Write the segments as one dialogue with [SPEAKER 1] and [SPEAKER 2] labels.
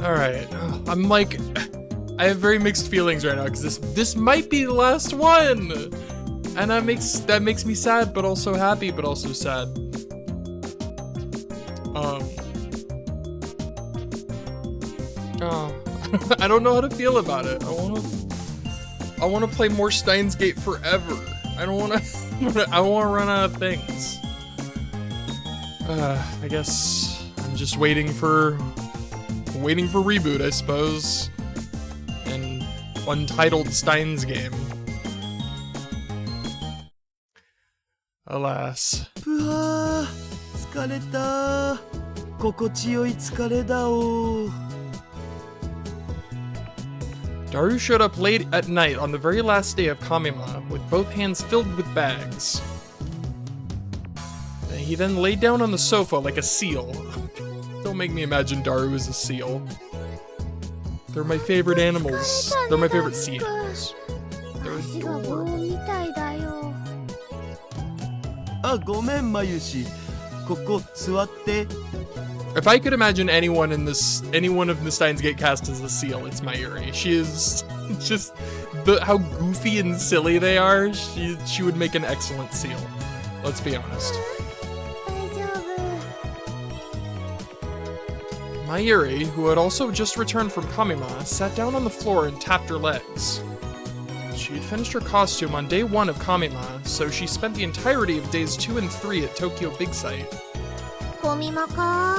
[SPEAKER 1] Alright, I'm like, I have very mixed feelings right now because this might be the last one, and that makes me sad, but also happy, but also sad. I don't know how to feel about it. I want to play more Steins Gate forever. I don't want to. I want to run out of things. I guess I'm just waiting for reboot, I suppose. An untitled Steins game. Alas.
[SPEAKER 2] 疲れた。心地よい疲れだお。
[SPEAKER 1] Daru showed up late at night on the very last day of Kamima, with both hands filled with bags. He then laid down on the sofa like a seal. Don't make me imagine Daru as a seal. They're my favorite animals. They're my favorite sea animals. They're adorable.
[SPEAKER 2] あ、ごめん、まゆし。ここ座って。
[SPEAKER 1] If I could imagine anyone of the Steins Gate cast as a seal, it's Mayuri. She is just how goofy and silly they are. She would make an excellent seal. Let's be honest. Mayuri, who had also just returned from Kamima, sat down on the floor and tapped her legs. She had finished her costume on day 1 of Kamima, so she spent the entirety of days 2 and 3 at Tokyo Big Sight.
[SPEAKER 3] コミマか。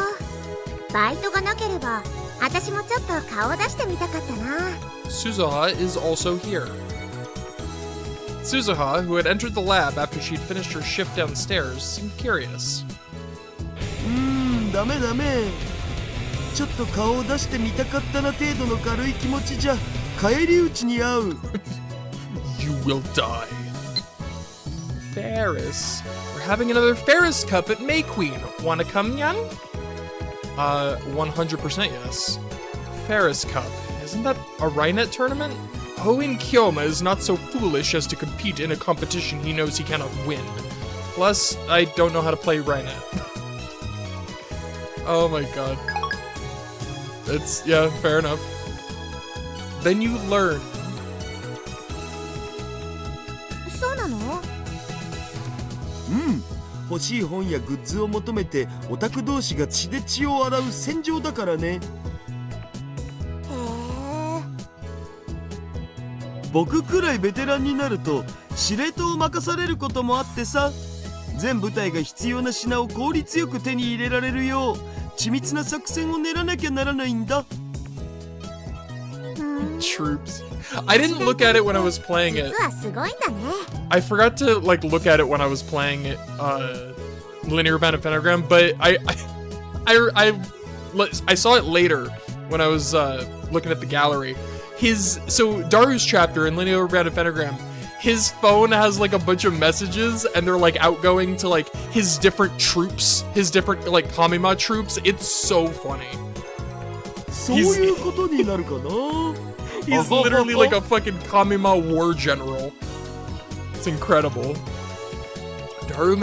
[SPEAKER 3] バイトがなければ、私もちょっと顔出してみたかったな。
[SPEAKER 1] Suzuha is also here. Suzuha, who had entered the lab after she'd finished her shift downstairs, seemed curious.
[SPEAKER 2] ダメダメ。ちょっと顔を出してみたかったな程度の軽い気持ちじゃ返り討ちに遭う。
[SPEAKER 1] You will die. Ferris. We're having another Ferris Cup at May Queen. Wanna come, Yan? 100% yes. Ferris Cup. Isn't that a Rainet tournament? Hoin Kyoma is not so foolish as to compete in a competition he knows he cannot win. Plus, I don't know how to play Rainet. Oh my god. Yeah, fair enough. Then you learn.
[SPEAKER 3] そうなの？
[SPEAKER 2] 欲しい本やグッズを求めてオタク同士が血で血を洗う戦場だからね。僕くらいベテランになると司令塔を任されることもあってさ、全部隊が必要な品を効率よく手に入れられるよう緻密な作戦を練らなきゃならないんだ。
[SPEAKER 1] Troops. I didn't look at it when I was playing it.
[SPEAKER 3] 実はすごいんだね。
[SPEAKER 1] I forgot to look at it when I was playing it, Linear Band of Pentagram, but I saw it later when I was looking at the gallery. So Daru's chapter in Linear Band of Pentagram, his phone has like a bunch of messages and they're like outgoing to like his different troops, his different like Kamima troops. It's so funny.
[SPEAKER 2] そういうことになるかな。
[SPEAKER 1] He's literally like a fucking Kamima war general. It's incredible. Daru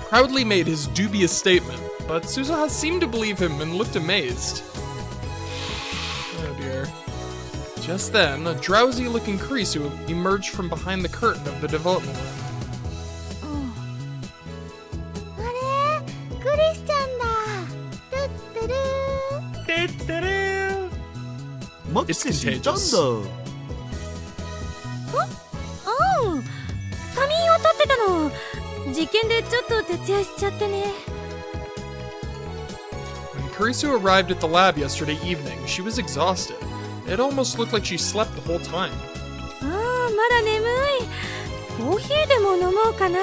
[SPEAKER 1] proudly made his dubious statement, but Suzuha seemed to believe him and looked amazed. Oh dear. Just then, a drowsy-looking Kurisu emerged from behind the curtain of the development room.
[SPEAKER 3] あれ、クリスちゃんだ。トゥットゥルー。
[SPEAKER 1] トゥットゥルー。
[SPEAKER 2] 待って知ったんだ。
[SPEAKER 3] 仮眠を取ってたの。実験でちょっと徹夜しちゃってね。
[SPEAKER 1] When Kurisu arrived at the lab yesterday evening, she was exhausted. It almost looked like she slept the whole time.
[SPEAKER 3] まだ眠い。コーヒーでも飲もうかな。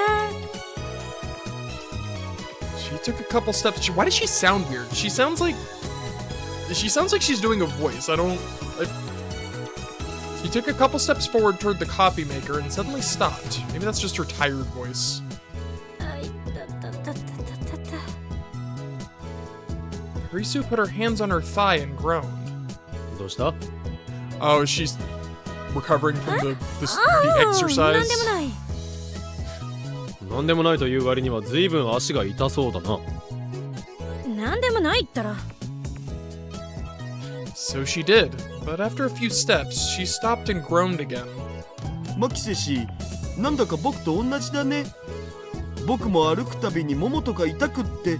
[SPEAKER 1] She took a couple steps. Why does she sound weird? She sounds like she's doing a voice. She took a couple steps forward toward the coffee maker and suddenly stopped. Maybe that's just her tired voice. Kurisu put her hands on her thigh and groaned. どうした? Oh, she's recovering from the exercise.
[SPEAKER 3] なんでもない。
[SPEAKER 4] なんでもないという割には随分足が痛そうだな。
[SPEAKER 5] なんでもないったら。
[SPEAKER 1] So she did, but after a few steps, she stopped and groaned again.
[SPEAKER 2] マキセ氏、なんだか僕と同じだね。僕も歩くたびにももとか痛くって。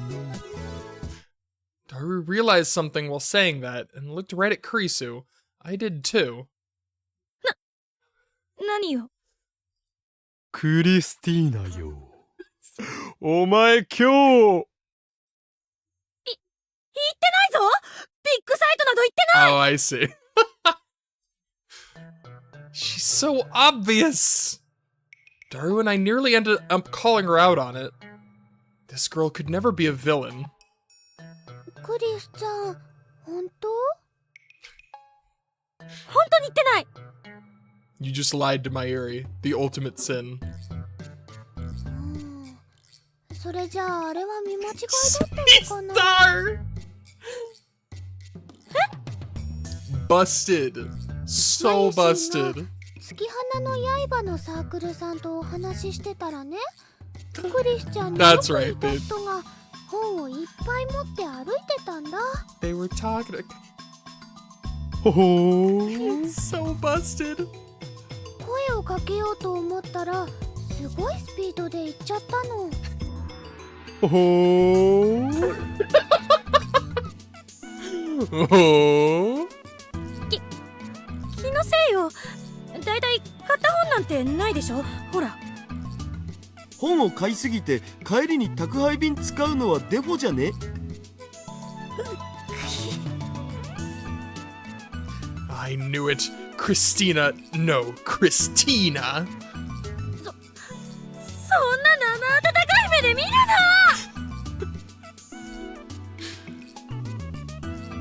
[SPEAKER 1] Daru realized something while saying that and looked right at Kurisu. I did too.
[SPEAKER 5] 何よ。
[SPEAKER 4] クリスティーナよ。お前今日。
[SPEAKER 5] 言ってないぞ。ビッグサイトなど言ってない。
[SPEAKER 1] Oh, I see. She's so obvious. Daru and I nearly ended up calling her out on it. This girl could never be a villain.
[SPEAKER 3] クリスちゃん、本当？
[SPEAKER 5] 本当に言ってない。
[SPEAKER 1] You just lied to Mayuri, the ultimate sin.
[SPEAKER 3] それじゃああれは見間違いだったのかな。
[SPEAKER 1] Star! Busted. So busted.
[SPEAKER 3] 月花の刃のサークルさんとお話ししてたらね、クリスちゃんによ
[SPEAKER 1] That's
[SPEAKER 3] く
[SPEAKER 1] right,
[SPEAKER 3] いた
[SPEAKER 1] babe.
[SPEAKER 3] 人が本をいっぱい持って歩いてたんだ。
[SPEAKER 1] They were talking.
[SPEAKER 4] ほほー。
[SPEAKER 1] So busted.
[SPEAKER 3] 声をかけようと思ったらすごいスピードで行っちゃったの。
[SPEAKER 4] ほほー。
[SPEAKER 1] Oh.
[SPEAKER 5] 気のせいよ。だいたい買った本なんてないでしょ。ほら。
[SPEAKER 2] 本を買いすぎて帰りに宅配便使うのはデフォじゃね？
[SPEAKER 1] I knew it. Christina. No, Christina.
[SPEAKER 5] そんな生温かい目で見るな。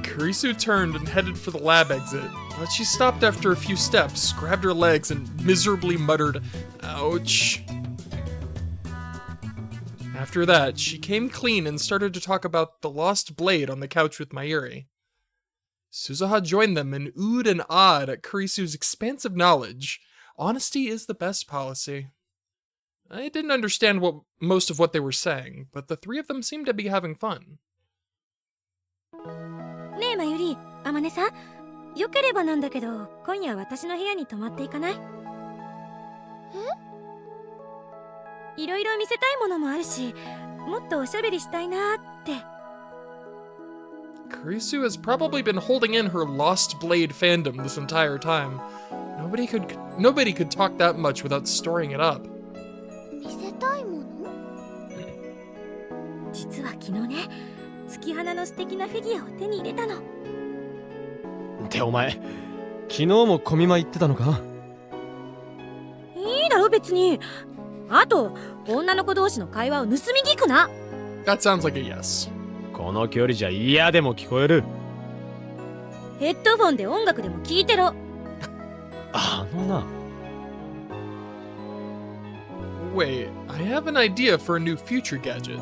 [SPEAKER 1] Kurisu turned and headed for the lab exit, but she stopped after a few steps, grabbed her legs, and miserably muttered, "Ouch." After that, she came clean and started to talk about the lost blade on the couch with Mayuri. Suzuha joined them and oohed and ahed at Kurisu's expansive knowledge. Honesty is the best policy. I didn't understand most of what they were saying, but the three of them seemed to be having fun.
[SPEAKER 5] ねえマユリ、あまねさん、よければなんだけど今夜私の部屋に泊まっていかない？いろいろ見せたいものもあるし、もっとおしゃべりしたいなって。
[SPEAKER 1] Kurisu has probably been holding in her Lost Blade fandom this entire time. Nobody could talk that much without storing it up.
[SPEAKER 3] 見せたいもの？
[SPEAKER 5] 実は昨日ね、月花の素敵なフィギュアを手に入れたの。
[SPEAKER 4] ってお前、昨日もコミマ行ってたのか？
[SPEAKER 5] いいだろ別に。あと、女の子同士の会話を盗み聞くな。
[SPEAKER 1] That sounds like a yes.
[SPEAKER 4] この距離じゃ嫌でも聞こえる。
[SPEAKER 5] ヘッドフォンで音楽でも聞いてろ。
[SPEAKER 4] あのな。
[SPEAKER 1] Wait, I have an idea for a new future gadget.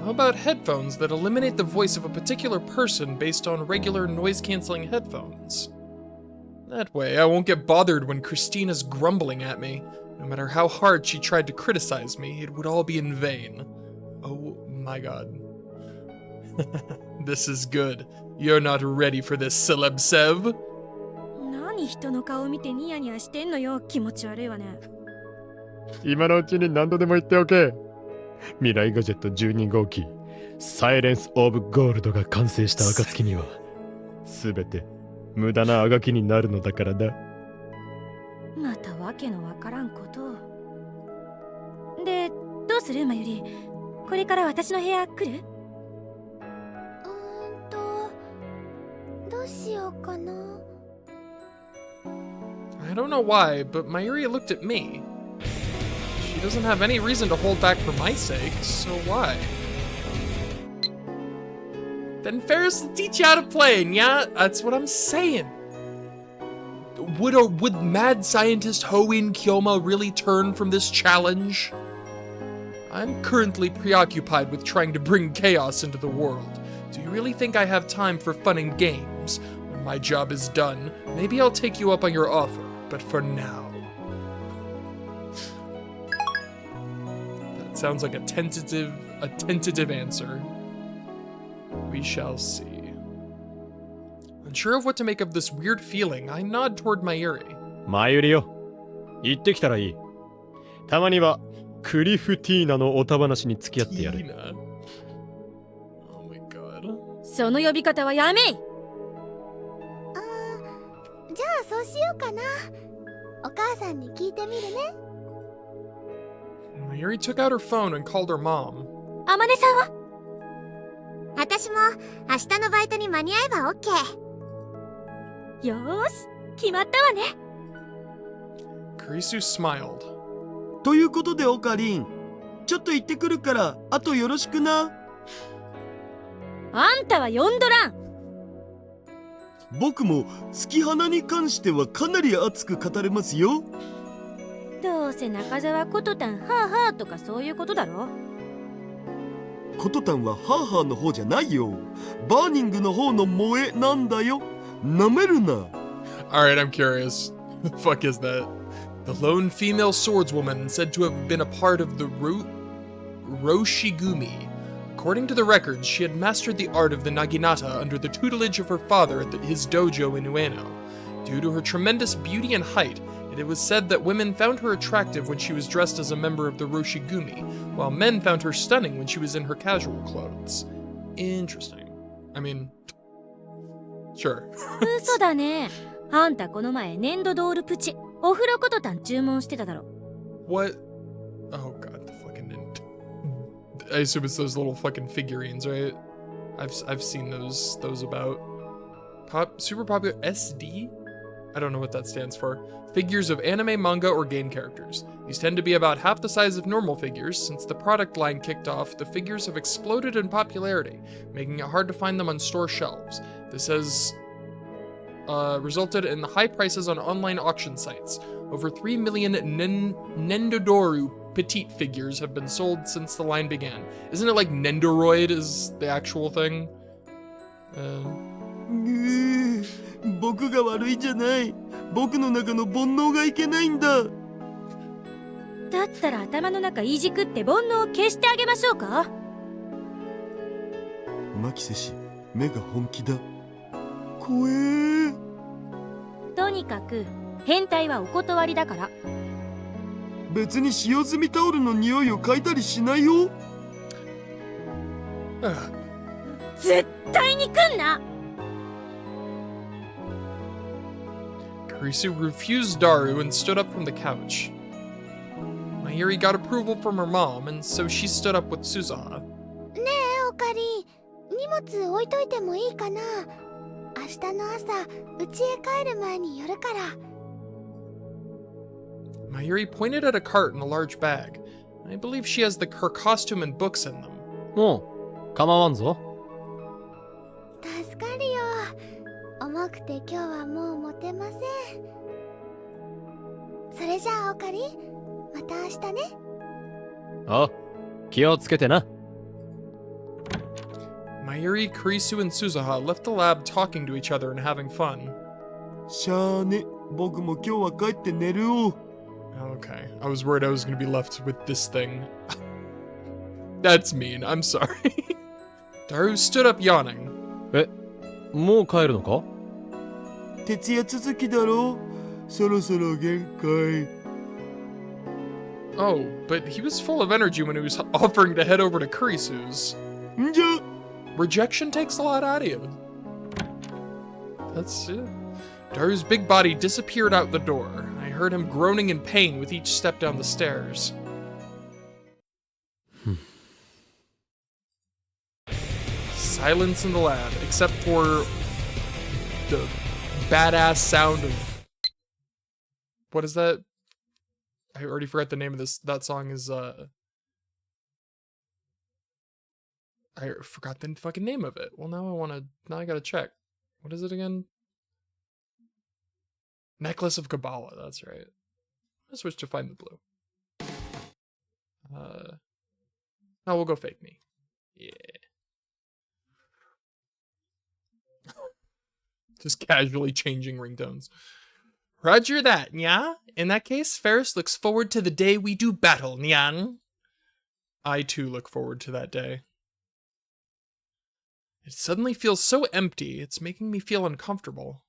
[SPEAKER 1] How about headphones that eliminate the voice of a particular person based on regular noise-canceling headphones? That way, I won't get bothered when Christina's grumbling at me. No matter how hard she tried to criticize me, it would all be in vain. Oh my god. This is good. You're not ready for this, Celeb Sev.
[SPEAKER 5] 何人の顔見てニヤニヤしてんのよ。気持ち悪いわね。
[SPEAKER 4] 今のうちに何度でも言っておけ。未来ガジェット12号機サイレンス・オブ・ゴールドが完成した暁には全て無駄なあがきになるのだからだ。
[SPEAKER 5] またわけのわからんことを。で、どうするマユリ？これから私の部屋来る？
[SPEAKER 3] どうしようかな。
[SPEAKER 1] I don't know why, but Mayuri looked at me. She doesn't have any reason to hold back for my sake, so why? Then Ferris will teach you how to play, yeah? That's what I'm saying. Would mad scientist Hoin Kyoma really turn from this challenge? I'm currently preoccupied with trying to bring chaos into the world. Do you really think I have time for fun and games? When my job is done, maybe I'll take you up on your offer, but for now... Sounds like a tentative answer. We shall see. Unsure of what to make of this weird feeling, I nod toward Mayuri.
[SPEAKER 4] マユリよ、行ってきたらいい。たまにはクリフティーナのおた話に付き合ってやる。
[SPEAKER 1] Tina. Oh my god.
[SPEAKER 5] その呼び方はやめい。
[SPEAKER 3] じゃあそうしようかな。お母さんに聞いてみるね。
[SPEAKER 1] Mayuri took out her phone and called her mom.
[SPEAKER 5] あまねさんは？
[SPEAKER 3] 私も明日のバイトに間に合えば OK。
[SPEAKER 5] よーし、決まったわね。
[SPEAKER 1] Kurisu smiled.
[SPEAKER 2] ということでオカリン、ちょっと行ってくるからあとよろしくな。
[SPEAKER 5] あんたは呼んどらん。
[SPEAKER 2] 僕も月花に関してはかなり熱く語れますよ。
[SPEAKER 5] どうせ中澤ことたんはあはあとかそういうことだろ。
[SPEAKER 2] コトタンはハーハーの方じゃないよ。バーニングの方の萌えなんだよ。なめるな。
[SPEAKER 1] Alright, I'm curious. Who the fuck is that? The lone female swordswoman said to have been a part of the Roshigumi. According to the records, she had mastered the art of the Naginata under the tutelage of her father at his dojo in Ueno. Due to her tremendous beauty and height, it was said that women found her attractive when she was dressed as a member of the Roshigumi, while men found her stunning when she was in her casual clothes. Interesting. I mean, sure.
[SPEAKER 5] 嘘だね。あんたこの前粘土ドールプチお風呂ことたん注文してただろ。
[SPEAKER 1] What? Oh god, the fucking. I assume it's those little fucking figurines, right? I've seen those about. Super popular SD? I don't know what that stands for. Figures of anime, manga, or game characters. These tend to be about half the size of normal figures. Since the product line kicked off, the figures have exploded in popularity, making it hard to find them on store shelves. This has resulted in high prices on online auction sites. Over 3 million Nendodoru petite figures have been sold since the line began. Isn't it like Nendoroid is the actual thing?
[SPEAKER 2] 僕が悪いじゃない。僕の中の煩悩がいけないんだ。
[SPEAKER 5] だったら頭の中いじくって煩悩を消してあげましょうか。
[SPEAKER 2] マキセ氏、目が本気だ。怖え。
[SPEAKER 5] とにかく変態はお断りだから。
[SPEAKER 2] 別に使用済みタオルの匂いを嗅いだりしないよ。
[SPEAKER 5] 絶対に来んな。
[SPEAKER 1] Kurisu refused Daru and stood up from the couch. Mayuri got approval from her mom, and so she stood up with Suzaha.
[SPEAKER 3] ねえオカリン、荷物置いといてもいいかな。明日の朝家へ帰る前に寄るから。
[SPEAKER 1] Mayuri pointed at a cart and a large bag. I believe she has her costume and books in them.
[SPEAKER 4] もう構わんぞ。
[SPEAKER 3] 助かるよ。重くて今日はもう持てません。それじゃあオカリン、また明日ね。
[SPEAKER 4] あ、気をつけてな。
[SPEAKER 1] Mayuri, Kurisu, and Suzaha left the lab talking to each other and having fun.
[SPEAKER 2] しゃあね、僕も今日は帰って寝るよ。
[SPEAKER 1] Okay, I was worried I was going to be left with this thing. That's mean, I'm sorry. Daru stood up yawning.
[SPEAKER 4] え、もう帰るのか？
[SPEAKER 2] 徹夜続きだろ。そろそろ限界。
[SPEAKER 1] Oh, but he was full of energy when he was offering to head over to Kurisu's.
[SPEAKER 2] んじゃ。
[SPEAKER 1] Rejection takes a lot out of you. That's it. Daru's big body disappeared out the door. I heard him groaning in pain with each step down the stairs. Silence in the lab, except for the badass sound of... What is that? I already forgot the name of this. That song is, I forgot the fucking name of it. Well, now I gotta check. What is it again? Necklace of Kabbalah, that's right. Let's switch to Find the Blue. No, we'll go Fake Me. Yeah. Just casually changing ringtones. Roger that, yeah? In that case, Ferris looks forward to the day we do battle, Nyan. I too look forward to that day. It suddenly feels so empty, it's making me feel uncomfortable.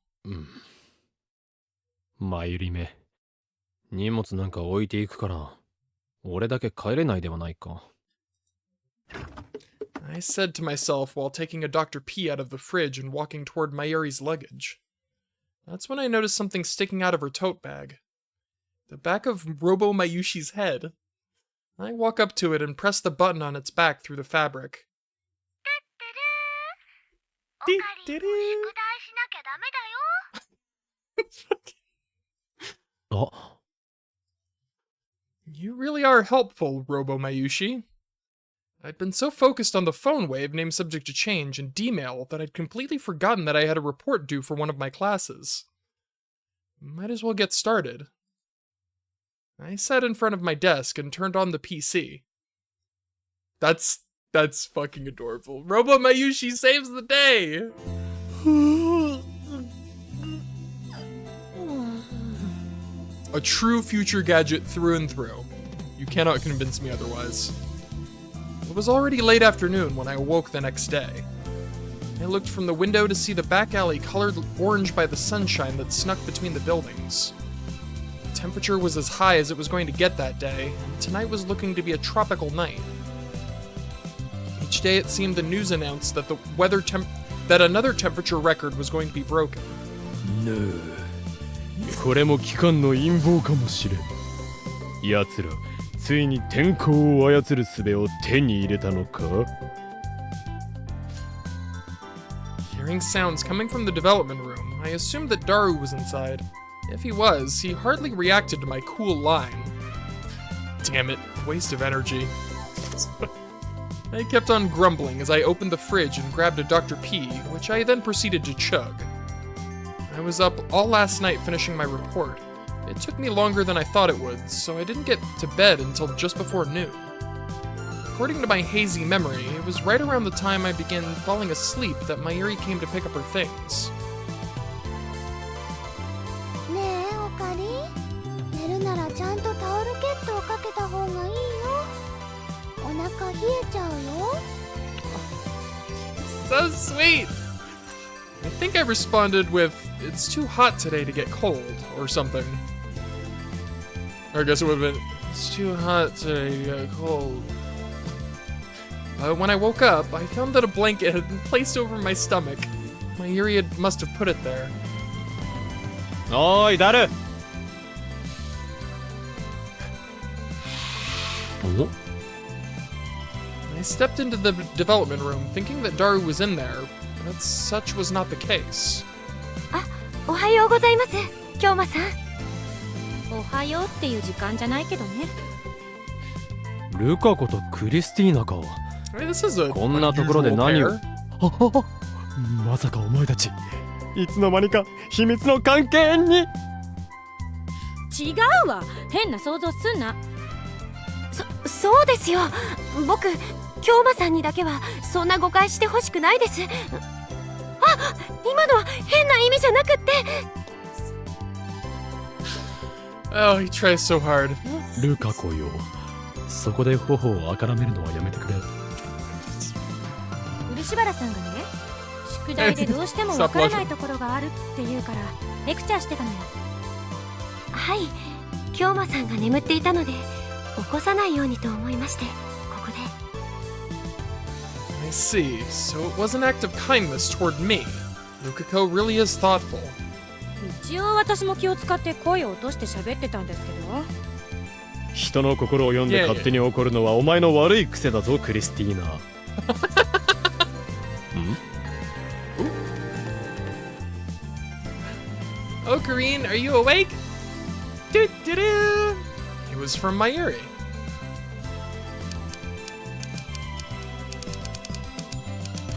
[SPEAKER 4] マユリめ、荷物なんか置いていくから、俺だけ帰れないではないか。
[SPEAKER 1] I said to myself while taking a Dr. P out of the fridge and walking toward Mayuri's luggage. That's when I noticed something sticking out of her tote bag. The back of Robo Mayushi's head. I walk up to it and press the button on its back through the fabric. You really are helpful, Robo Mayushi. I'd been so focused on the phone wave named Subject to Change and D-mail that I'd completely forgotten that I had a report due for one of my classes. Might as well get started. I sat in front of my desk and turned on the PC. That's fucking adorable. Robo Mayushi saves the day! A true future gadget through and through. You cannot convince me otherwise. It was already late afternoon when I awoke the next day. I looked from the window to see the back alley colored orange by the sunshine that snuck between the buildings. The temperature was as high as it was going to get that day, and tonight was looking to be a tropical night. Each day it seemed the news announced that that another temperature record was going to be broken.
[SPEAKER 4] No. これも機関の陰謀かもしれん。奴ら、ついに天候を操る術を手に入れたのか?
[SPEAKER 1] Hearing sounds coming from the development room, I assumed that Daru was inside. If he was, he hardly reacted to my cool line. Damn it, waste of energy. I kept on grumbling as I opened the fridge and grabbed a Dr. P, which I then proceeded to chug. I was up all last night finishing my report. It took me longer than I thought it would, so I didn't get to bed until just before noon. According to my hazy memory, it was right around the time I began falling asleep that Mayuri came to pick up her things.
[SPEAKER 3] ねえ、オカリ、寝るならちゃんとタオルケットをかけた方がいいよ。お腹冷えちゃうよ。
[SPEAKER 1] So sweet! I think I responded with, "It's too hot today to get cold," or something. Or I guess it would have been, "It's too hot today to get cold." But when I woke up, I found that a blanket had been placed over my stomach. Mayuri must have put it there.
[SPEAKER 4] おーい、ダル!
[SPEAKER 1] I stepped into the development room thinking that Daru was in there, but such was not the case.
[SPEAKER 5] あ、おはようございます、京馬さん。おはようっていう時間じゃないけどね。
[SPEAKER 4] ルカ子とクリスティーナか。
[SPEAKER 1] I mean, this is a
[SPEAKER 4] こんなところで何を。まさかお前たち、いつの間にか秘密の関係に。
[SPEAKER 5] 違うわ、変な想像すんな。そうですよ。僕、京馬さんにだけはそんな誤解してほしくないです。あ、今のは変な意味じゃなくって。
[SPEAKER 1] Oh, he tries so hard.
[SPEAKER 4] ルカ子よ、そこで頬をあからめるのはやめてくれ。
[SPEAKER 5] 漆原さんがね、宿題でどうしてもわからないところがあるって言うからレクチャーしてたのよ。はい、京馬さんが眠っていたので起こさないようにと思いまして、ここで。
[SPEAKER 1] I see. So it was an act of kindness toward me. Lukako really is thoughtful.
[SPEAKER 5] 一応私も気を使って声を落として喋ってたんですけど。
[SPEAKER 4] 人の心を読んで勝手に怒るのはお前の悪い癖だぞ、クリスティーナ。
[SPEAKER 1] Ocarine, are you awake? Doo-doo-doo! It was from Mayuri.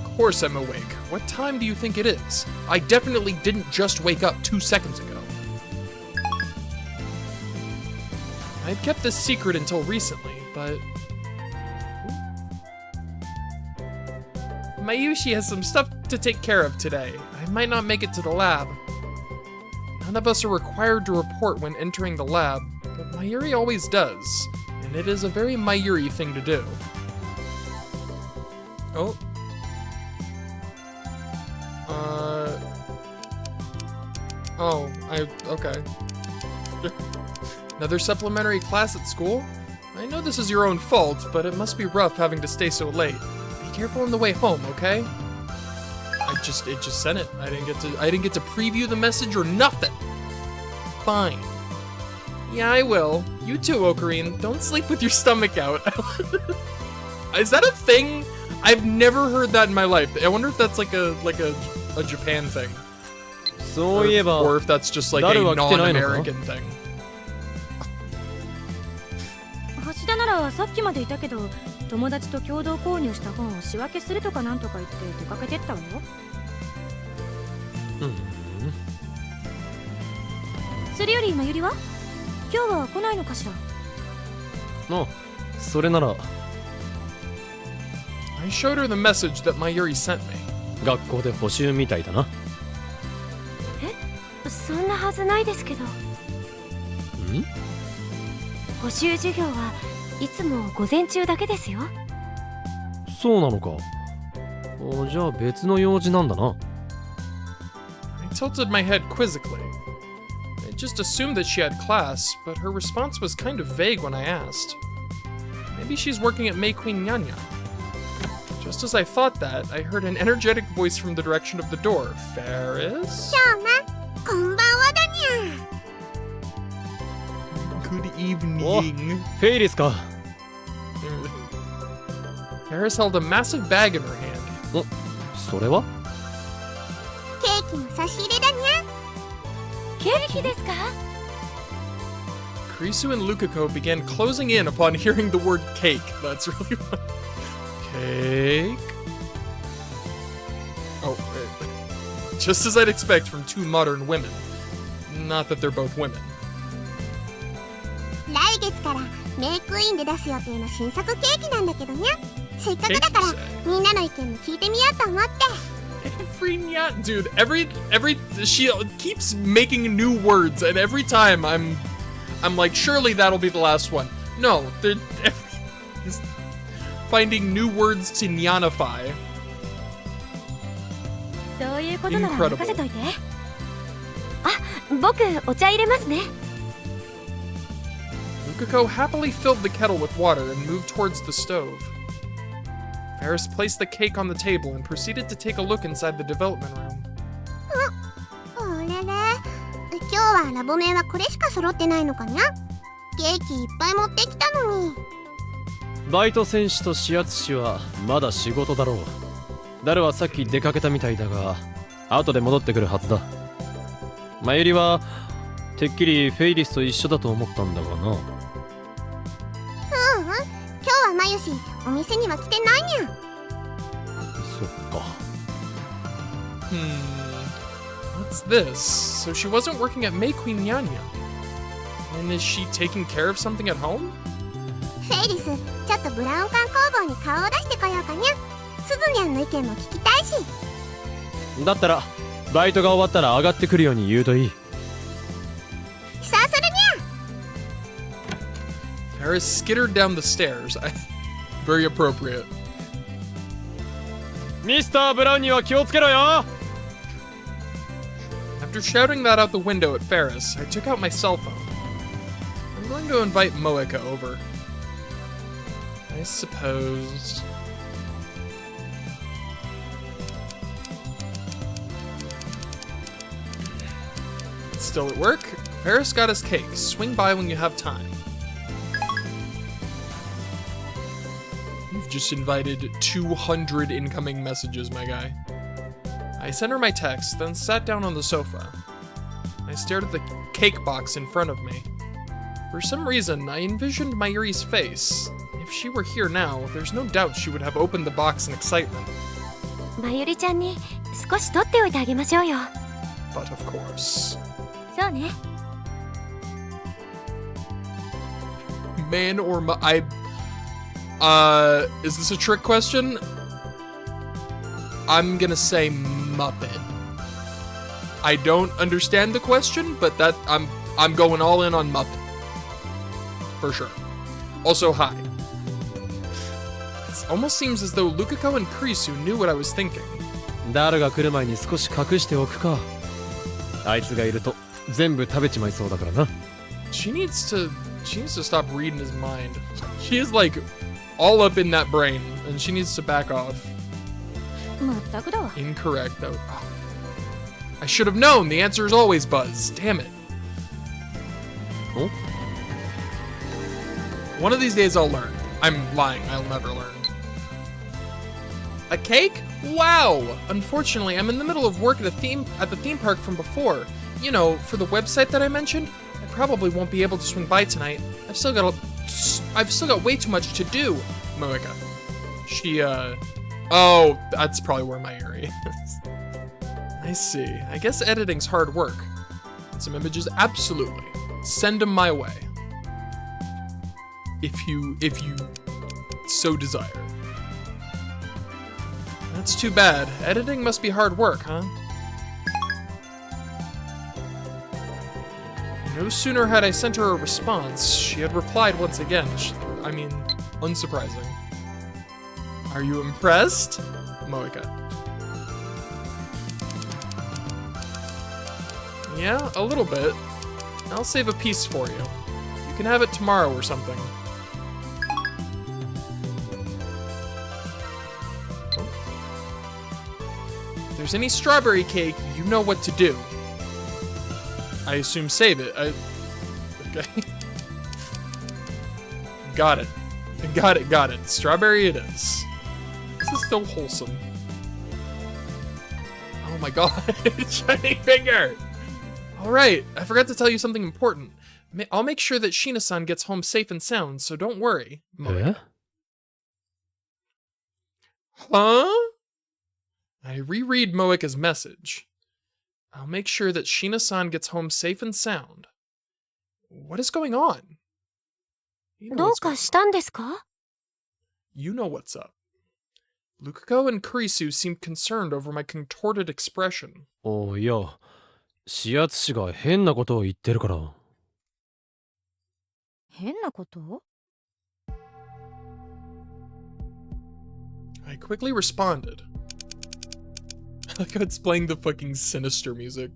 [SPEAKER 1] Of course I'm awake. What time do you think it is? I definitely didn't just wake up 2 seconds ago. I'd kept this secret until recently, but... Mayushi has some stuff to take care of today. I might not make it to the lab. None of us are required to report when entering the lab, but Mayuri always does. And it is a very Mayuri thing to do. Oh. Okay. Another supplementary class at school? I know this is your own fault, but it must be rough having to stay so late. Be careful on the way home, okay? It just sent it. I didn't get to preview the message or nothing. Fine. Yeah, I will. You too, Ocarine. Don't sleep with your stomach out. Is that a thing? I've never heard that in my life. I wonder if that's like a Japan thing. Or if that's just like a non-American thing.
[SPEAKER 5] 橋田ならさっきまでいたけど、友達と共同購入した本を仕分けするとかなんとか言って出かけてったわよ。それよりまゆりは？今日は来ないのかしら？
[SPEAKER 4] あ、それなら。
[SPEAKER 1] I showed her the message that Mayuri sent me.
[SPEAKER 4] 学校で補習みたいだな。
[SPEAKER 5] え？そんなはずないですけど。補習授業はいつも午前中だけですよ。
[SPEAKER 4] そうなのか。じゃあ別の用事なんだな。
[SPEAKER 1] I tilted my head quizzically. I just assumed that she had class, but her response was kind of vague when I asked. Maybe she's working at May Queen Nyanya. Just as I thought that, I heard an energetic voice from the direction of the door. Ferris?
[SPEAKER 3] こんばんはだにゃ。
[SPEAKER 1] Good evening.
[SPEAKER 4] フェイリスか。
[SPEAKER 1] Ferris held a massive bag in her hand.
[SPEAKER 4] それは？
[SPEAKER 3] ケーキの差し入れだにゃ。
[SPEAKER 5] ケーキですか？
[SPEAKER 1] Kurisu and Lukako began closing in upon hearing the word cake. That's really fun. Cake? Oh, just as I'd expect from two modern women. Not that they're both women.
[SPEAKER 3] 来月からメイクインで出す予定の新作ケーキなんだけどにゃ。せっかくだからみんなの意見も聞いてみようと思って。
[SPEAKER 1] Dude, every she keeps making new words, and every time I'm like, surely that'll be the last one. No, they're finding new words to nyanify.
[SPEAKER 5] そういうことなら任せといて。あ、僕お茶入れますね。
[SPEAKER 1] Lukako happily filled the kettle with water and moved towards the stove. Ferris placed the cake on the table and proceeded to take a look inside the development room.
[SPEAKER 3] あれれ、今日はラボメンはこれしか揃ってないのかにゃ。ケーキいっぱい持ってきたのに。
[SPEAKER 4] バイト選手と指圧師はまだ仕事だろう。ダルはさっき出かけたみたいだが、後で戻ってくるはずだ。マユリはてっきりフェイリスと一緒だと思ったんだがな。
[SPEAKER 3] 今日はまゆしお店には来てないにゃ。
[SPEAKER 4] そっか。
[SPEAKER 1] What's this? So she wasn't working at May Queen Nyanya. And is she taking care of something at home?
[SPEAKER 3] フェイリス、ちょっとブラウン管工房に顔を出してこようかにゃ。すずにゃんの意見も聞きたいし。
[SPEAKER 4] だったらバイトが終わったら上がってくるように言うといい。
[SPEAKER 3] さあするにゃ。
[SPEAKER 1] Ferris skittered down the stairs. Very appropriate.
[SPEAKER 4] ミスター・ブラウンには気をつけろよ。
[SPEAKER 1] After shouting that out the window at Ferris, I took out my cell phone. I'm going to invite Moeka over. I suppose. Still at work? Ferris got his cake. Swing by when you have time. You've just invited 200 incoming messages, my guy. I sent her my text, then sat down on the sofa. I stared at the cake box in front of me. For some reason, I envisioned Mayuri's face. If she were here now, there's no doubt she would have opened the box in excitement.
[SPEAKER 5] まゆりちゃんに少し取っておいてあげましょうよ。
[SPEAKER 1] But of course.
[SPEAKER 5] そうね。
[SPEAKER 1] Man or is this a trick question? I'm gonna say Muppet. I don't understand the question, but that I'm going all in on Muppet. For sure. Also, hi. It almost seems as though Lukako and Kurisu knew what I was thinking.
[SPEAKER 4] ダルが来る前に少し隠しておくか。あいつがいると全部食べちまいそうだからな。
[SPEAKER 1] She needs to stop reading his mind. She is like all up in that brain, and she needs to back off.
[SPEAKER 5] まったくだわ。
[SPEAKER 1] Incorrect, though. Oh. I should have known. The answer is always Buzz. Damn it.
[SPEAKER 4] Oh?
[SPEAKER 1] One of these days I'll learn. I'm lying. I'll never learn. A cake? Wow! Unfortunately, I'm in the middle of work at the theme park from before. You know, for the website that I mentioned. I probably won't be able to swing by tonight. I've still got way too much to do. Moeka. She, oh, that's probably where Mayuri is. I see. I guess editing's hard work. And some images, absolutely. Send them my way. If you so desire. That's too bad. Editing must be hard work, huh? No sooner had I sent her a response, she had replied once again. I mean, unsurprising. Are you impressed? Moeka. Yeah, a little bit. I'll save a piece for you. You can have it tomorrow or something. If there's any strawberry cake, you know what to do. I assume save it. Okay. Got it. Got it. Strawberry it is. This is so wholesome. Oh my god. Shining finger! Alright, I forgot to tell you something important. I'll make sure that Shina-san gets home safe and sound, so don't worry.
[SPEAKER 4] Eh?
[SPEAKER 1] Huh? I reread Moeka's message. I'll make sure that Shina-san gets home safe and sound. What is going on? You know
[SPEAKER 5] どう
[SPEAKER 1] what's
[SPEAKER 5] か
[SPEAKER 1] going
[SPEAKER 5] したんですか?
[SPEAKER 1] You know what's up. Lukako and Kurisu seemed concerned over my contorted expression.
[SPEAKER 4] おいや、視圧師が変なことを言ってるから。
[SPEAKER 5] 変なこと?
[SPEAKER 1] I quickly responded. I like how it's playing the fucking sinister music.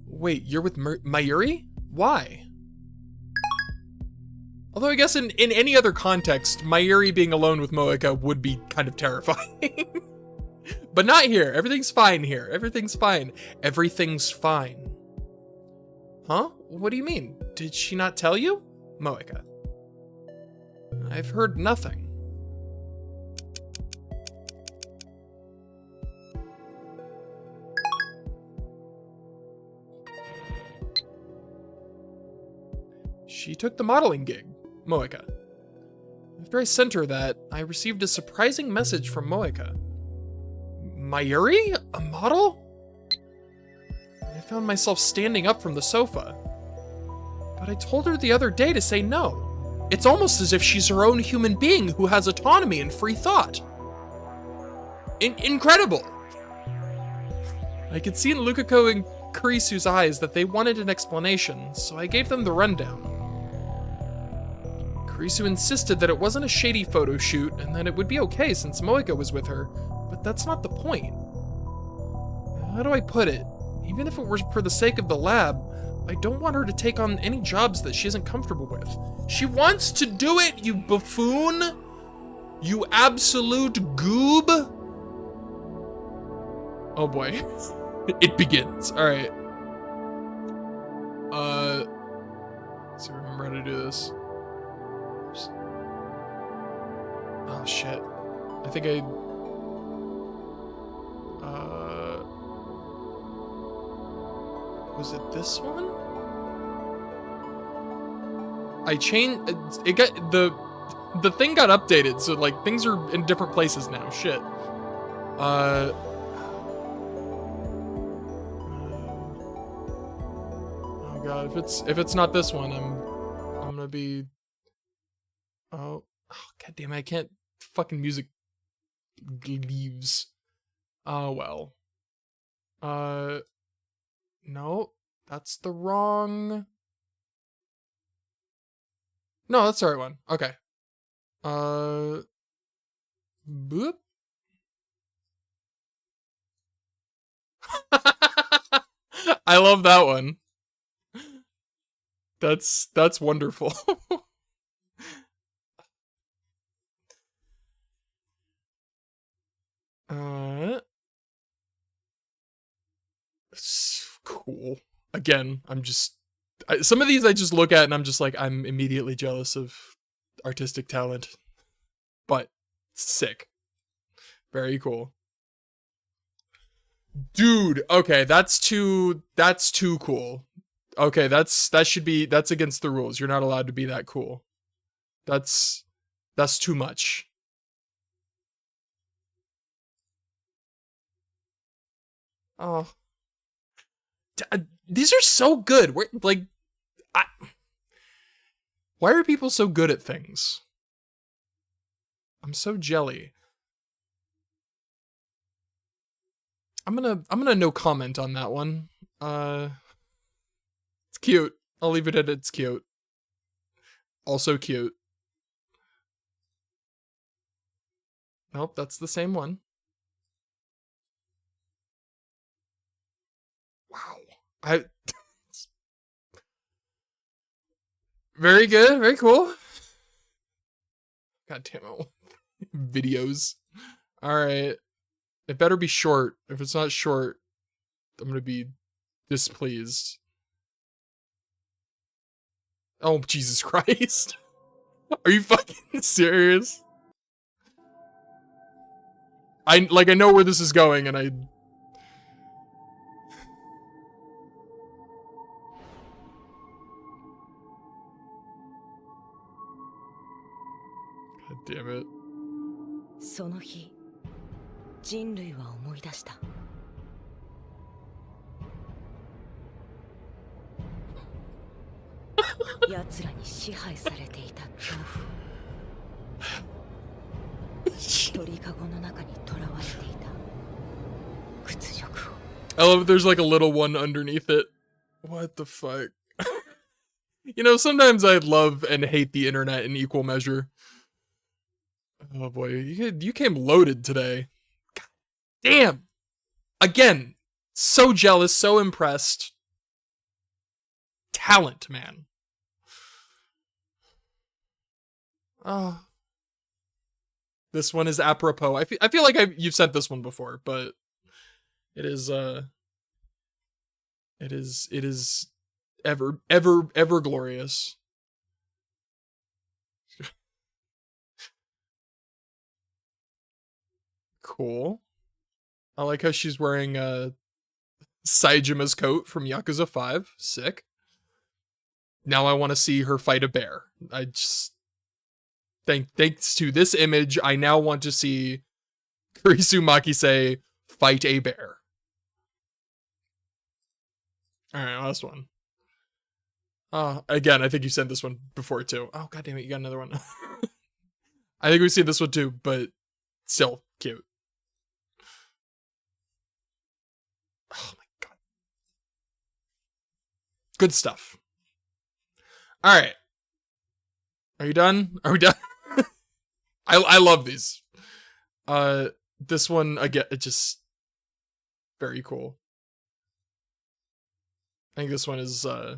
[SPEAKER 1] Wait, you're with Mayuri? Why? Although I guess in any other context, Mayuri being alone with Moeka would be kind of terrifying. But not here. Everything's fine here. Everything's fine. Everything's fine. Huh? What do you mean? Did she not tell you? Moeka. I've heard nothing. She took the modeling gig, Moeka. After I sent her that, I received a surprising message from Moeka. Mayuri? A model? I found myself standing up from the sofa. But I told her the other day to say no. It's almost as if she's her own human being who has autonomy and free thought. Incredible! I could see in Lukako and Kurisu's eyes that they wanted an explanation, so I gave them the rundown. Kurisu insisted that it wasn't a shady photo shoot and that it would be okay since Moeka was with her, but that's not the point. How do I put it? Even if it were for the sake of the lab, I don't want her to take on any jobs that she isn't comfortable with. She wants to do it, you buffoon! You absolute goob! Oh boy. It begins. Alright. Let's see if I remember how to do this. Oops. Oh shit. I think I... Was it this one? I changed... It got... The thing got updated, so like things are in different places now. Shit. Oh god, if it's not this one, I'm gonna be... Oh god damn it, I can't... Fucking music leaves. Oh well. No, that's the wrong... No, that's the right one. Okay. Boop. I love that one. That's wonderful. Cool. Again, some of these I just look at and I'm just like, I'm immediately jealous of artistic talent. But sick. Very cool. Dude, okay, that's too cool. Okay, that's against the rules. You're not allowed to be that cool. That's too much. Oh. These are so good. Why are people so good at things? I'm so jelly. I'm gonna no comment on that one. It's cute. I'll leave it at it's cute. Also cute. Nope, that's the same one. Wow. Very good, very cool. God damn it. Videos. Alright. It better be short. If it's not short, I'm gonna be displeased. Oh, Jesus Christ. Are you fucking serious? I know where this is going, and I... God damn it.
[SPEAKER 5] その日、人類は思い出した。奴らに支配されていた恐怖。鳥かごの中に囚われていた屈辱を。
[SPEAKER 1] I love there's like a little one underneath it. What the fuck? You know, sometimes I love and hate the internet in equal measure. Oh boy, you came loaded today. God damn. Again, so jealous, so impressed. Talent, man. Oh. This one is apropos. I feel like you've sent this one before, but it is ever glorious. Cool. I like how she's wearing Saijima's coat from Yakuza 5. Sick. Now I want to see her fight a bear. I just thanks to this image, I now want to see Kurisu Makise fight a bear. Alright, last one. Again, I think you sent this one before too. Oh, god damn it, you got another one. I think we've seen this one too, but still cute. Oh my god. Good stuff. Alright. Are you done? Are we done? I love these. This one, again, it just... very cool. I think this one is, I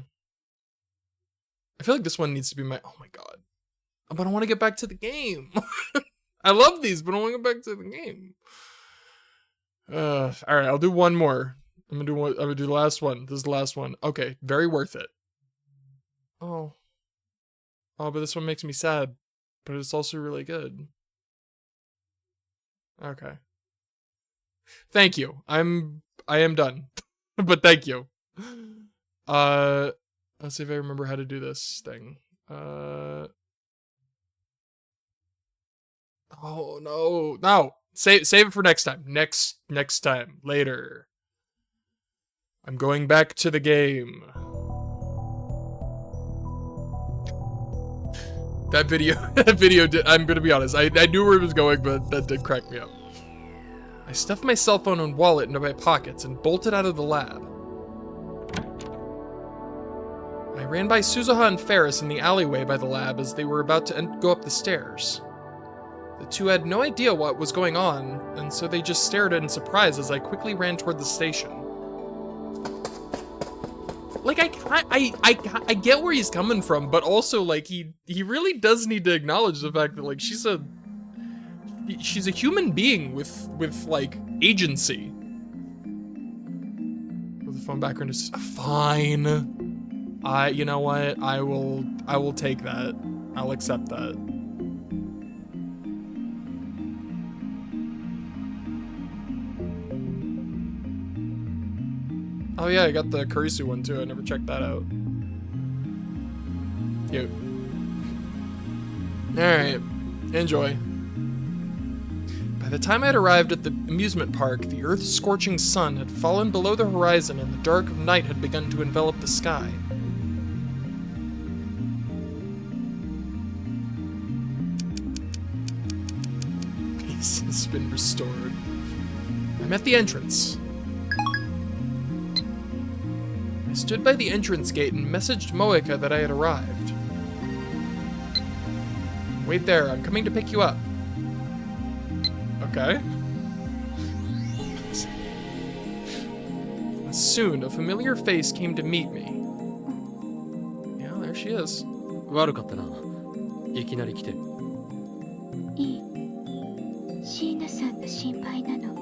[SPEAKER 1] feel like this one needs to be my... oh my god. But I want to get back to the game. I love these, but I want to get back to the game. Alright, I'll do one more. I'm gonna do the last one. This is the last one. Okay, very worth it. Oh. Oh, but this one makes me sad. But it's also really good. Okay. Thank you. I am done. But thank you. Let's see if I remember how to do this thing. Oh no. No. Save it for next time. Next time. Later. I'm going back to the game. That video did, I'm gonna be honest, I knew where it was going, but that did crack me up. I stuffed my cell phone and wallet into my pockets and bolted out of the lab. I ran by Suzuha and Ferris in the alleyway by the lab as they were about to go up the stairs. The two had no idea what was going on, and so they just stared in surprise as I quickly ran toward the station. Like, I get where he's coming from, but also, like, he really does need to acknowledge the fact that, like, she's a human being with like, agency. The phone background is fine. You know what? I will take that. I'll accept that. Oh yeah, I got the Kurisu one too. I never checked that out. Cute. Alright. Enjoy. By the time I had arrived at the amusement park, the Earth's scorching sun had fallen below the horizon and the dark of night had begun to envelop the sky. Peace has been restored. I'm at the entrance. I stood by the entrance gate and messaged Moeka that I had arrived. Wait there, I'm coming to pick you up. Okay. Soon, a familiar face came to meet me. Yeah, there she is.
[SPEAKER 6] 悪かったな。いきなり来て。
[SPEAKER 5] いい。椎名さんの心配なの。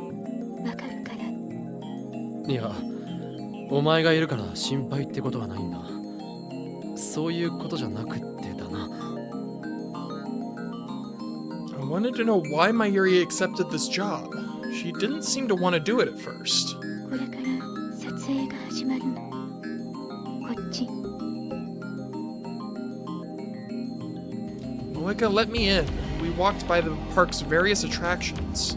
[SPEAKER 5] わかるから。
[SPEAKER 6] いや、お前がいるから心配ってことはないんだ。そういうことじゃなくってだな。
[SPEAKER 1] I wanted to know why Mayuri accepted this job. She didn't seem to want to do it at first.
[SPEAKER 5] これから撮影が始まるの。こっち。
[SPEAKER 1] Moeka let me in. We walked by the park's various attractions.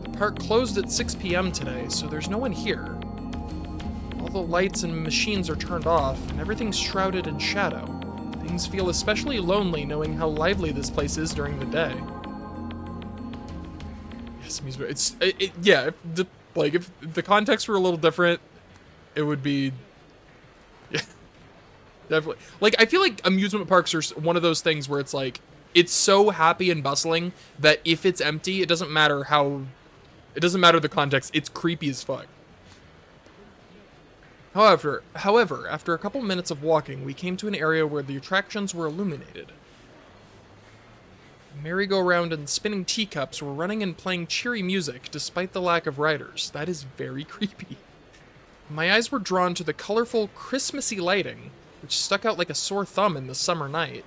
[SPEAKER 1] The park closed at 6 p.m. today, so there's no one here. All the lights and machines are turned off, and everything's shrouded in shadow. Things feel especially lonely knowing how lively this place is during the day. Yes, yeah, if the context were a little different, it would be, yeah, definitely. Like, I feel like amusement parks are one of those things where it's like, it's so happy and bustling that if it's empty, it doesn't matter the context, it's creepy as fuck. However, after a couple minutes of walking, we came to an area where the attractions were illuminated. A merry-go-round and spinning teacups were running and playing cheery music despite the lack of riders. That is very creepy. My eyes were drawn to the colorful, Christmassy lighting, which stuck out like a sore thumb in the summer night.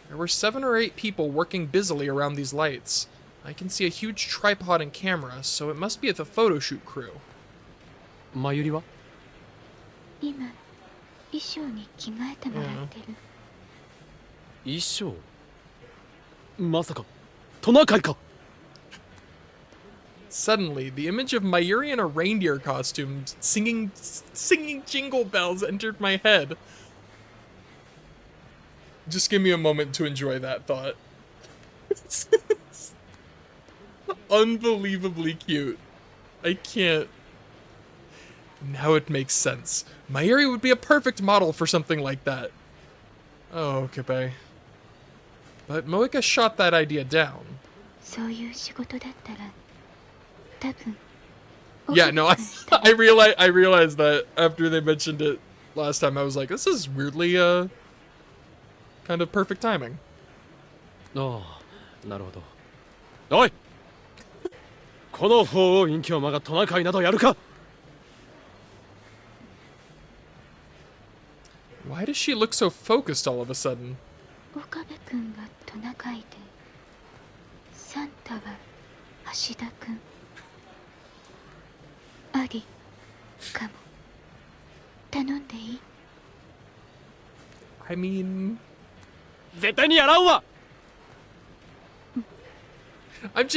[SPEAKER 1] There were 7 or 8 people working busily around these lights. I can see a huge tripod and camera, so it must be the photo shoot crew.
[SPEAKER 6] マユリは？
[SPEAKER 5] 今、衣装に着替えてもらってる。
[SPEAKER 6] 衣装？まさか、トナカイか？
[SPEAKER 1] Suddenly, the image of Mayuri in a reindeer costume singing jingle bells entered my head. Just give me a moment to enjoy that thought. It's unbelievably cute. I can't. Now it makes sense. Mayuri would be a perfect model for something like that. Oh, Kippe. But Moeka shot that idea down.
[SPEAKER 5] そういう仕事だったら、多分。
[SPEAKER 1] Yeah, no, I realized that after they mentioned it last time. I was like, this is weirdly kind of perfect timing.
[SPEAKER 6] ああ、なるほど。おい、この法王隠居魔がトナカイなどやるか？
[SPEAKER 1] Why does she look so focused all of a sudden?
[SPEAKER 5] 岡部君がトナカイで、サンタは芦田君。ありかも。頼んでいい？
[SPEAKER 1] I mean,
[SPEAKER 6] 絶対にやらんわ。
[SPEAKER 1] I'm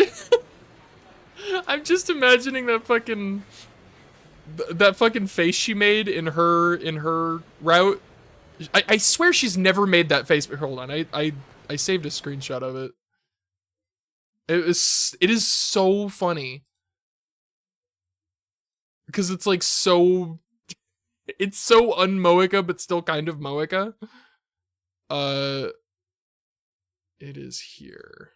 [SPEAKER 1] just imagining that fucking face she made in her route. I swear she's never made that face. Hold on, I saved a screenshot of it. It is so funny because it's like so. It's so un-Moeka, but still kind of Moeka. It is here.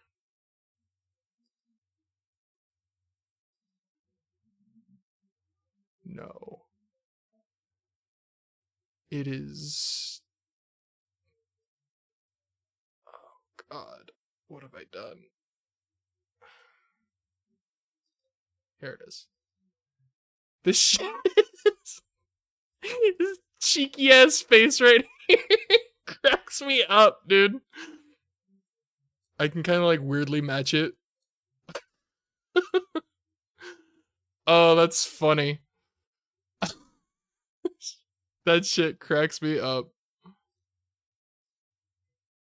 [SPEAKER 1] No. It is... Oh, God. What have I done? Here it is. This shit is... This cheeky-ass face right here cracks me up, dude. I can kind of, like, weirdly match it. Oh, that's funny. That shit cracks me up.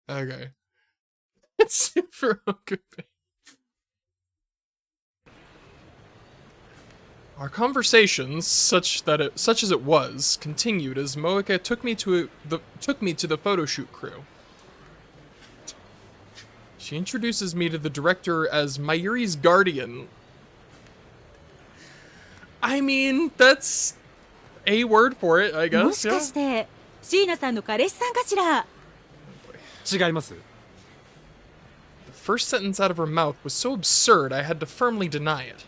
[SPEAKER 1] Okay. It's super okay. Our conversations, such as it was, continued as Moeka took me to the photo shoot crew. She introduces me to the director as Mayuri's guardian. I mean, that's a word for it, I
[SPEAKER 7] も
[SPEAKER 1] guess.
[SPEAKER 7] しか
[SPEAKER 1] Yeah.
[SPEAKER 7] して椎名さんの彼氏さんかしら。
[SPEAKER 6] 違います。
[SPEAKER 1] The first sentence out of her mouth was so absurd I had to firmly deny it.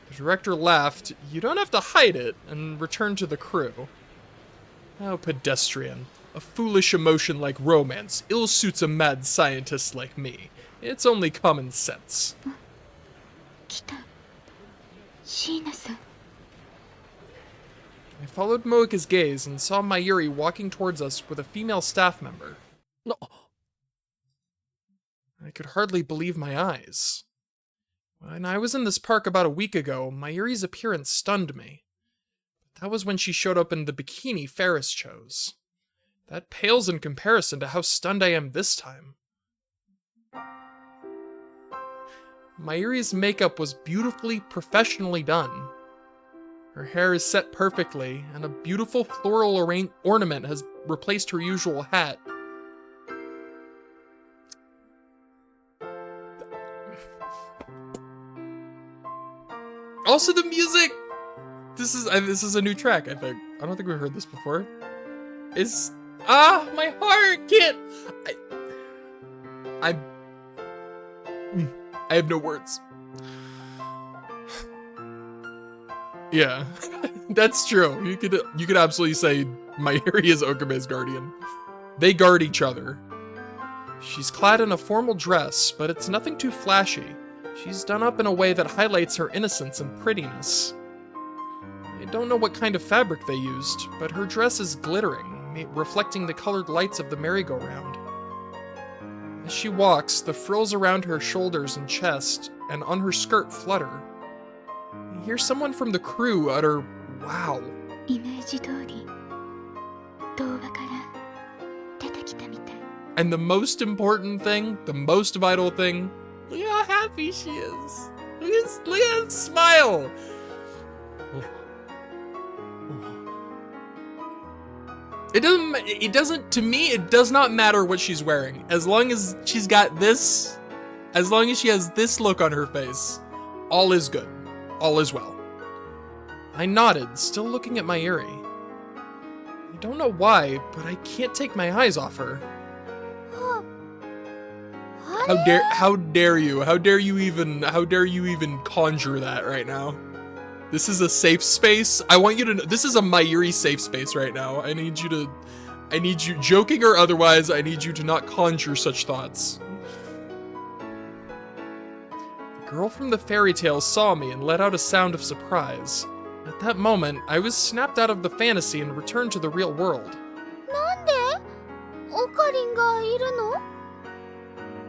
[SPEAKER 1] The director laughed, "You don't have to hide it," and returned to the crew. How pedestrian. A foolish emotion like romance ill suits a mad scientist like me. It's only common sense.
[SPEAKER 3] 来た椎名さん
[SPEAKER 1] I followed Moeka's gaze and saw Mayuri walking towards us with a female staff member.
[SPEAKER 6] No.
[SPEAKER 1] I could hardly believe my eyes. When I was in this park about a week ago, Mayuri's appearance stunned me. That was when she showed up in the bikini Ferris chose. That pales in comparison to how stunned I am this time. Mayuri's makeup was beautifully, professionally done. Her hair is set perfectly, and a beautiful floral ornament has replaced her usual hat. Also, the music. This is a new track. I think. I don't think we've heard this before. It's my heart can't. I have no words. Yeah, that's true. You could absolutely say Mayuri is Okame's guardian. They guard each other. She's clad in a formal dress, but it's nothing too flashy. She's done up in a way that highlights her innocence and prettiness. I don't know what kind of fabric they used, but her dress is glittering, reflecting the colored lights of the merry-go-round. As she walks, the frills around her shoulders and chest and on her skirt flutter. I hear someone from the crew utter, "Wow."
[SPEAKER 3] イメージ通り動画から出てきたみたい
[SPEAKER 1] And the most important thing, the most vital thing, look at how happy she is. Look at that smile. It doesn't, to me, it does not matter what she's wearing. As long as she's got this, as long as she has this look on her face, all is good. All is well. I nodded, still looking at Mayuri. I don't know why, but I can't take my eyes off her. How dare you even conjure that right now? This is a safe space. I want you to know, this is a Mayuri safe space right now. I need you, joking or otherwise, I need you to not conjure such thoughts. The girl from the fairy tale saw me and let out a sound of surprise. At that moment, I was snapped out of the fantasy and returned to the real world.
[SPEAKER 3] なんでオカリンがいるの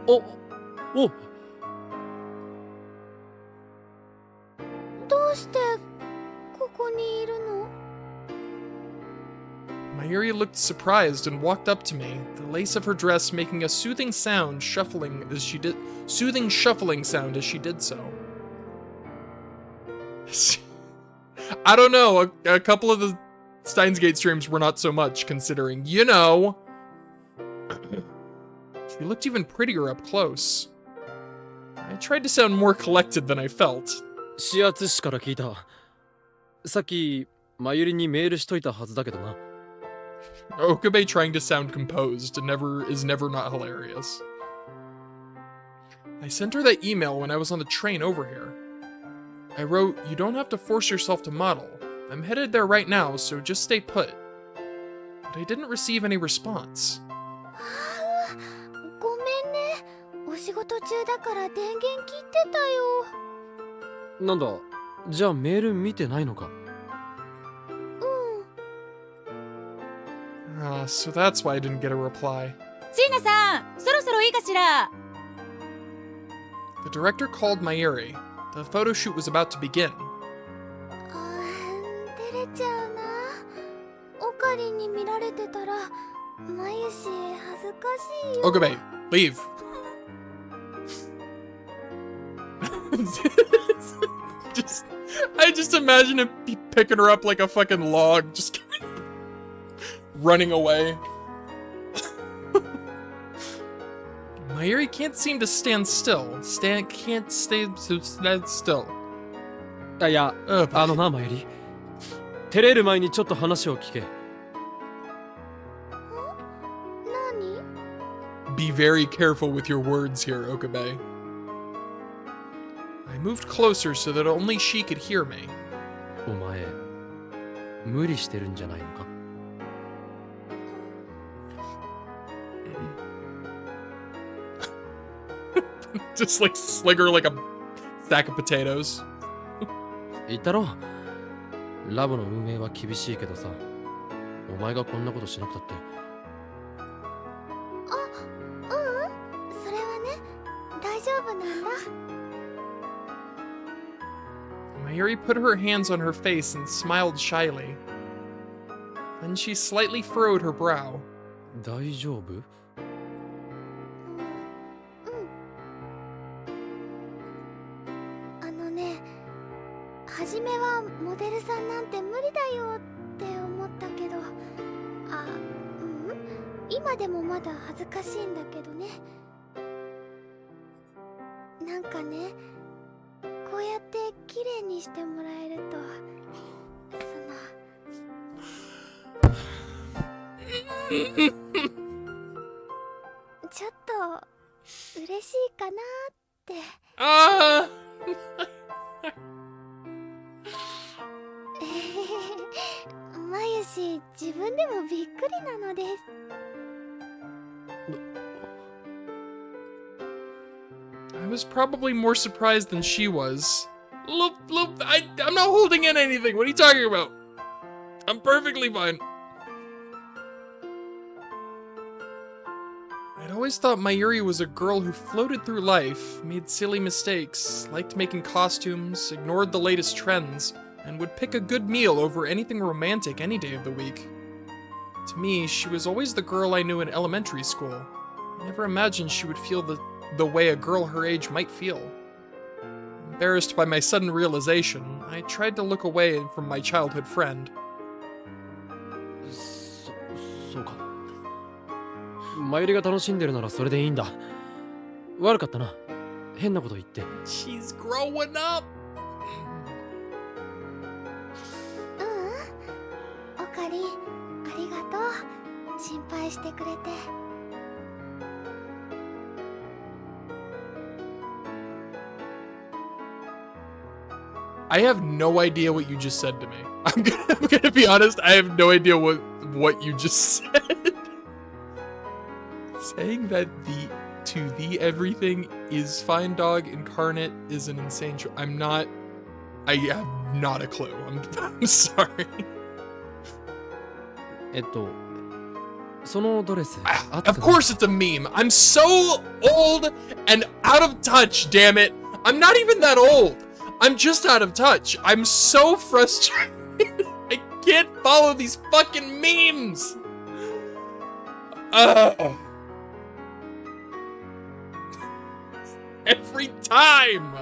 [SPEAKER 6] お、お、
[SPEAKER 3] どうしてここにいるの
[SPEAKER 1] Mayuri looked surprised and walked up to me, the lace of her dress making a soothing shuffling sound as she did so. I don't know, a couple of the Steins Gate streams were not so much, considering, you know. She looked even prettier up close. I tried to sound more collected than I felt.
[SPEAKER 6] 視圧室から聞いた。さっきマユリにメールしといたはずだけどな。
[SPEAKER 1] Okabe trying to sound composed is never not hilarious. I sent her that email when I was on the train over here. I wrote, "You don't have to force yourself to model. I'm headed there right now, so just stay put." But I didn't receive any response.
[SPEAKER 3] ごめんね。お仕事中だから電源切ってたよ。
[SPEAKER 6] なんだ、じゃあメール見てないのか。
[SPEAKER 1] So that's why I didn't get a reply.
[SPEAKER 7] 椎名さん、そろそろいいかしら。
[SPEAKER 1] The director called Mayuri. The photo shoot was about to begin.
[SPEAKER 3] 照れちゃうな。オカリンに見られてたら、まゆし恥ずかしいよ。
[SPEAKER 1] Okabe, leave. I just imagine him picking her up like a fucking log, just running away. Mayuri can't seem to stand still. Can't stay still.
[SPEAKER 6] いや、あのな、マユリ。照れる前にちょっと話を聞け。
[SPEAKER 3] 何？
[SPEAKER 1] Be very careful with your words here, Okabe. I moved closer so that only she could hear me.
[SPEAKER 6] お前、無理してるんじゃないのか？
[SPEAKER 1] Just like sling her like a sack of potatoes.
[SPEAKER 6] 言ったろ。ラボの運営は厳しいけどさ、お前がこんなことしなくたって。
[SPEAKER 3] それはね、大丈夫なんだ。
[SPEAKER 1] Mayuri put her hands on her face and smiled shyly. Then she slightly furrowed her brow.
[SPEAKER 6] 大丈夫？
[SPEAKER 3] 初めはモデルさんなんて無理だよって思ったけど、今でもまだ恥ずかしいんだけどね。なんかね、こうやって綺麗にしてもらえると、ちょっと嬉しいかなって。まゆし、自分でもびっくりなのです。
[SPEAKER 1] I was probably more surprised than she was. Look, I'm not holding in anything. What are you talking about? I'm perfectly fine. I'd always thought Mayuri was a girl who floated through life, made silly mistakes, liked making costumes, ignored the latest trends, and would pick a good meal over anything romantic any day of the week. To me, she was always the girl I knew in elementary school. I never imagined she would feel the way a girl her age might feel. Embarrassed by my sudden realization, I tried to look away from my childhood friend.
[SPEAKER 6] そうか。マユリが楽しんでるならそれでいいんだ。悪かったな。変なこと言って。
[SPEAKER 1] She's growing up!
[SPEAKER 3] オカリン、ありがとう。心配してくれて。
[SPEAKER 1] I have no idea what you just said to me. I'm gonna be honest, I have no idea what you just said. Saying that the everything is fine dog incarnate is an insane I have not a clue. I'm sorry.
[SPEAKER 6] そのドレス。
[SPEAKER 1] Of course it's a meme. I'm so old and out of touch, damn it. I'm not even that old. I'm just out of touch. I'm so frustrated. I can't follow these fucking memes. Every time.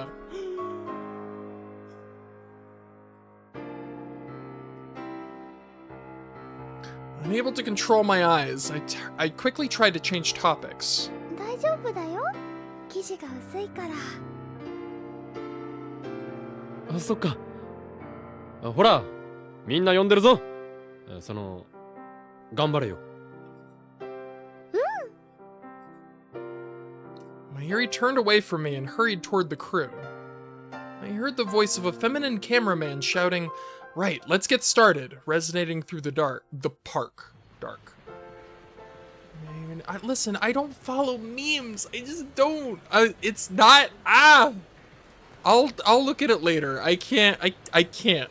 [SPEAKER 1] Unable to control my eyes, I quickly tried to change topics.
[SPEAKER 3] 大丈夫だよ。生地が薄いから。
[SPEAKER 6] あ、そっか。ほら、みんな呼んでるぞ。頑張れよ。
[SPEAKER 1] Mayuri turned away from me and hurried toward the crew. I heard the voice of a feminine cameraman shouting, "Right, let's get started," resonating through the park. Listen, I don't follow memes. I just don't. It's not. I'll look at it later. I can't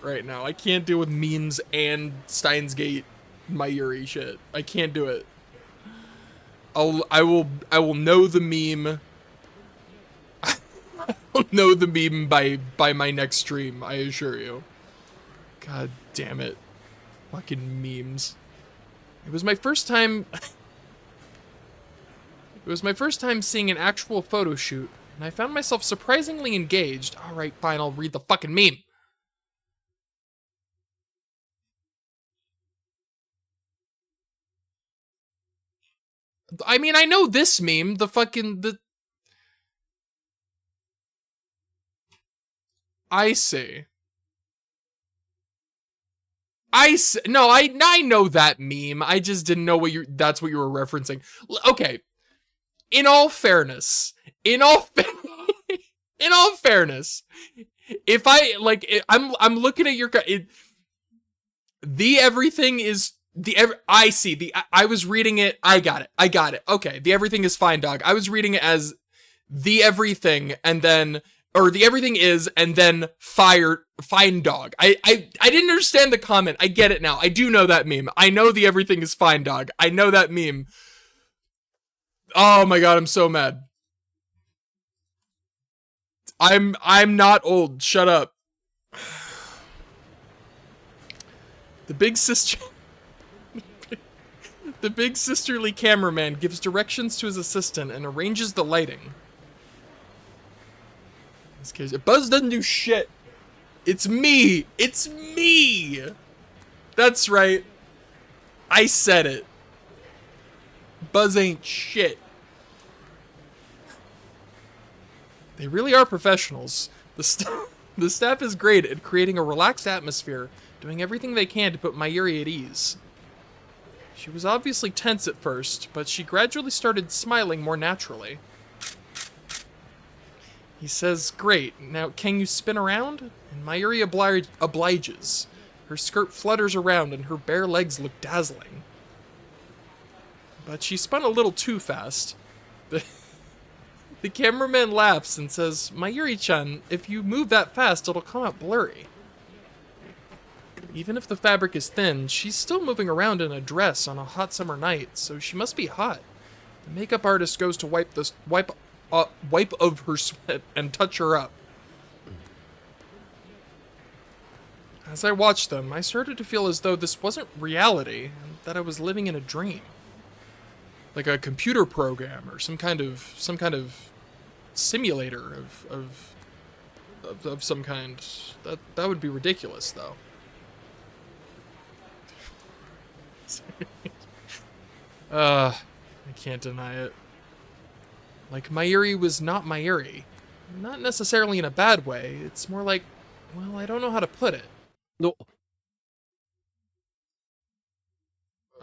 [SPEAKER 1] right now. I can't deal with memes and Steins Gate Mayuri shit. I can't do it. I will know the meme. I'll know the meme by my next stream, I assure you. God damn it. Fucking memes. It was my first time seeing an actual photo shoot, and I found myself surprisingly engaged. Alright, fine, I'll read the fucking meme. I mean, I know this meme, I see. No, I know that meme. I just didn't know that's what you were referencing. Okay. In all fairness, if I I'm looking at your everything is I was reading it. I got it. Okay. The everything is fine, dog. I was reading it as the everything and then the everything is and then fine dog. I didn't understand the comment. I get it now. I do know that meme. I know the everything is fine dog. I know that meme. Oh my god, I'm so mad. I'm not old. Shut up. The big sisterly cameraman gives directions to his assistant and arranges the lighting. In this case, Buzz doesn't do shit. It's me. It's me. That's right. I said it. Buzz ain't shit. They really are professionals. The staff is great at creating a relaxed atmosphere, doing everything they can to put Mayuri at ease. She was obviously tense at first, but she gradually started smiling more naturally. He says, "Great, now can you spin around?" And Mayuri obliges. Her skirt flutters around and her bare legs look dazzling. But she spun a little too fast. The cameraman laughs and says, "Mayuri-chan, if you move that fast, it'll come out blurry." Even if the fabric is thin, she's still moving around in a dress on a hot summer night, so she must be hot. The makeup artist goes to wipe of her sweat and touch her up. As I watched them, I started to feel as though this wasn't reality, and that I was living in a dream. Like a computer program or some kind of simulator of some kind. That would be ridiculous, though. I can't deny it. Like, Mayuri was not Mayuri. Not necessarily in a bad way. It's more like, well, I don't know how to put it.
[SPEAKER 6] No.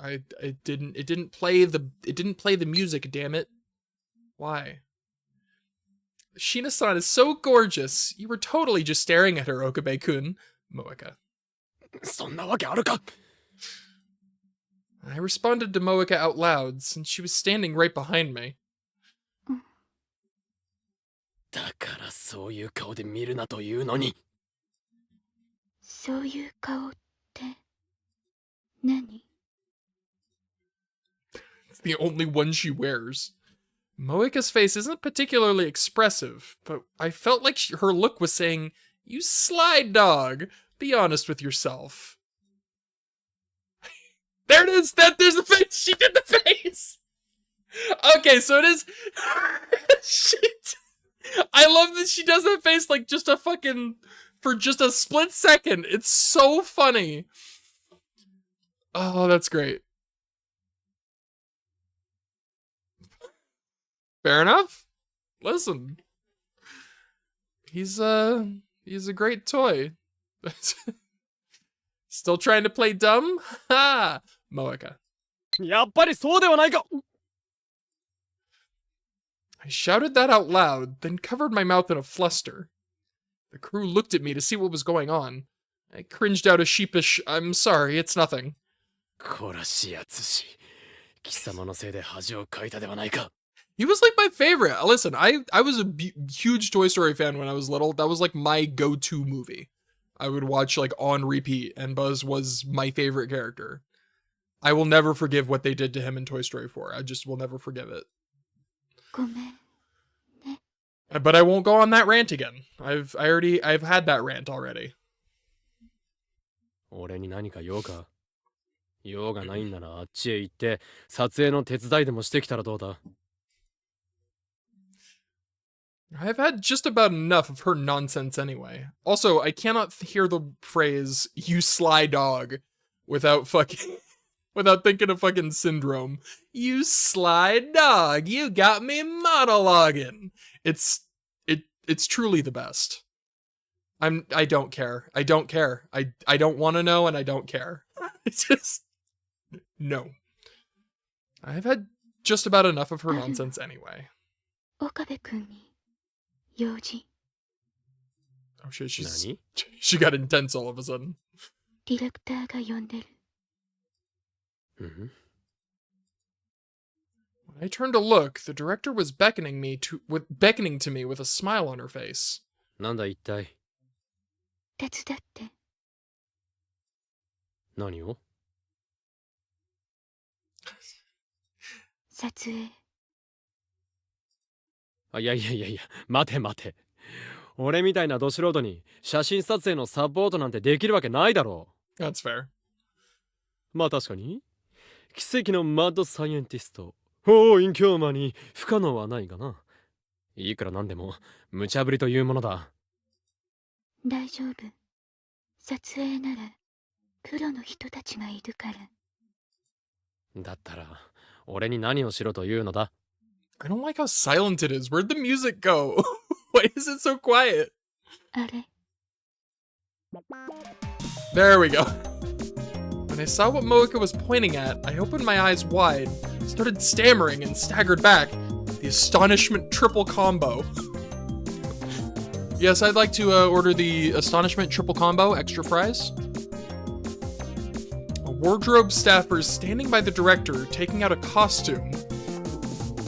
[SPEAKER 1] It didn't play the music, damn it. Why? Shina-san is so gorgeous. You were totally just staring at her, Okabe-kun. Moeka. I responded to Moeka out loud, since she was standing right behind me.
[SPEAKER 6] だからそういう顔で見るなというのに。
[SPEAKER 3] そういう顔って何?
[SPEAKER 1] It's the only one she wears. Moeka's face isn't particularly expressive, but I felt like her look was saying, "You sly dog, be honest with yourself." There it is! There's the face! She did the face! Okay, so it is... Shit. I love that she does that face like just a fucking... For just a split second. It's so funny. Oh, that's great. Fair enough. Listen. He's a great toy. Still trying to play dumb? Ha! Moeka.
[SPEAKER 6] やっぱりそうではないか
[SPEAKER 1] I shouted that out loud, then covered my mouth in a fluster. The crew looked at me to see what was going on. I cringed out a sheepish, "I'm sorry, it's nothing."
[SPEAKER 6] こらしやつし貴様のせいで恥をかいたではないか
[SPEAKER 1] He was like my favorite. Listen, I was a huge Toy Story fan when I was little. That was like my go-to movie. I would watch like on repeat, and Buzz was my favorite character. I will never forgive what they did to him in Toy Story 4. I just will never forgive it.
[SPEAKER 3] ごめん。
[SPEAKER 1] But I won't go on that rant again. I've had that rant already.
[SPEAKER 6] 俺に何か用か用がないんならあっちへ行って撮影の手伝いでもしてきたらどうだ
[SPEAKER 1] I've had just about enough of her nonsense anyway. Also, I cannot hear the phrase, "you sly dog," without thinking of fucking Syndrome. You sly dog, you got me monologuing. It's truly the best. I don't care. I don't care. I don't want to know, and I don't care. It's just no. I've had just about enough of her nonsense anyway.
[SPEAKER 3] 岡部君に用事
[SPEAKER 1] Oh shit,
[SPEAKER 6] Nani?
[SPEAKER 1] she got intense all of a sudden.
[SPEAKER 3] ディレクターが呼んでる
[SPEAKER 6] Mhm.
[SPEAKER 1] When I turned to look, the director was beckoning to me with a smile on her face.
[SPEAKER 6] なんだ一体
[SPEAKER 3] 手伝って
[SPEAKER 6] 何を
[SPEAKER 3] 撮影
[SPEAKER 6] あいや待て俺みたいなど素人に写真撮影のサポートなんてできるわけないだろ
[SPEAKER 1] That's fair.
[SPEAKER 6] うまあ確かに奇跡のマッドサイエンティスト隠居魔に不可能はないがないくらなんでも無茶ぶりというものだ
[SPEAKER 3] 大丈夫撮影ならプロの人たちがいるから
[SPEAKER 6] だったら俺に何をしろというのだ
[SPEAKER 1] I don't like how silent it is. Where'd the music go? Why is it so quiet?
[SPEAKER 3] あれ
[SPEAKER 1] There we go. When I saw what Moeka was pointing at, I opened my eyes wide, started stammering, and staggered back. The astonishment triple combo. Yes, I'd like to order the astonishment triple combo, extra fries. A wardrobe staffer standing by the director, taking out a costume.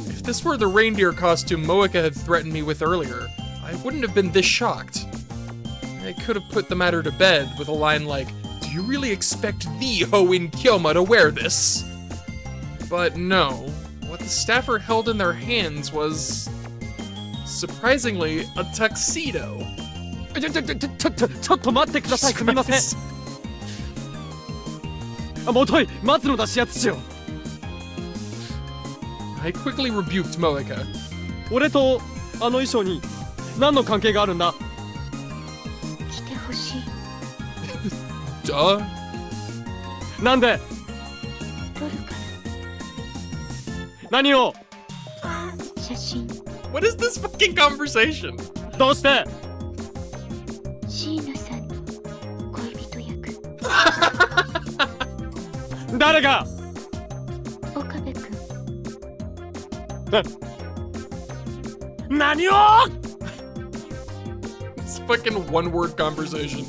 [SPEAKER 1] If this were the reindeer costume Moeka had threatened me with earlier, I wouldn't have been this shocked. I could have put the matter to bed with a line like, "Do you really expect the Hoin Kyoma to wear this?" But no, what the staffer held in their hands was, surprisingly, a tuxedo.
[SPEAKER 6] ちょっと待ってくださいすみませんもとい待つのだしやつしよ
[SPEAKER 1] I quickly rebuked Moeka.
[SPEAKER 6] 俺とあの衣装に何の関係があるんだ
[SPEAKER 3] 来てほしい
[SPEAKER 1] Duh.
[SPEAKER 6] なんで
[SPEAKER 3] 撮るか
[SPEAKER 6] 何を
[SPEAKER 3] ら写真
[SPEAKER 1] What is this fucking conversation?
[SPEAKER 6] どうして
[SPEAKER 3] 椎名さんの恋人役
[SPEAKER 6] 誰が
[SPEAKER 3] 岡部君
[SPEAKER 6] 何を
[SPEAKER 1] It's fucking one-word conversation.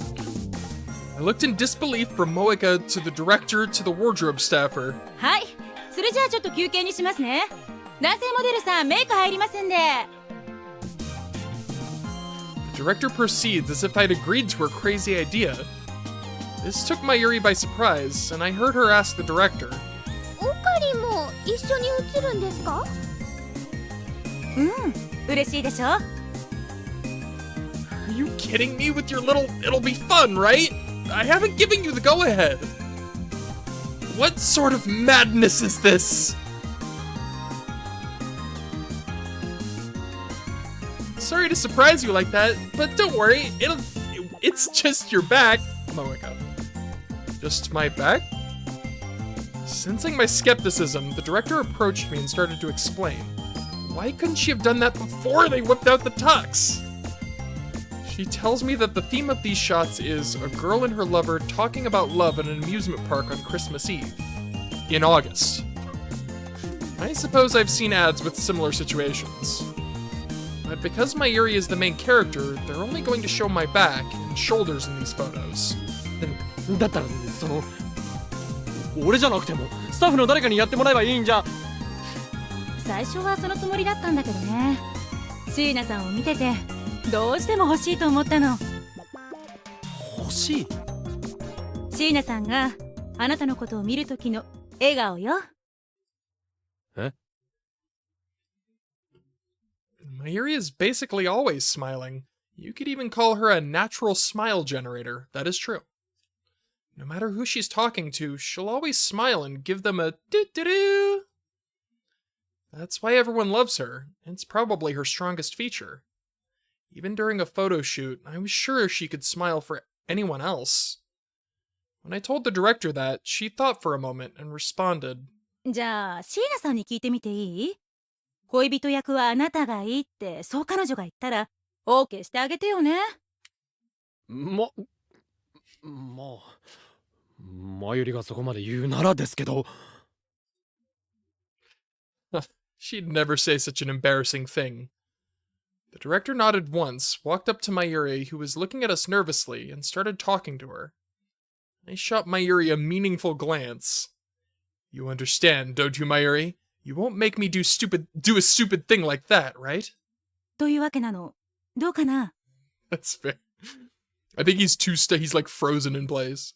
[SPEAKER 1] I looked in disbelief from Moeka to the director to the wardrobe staffer.
[SPEAKER 7] はいそれじゃあちょっと休憩にしますね男性モデルさんメイク入りますんで
[SPEAKER 1] The director proceeds as if I'd agreed to her crazy idea. This took Mayuri by surprise, and I heard her ask the director,
[SPEAKER 3] オカリも一緒に写るんですか
[SPEAKER 7] 嬉しいでしょ
[SPEAKER 1] "Are you kidding me with your little, it'll be fun, right? I haven't given you the go-ahead. What sort of madness is this?" Sorry to surprise you like that, but don't worry, it's just your back. Moeka. Just my back? Sensing my skepticism, the director approached me and started to explain. Why couldn't she have done that before they whipped out the tux? She tells me that the theme of these shots is a girl and her lover talking about love at an amusement park on Christmas Eve. In August. I suppose I've seen ads with similar situations. But because Mayuri is the main character, they're only going to show my back and shoulders in these photos.
[SPEAKER 6] だったらその俺じゃなくてもスタッフの誰かにやってもらえばいいんじゃ。
[SPEAKER 7] 最初はそのつもりだったんだけどね。椎名さんを見ててどうしても欲しいと思ったの。
[SPEAKER 6] 欲しい。
[SPEAKER 7] 椎名さんがあなたのことを見る時の笑顔よ。
[SPEAKER 6] え？
[SPEAKER 1] Mayuri is basically always smiling. You could even call her a natural smile generator. That is true. No matter who she's talking to, she'll always smile and give them a doo-doo-doo. That's why everyone loves her. It's probably her strongest feature. Even during a photo shoot, I was sure she could smile for anyone else. When I told the director that, she thought for a moment and responded.
[SPEAKER 7] じゃあ椎名さんに聞いてみていい？恋人役はあなたがいいってそう彼女が言ったら OK してあげてよね。
[SPEAKER 6] まあ前よりがそこまで言うならですけど。
[SPEAKER 1] She'd never say such an embarrassing thing. The director nodded once, walked up to Mayuri, who was looking at us nervously, and started talking to her. I shot Mayuri a meaningful glance. You understand, don't you, Mayuri? You won't make me do a stupid thing like that, right?
[SPEAKER 7] というわけなの。どうかな？
[SPEAKER 1] That's fair. I think he's he's like frozen in place.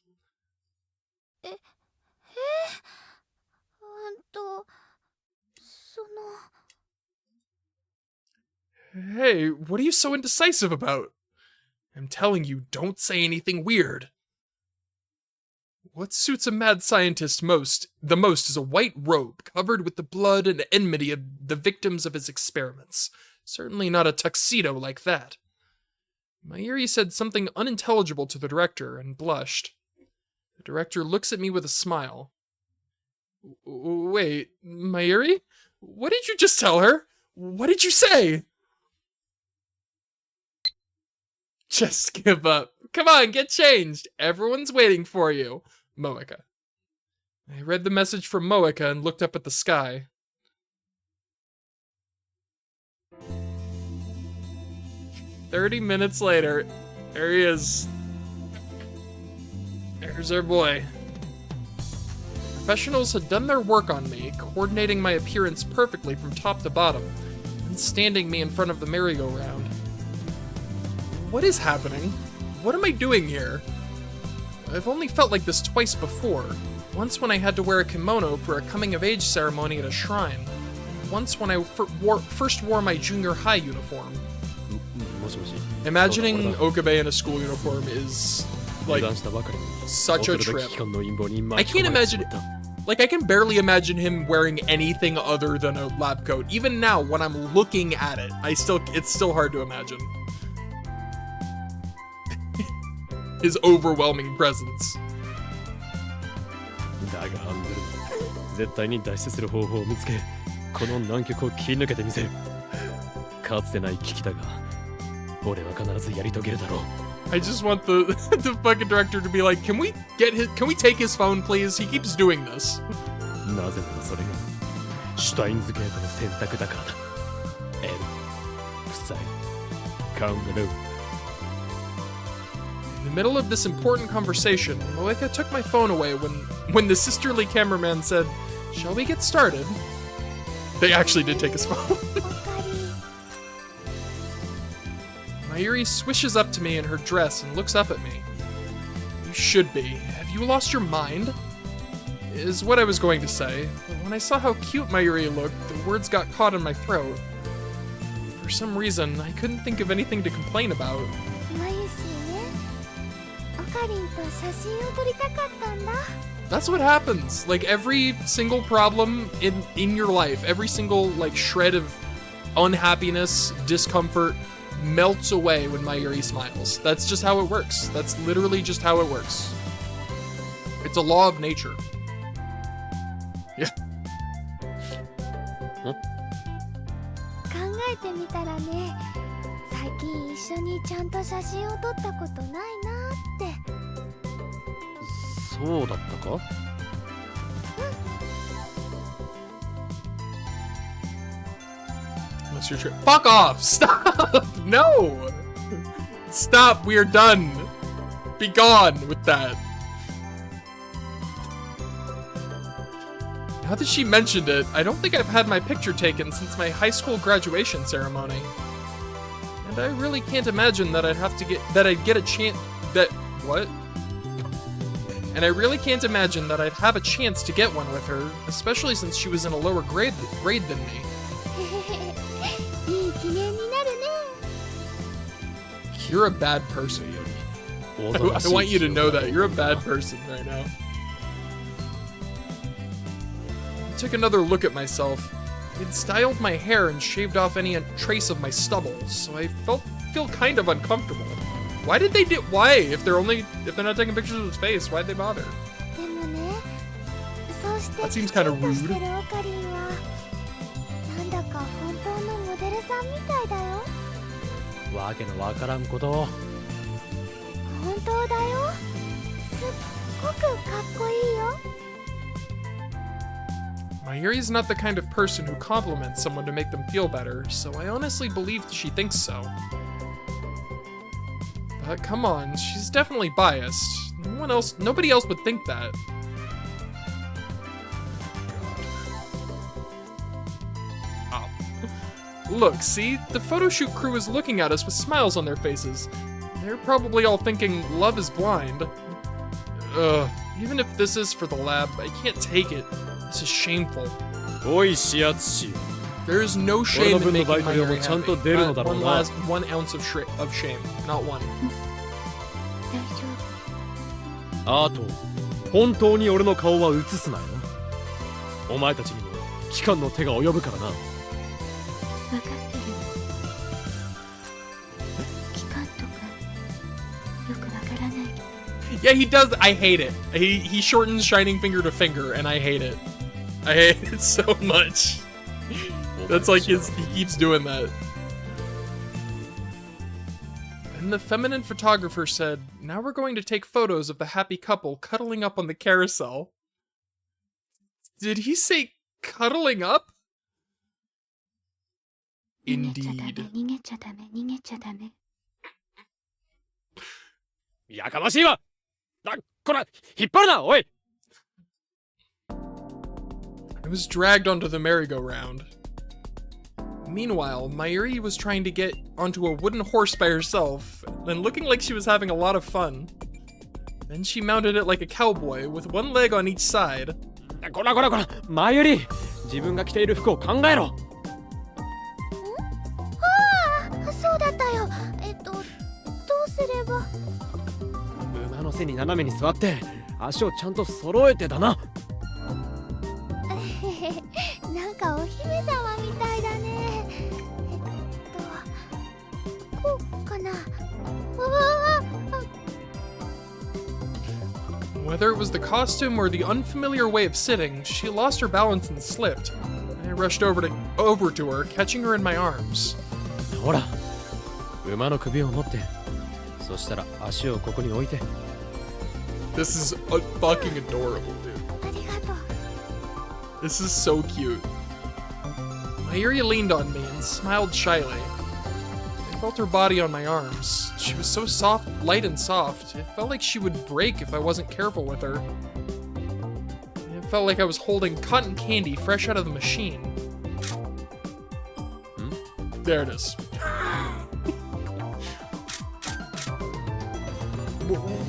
[SPEAKER 3] その
[SPEAKER 1] Hey, what are you so indecisive about? I'm telling you, don't say anything weird. What suits a mad scientist the most is a white robe covered with the blood and enmity of the victims of his experiments. Certainly not a tuxedo like that. Mayuri said something unintelligible to the director and blushed. The director looks at me with a smile. Wait, Mayuri? What did you just tell her? What did you say? Just give up. Come on, get changed. Everyone's waiting for you. Moeka. I read the message from Moeka and looked up at the sky. "30 minutes later, there he is. There's our boy." Professionals had done their work on me, coordinating my appearance perfectly from top to bottom, and standing me in front of the merry-go-round. What is happening? What am I doing here? I've only felt like this twice before. Once when I had to wear a kimono for a coming-of-age ceremony at a shrine. Once when I first wore my junior high uniform. Imagining Okabe in a school uniform is, like, such a trip. I can't imagine... Like, I can barely imagine him wearing anything other than a lab coat. Even now, when I'm looking at it, it's still hard to imagine. His overwhelming presence.
[SPEAKER 6] だがハンドル絶対に脱出する方法を見つけこの難局を切り抜けてみせるかつてない危機だが俺は必ずやり遂げるだろう
[SPEAKER 1] I just want the fucking director to be like, can we take his phone please? He keeps doing this.
[SPEAKER 6] なぜならそれがシュタインズゲートの選択だからだ L 夫妻カウント
[SPEAKER 1] In the middle of this important conversation, Moeka took my phone away when the sisterly cameraman said, "Shall we get started?" They actually did take his phone. Mayuri swishes up to me in her dress and looks up at me. You should be. Have you lost your mind? Is what I was going to say, but when I saw how cute Mayuri looked, the words got caught in my throat. For some reason, I couldn't think of anything to complain about.
[SPEAKER 3] オカリンと写真を撮りたかったんだ。
[SPEAKER 1] That's what happens. Like every single problem in your life, every single like shred of unhappiness, discomfort melts away when Mayuri smiles. That's just how it works. That's literally just how it works. It's a law of nature. Yeah.
[SPEAKER 3] 考えてみたらね、最近一緒にちゃんと写真を撮ったことないなって。
[SPEAKER 6] そうだったか？What's
[SPEAKER 1] your trip? Fuck off! Stop! No! Stop! We are done! Be gone with that. Now that she mentioned it, I don't think I've had my picture taken since my high school graduation ceremony. And I really can't imagine that I'd get a chance what? And I really can't imagine that I'd have a chance to get one with her, especially since she was in a lower grade than me.
[SPEAKER 3] いい記念になるね。
[SPEAKER 1] You're a bad person. I want you to know that. You're a bad person right now. I took another look at myself. I'd styled my hair and shaved off any trace of my stubble, so I feel kind of uncomfortable. Why did they do? Why? If they're not taking pictures of his face, why'd they bother?
[SPEAKER 3] でもね、そうして
[SPEAKER 1] That
[SPEAKER 3] き
[SPEAKER 1] seems
[SPEAKER 3] ちん
[SPEAKER 1] kind of
[SPEAKER 3] として
[SPEAKER 1] rude.
[SPEAKER 3] るオカリンはなんだか本当のモデルさんみたいだよ。
[SPEAKER 6] わけのわからんことを。
[SPEAKER 3] 本当だよ。すっごくかっこいいよ。
[SPEAKER 1] Mayuri's not the kind of person who compliments someone to make them feel better, so I honestly believe she thinks so. But come on, she's definitely biased. Nobody else would think that. Oh. Look, see? The photo shoot crew is looking at us with smiles on their faces. They're probably all thinking love is blind. Ugh, even if this is for the lab, I can't take it. This is shameful. There is no shame in making Mayuri happy. Not one ounce of shame. Not one.
[SPEAKER 3] 大丈
[SPEAKER 6] あと、本当に俺の顔は映すなよ。お前たちにも機関の手が及ぶからな。
[SPEAKER 3] 夫。分かってる。期間とかよくわからない。
[SPEAKER 1] Yeah, he does. I hate it. He shortens shining finger to finger, and I hate it. I hate it so much. That's like he keeps doing that. And the feminine photographer said, "Now we're going to take photos of the happy couple cuddling up on the carousel." Did he say cuddling up?
[SPEAKER 3] 逃げちゃダメ、
[SPEAKER 1] Indeed.
[SPEAKER 3] 逃げちゃダメ、逃げちゃダメ。
[SPEAKER 6] やかましいわ。こら、引っ張るな、おい。
[SPEAKER 1] I was dragged onto the merry-go-round. Meanwhile, Mayuri was trying to get onto a wooden horse by herself, and looking like she was having a lot of fun. Then she mounted it like a cowboy, with one leg on each side.
[SPEAKER 6] こらこらこら、マユリ、自分が着ている服を考えろ。
[SPEAKER 3] ああ、そうだったよ。どうすれば。
[SPEAKER 6] 馬の背に斜めに座って、足をちゃんと揃えてだな。
[SPEAKER 3] なんかお姫様みたいだね。こうかな。
[SPEAKER 1] Whether it was the costume or the unfamiliar way of sitting, she lost her balance and slipped. I rushed over to her, catching her in my arms.
[SPEAKER 6] ほら、馬の首を持って、そしたら足をここに置いて。
[SPEAKER 1] This is fucking adorable, dude.
[SPEAKER 3] ありがとう。
[SPEAKER 1] This is so cute. Mayuri leaned on me and smiled shyly. I felt her body on my arms. She was so soft, light and soft. It felt like she would break if I wasn't careful with her. It felt like I was holding cotton candy fresh out of the machine. There it is.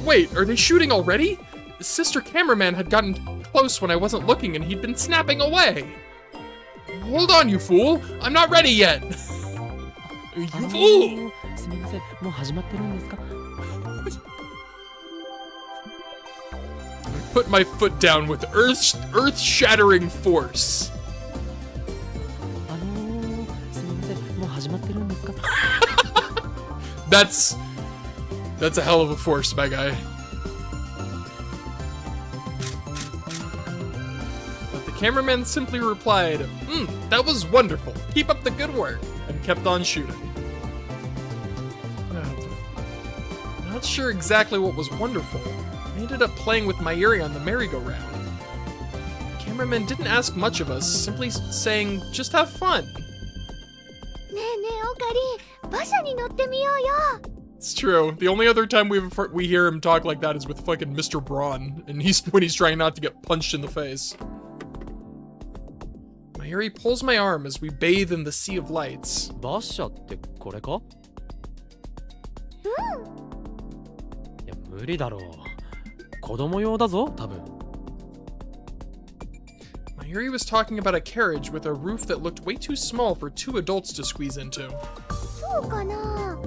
[SPEAKER 1] Wait, are they shooting already? Sister Cameraman had gotten close when I wasn't looking and he'd been snapping away. Hold on, you fool! I'm not ready yet! You fool!
[SPEAKER 6] すみません、もう始まってるんですか?
[SPEAKER 1] I put my foot down with earth-shattering force.
[SPEAKER 6] すみません、もう始まってるんですか?
[SPEAKER 1] That's a hell of a force, my guy. But the cameraman simply replied, that was wonderful. Keep up the good work, and kept on shooting. Not sure exactly what was wonderful. I ended up playing with Mayuri on the merry-go-round. The cameraman didn't ask much of us, simply saying, just have fun.
[SPEAKER 3] ねえねえオカリ馬車に乗ってみようよ
[SPEAKER 1] It's true. The only other time we hear him talk like that is with fucking Mr. Braun, and when he's trying not to get punched in the face. Mayuri pulls my arm as we bathe in the sea of lights.
[SPEAKER 6] 馬車ってこれか？いや無理だろう。子供用だぞ多分。
[SPEAKER 1] Mayuri was talking about a carriage with a roof that looked way too small for 2 adults to squeeze into.
[SPEAKER 3] そうかな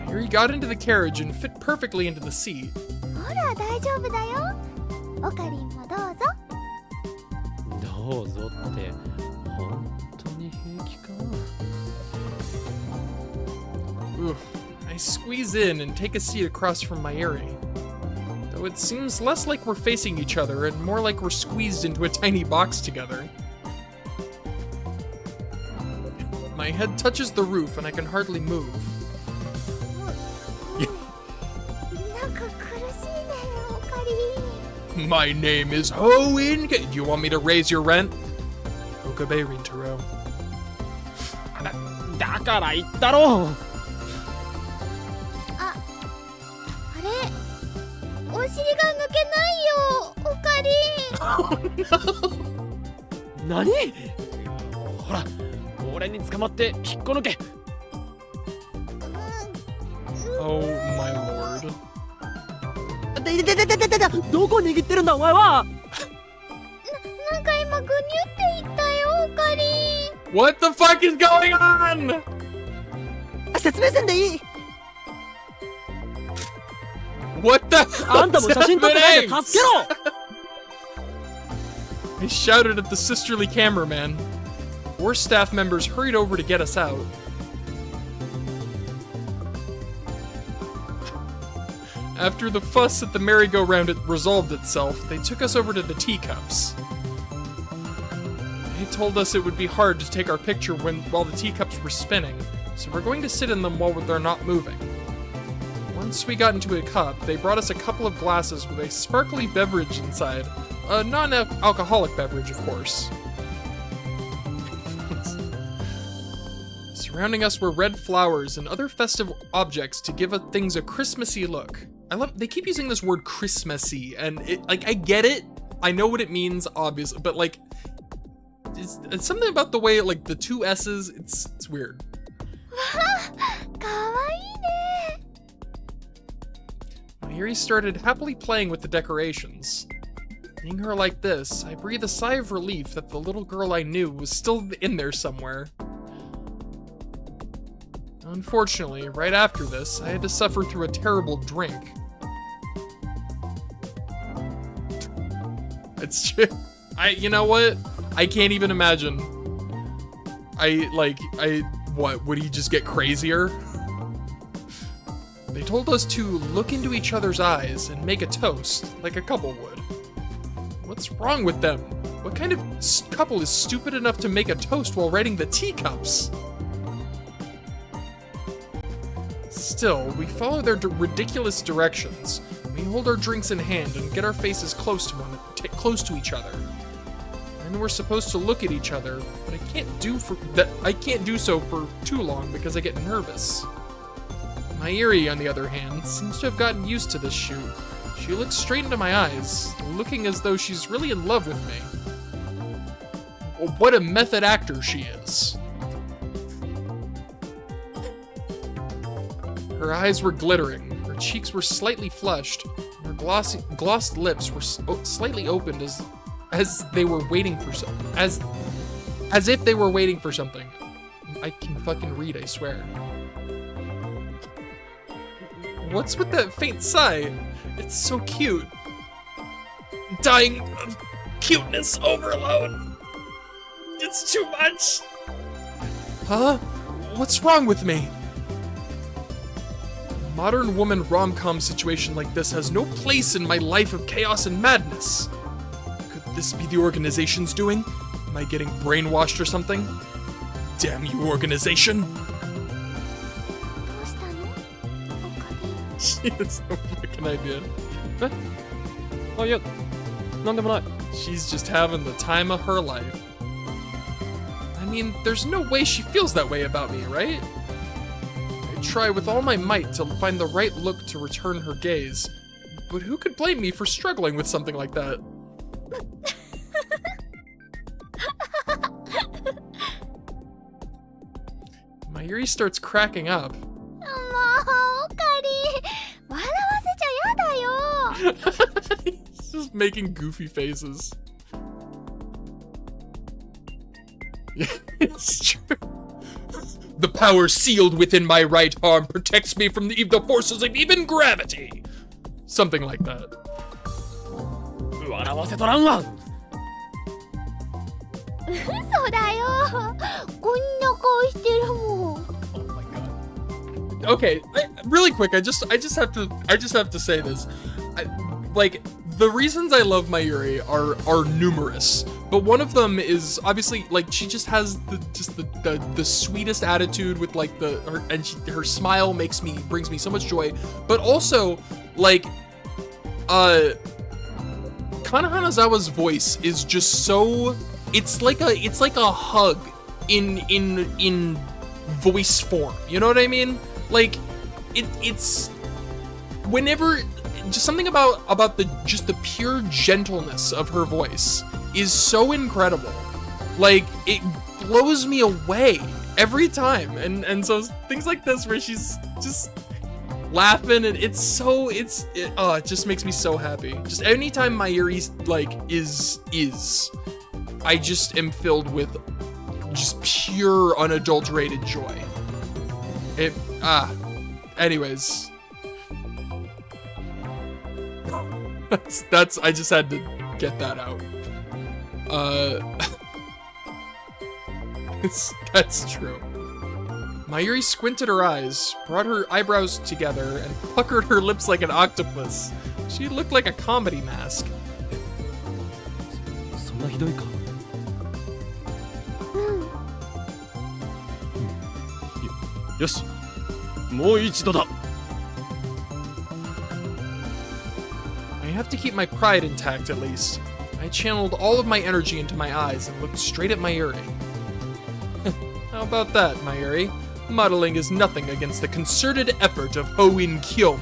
[SPEAKER 1] Mayuri got into the carriage and fit perfectly into the seat.
[SPEAKER 3] ほら大丈夫だよオカリンもどうぞ
[SPEAKER 6] どうぞって本当に平気か？
[SPEAKER 1] Oof. I squeeze in and take a seat across from Mayuri. Though it seems less like we're facing each other and more like we're squeezed into a tiny box together. My head touches the roof and I can hardly move.
[SPEAKER 3] なんか苦しいねオカリ
[SPEAKER 1] My name is Hoin. Do you want me to raise your rent? Okabe Rintaro.
[SPEAKER 6] だから言ったろう。
[SPEAKER 3] あれお尻が抜けないよオカリ
[SPEAKER 6] 何？ほら俺に捕まって引っこ抜け。
[SPEAKER 1] Oh my lord.
[SPEAKER 6] どこ握ってるんだお前は。
[SPEAKER 3] なんか今グニュって言ったよオカリ
[SPEAKER 1] What the fuck is going on?
[SPEAKER 8] 説明せんでいい
[SPEAKER 1] What the
[SPEAKER 6] あんたも写真撮ってないで助けろ。
[SPEAKER 1] I shouted at the sisterly cameraman. 4 staff members hurried over to get us out. After the fuss at the merry-go-round resolved itself, they took us over to the teacups. They told us it would be hard to take our picture while the teacups were spinning, so we're going to sit in them while they're not moving. Once we got into a cup, they brought us a couple of glasses with a sparkly beverage inside. A non-alcoholic beverage, of course. Surrounding us were red flowers and other festive objects to give things a Christmassy look. They keep using this word Christmassy, and I get it. I know what it means, obviously, but it's something about the way, the 2 S's, it's weird.
[SPEAKER 3] かわいいね
[SPEAKER 1] Mayuri started happily playing with the decorations. Seeing her like this, I breathed a sigh of relief that the little girl I knew was still in there somewhere. Unfortunately, right after this, I had to suffer through a terrible drink. It's true. You know what? I can't even imagine. What, would he just get crazier? They told us to look into each other's eyes and make a toast, like a couple would. What's wrong with them? What kind of couple is stupid enough to make a toast while writing the teacups? Still, we follow their ridiculous directions. We hold our drinks in hand and get our faces close to each other. And we're supposed to look at each other, but I can't do so for too long because I get nervous. Mayuri, on the other hand, seems to have gotten used to this shoot. She looks straight into my eyes, looking as though she's really in love with me. Well, what a method actor she is. Her eyes were glittering, her cheeks were slightly flushed, and her glossed lips were slightly opened as they were waiting for as if they were waiting for something. I can fucking read, I swear. What's with that faint sigh? It's so cute. Dying of cuteness overload. It's too much. Huh? What's wrong with me? A modern woman rom-com situation like this has no place in my life of chaos and madness. Could this be the organization's doing? Am I getting brainwashed or something? Damn you, organization! She has no fucking idea.
[SPEAKER 6] あ、いや、なんでもない。
[SPEAKER 1] She's just having the time of her life. I mean, there's no way she feels that way about me, right? I try with all my might to find the right look to return her gaze, but who could blame me for struggling with something like that? Mayuri starts cracking up.
[SPEAKER 3] もうオカリ笑わせちゃやだよ
[SPEAKER 1] He's just making goofy faces. Yeah, it's true. The power sealed within my right arm protects me from the forces of even gravity. Something like that.
[SPEAKER 6] 笑わせとらんわ。
[SPEAKER 3] 嘘だよこんな顔してるもん
[SPEAKER 1] Oh my god. Okay, really quick. I just have to say this. Like, the reasons I love Mayuri are numerous, but one of them is obviously like she just has the sweetest attitude with like her smile brings me so much joy, but also like Kana Hanazawa's voice is just so it's like a hug in voice form. You know what I mean? Like it's whenever just something about the pure gentleness of her voice is so incredible. Like it blows me away every time. And so things like this where she's just laughing and it just makes me so happy. Just anytime Mayuri's like is I just am filled with just pure unadulterated joy. Anyways. That's I just had to get that out. That's true. Mayuri squinted her eyes, brought her eyebrows together, and puckered her lips like an octopus. She looked like a comedy mask.
[SPEAKER 6] そんなひどいか。よし、もう一度だ。
[SPEAKER 1] I have to keep my pride intact at least. I channeled all of my energy into my eyes and looked straight at Mayuri. How about that, Mayuri? Modeling is nothing against the concerted effort of Hoin Kyoma.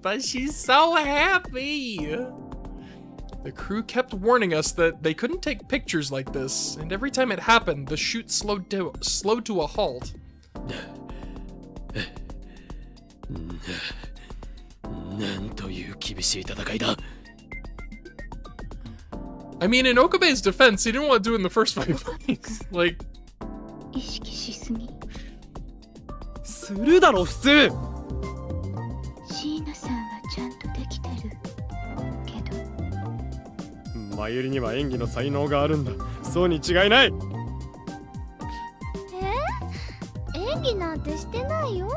[SPEAKER 1] But she's so happy! The crew kept warning us that they couldn't take pictures like this, and every time it happened, the shoot slowed to a halt. I mean, in Okabe's defense, he didn't want to do it in the first 5 place. Like...
[SPEAKER 3] 意識しすぎ
[SPEAKER 6] するだろ普通。
[SPEAKER 3] 椎名さんはちゃんとできてるけど
[SPEAKER 4] マユリには演技の才能があるんだ。そうに違いない。
[SPEAKER 3] 演技なんてしてないよ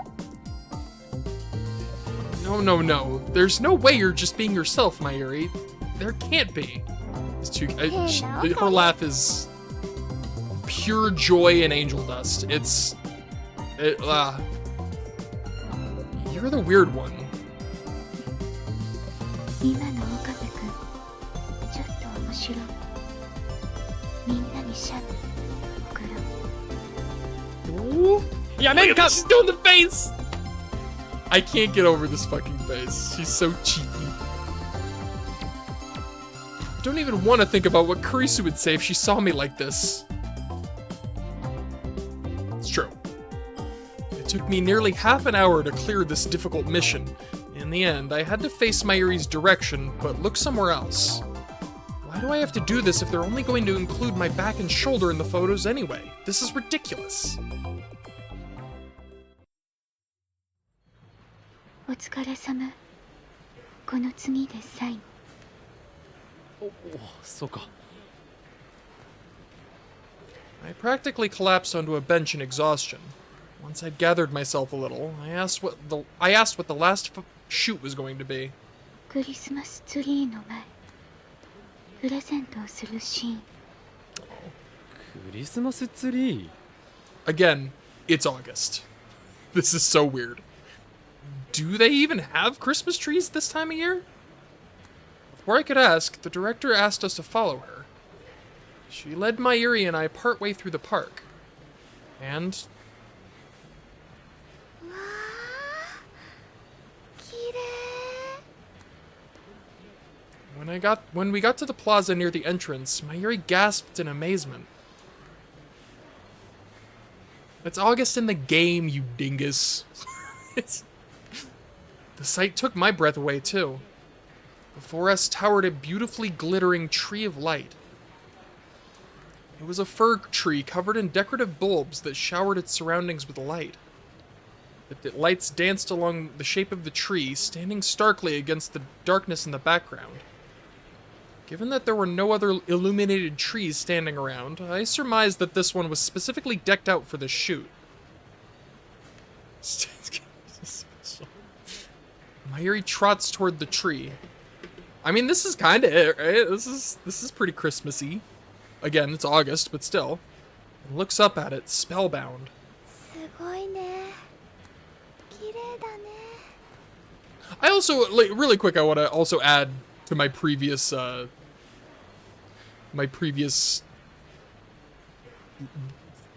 [SPEAKER 1] No. There's no way you're just being yourself, Mayuri. There can't be. It's too... her laugh is... pure joy and angel dust. You're the weird one.
[SPEAKER 3] 今の岡部君ちょっと面白いみんなにシャッ送ろう
[SPEAKER 6] やめんか。
[SPEAKER 1] She's doing the face! I can't get over this fucking face. She's so cheeky. I don't even want to think about what Kurisu would say if she saw me like this. It's true. It took me nearly half an hour to clear this difficult mission. In the end, I had to face Mayuri's direction, but look somewhere else. Why do I have to do this if they're only going to include my back and shoulder in the photos anyway? This is ridiculous.
[SPEAKER 3] お疲れ様この次で最後
[SPEAKER 6] そうか。
[SPEAKER 1] I practically collapsed onto a bench in exhaustion. Once I'd gathered myself a little, I asked what the last shoot was going to be.
[SPEAKER 3] クリスマスツリーの前
[SPEAKER 5] プレゼントをするシーン。
[SPEAKER 6] クリスマスツリー
[SPEAKER 1] Again, it's August. This is so weird. Do they even have Christmas trees this time of year? Before I could ask, the director asked us to follow her. She led Mayuri and I partway through the park. And
[SPEAKER 3] わあ、綺麗。
[SPEAKER 1] when we got to the plaza near the entrance, Mayuri gasped in amazement. It's August in the game, you dingus. The sight took my breath away, too. Before us towered a beautifully glittering tree of light. It was a fir tree covered in decorative bulbs that showered its surroundings with light. The lights danced along the shape of the tree, standing starkly against the darkness in the background. Given that there were no other illuminated trees standing around, I surmised that this one was specifically decked out for the shoot. Mayuri trots toward the tree. I mean, this is kind of it, right? This is pretty Christmassy. Again, it's August, but still. And looks up at it, spellbound.
[SPEAKER 3] すごいね。綺麗だね。
[SPEAKER 1] I also, like, really quick, I want to also add to my previous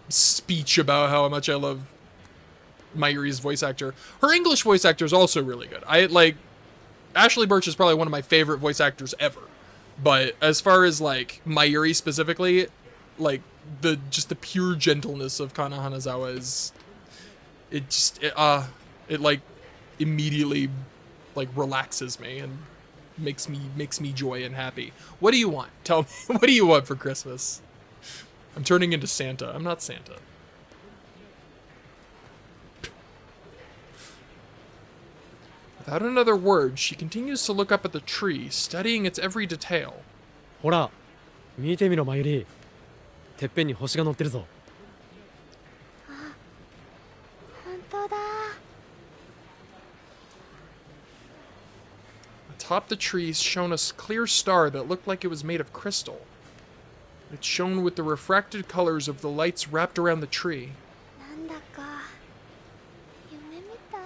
[SPEAKER 1] speech about how much I love Mayuri's voice actor. Her English voice actor is also really good. Ashley Birch is probably one of my favorite voice actors ever. But as far as, like, Mayuri specifically, like, the pure gentleness of Kana Hanazawa is, it like, immediately, like, relaxes me and makes me joy and happy. What do you want? Tell me, what do you want for Christmas? I'm turning into Santa. I'm not Santa. Without another word, she continues to look up at the tree, studying its every detail.
[SPEAKER 6] ほら見てみろマユリてっぺんに星が乗ってるぞ
[SPEAKER 3] 本当だ。
[SPEAKER 1] Atop the trees shone a clear star that looked like it was made of crystal. It shone with the refracted colors of the lights wrapped around the tree.
[SPEAKER 3] なんだか夢みたい。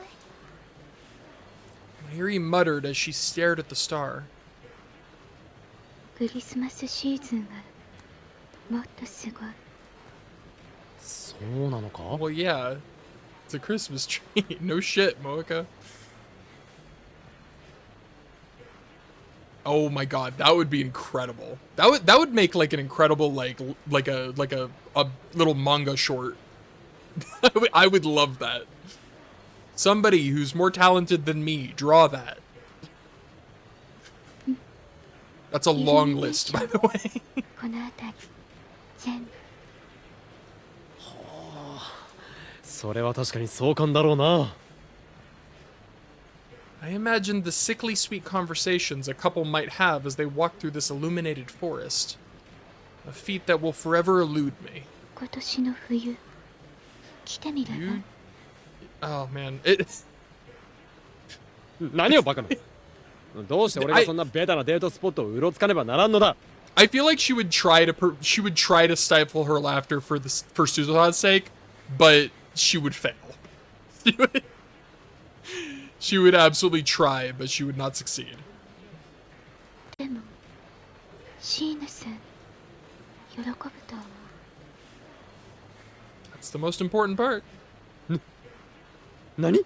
[SPEAKER 1] Mayuri muttered as she stared at the star.
[SPEAKER 5] クリスマスシーズンはもっとすごい。
[SPEAKER 6] そうなのか
[SPEAKER 1] Well, yeah, it's a Christmas tree. No shit, Moeka. Oh my god, that would be incredible. That would make like an incredible like a little manga short. I would love that. Somebody who's more talented than me, draw that. That's a long list, by the way.
[SPEAKER 5] この辺り全部。
[SPEAKER 6] それは確かに壮観だろうな
[SPEAKER 1] I imagined the sickly sweet conversations a couple might have as they walk through this illuminated forest. A feat that will forever elude me.
[SPEAKER 5] 今年の冬来てみれば。
[SPEAKER 1] You... Oh man,
[SPEAKER 6] 何をバカなどうして俺がそんなベタなデートスポットをうろつかねばならんのだ
[SPEAKER 1] I feel like she would try to stifle her laughter for Suzuha's sake, but she would fail. She would absolutely try, but she would not succeed.
[SPEAKER 5] でもシーナさん喜ぶと思う。
[SPEAKER 1] That's the most important part.
[SPEAKER 6] 何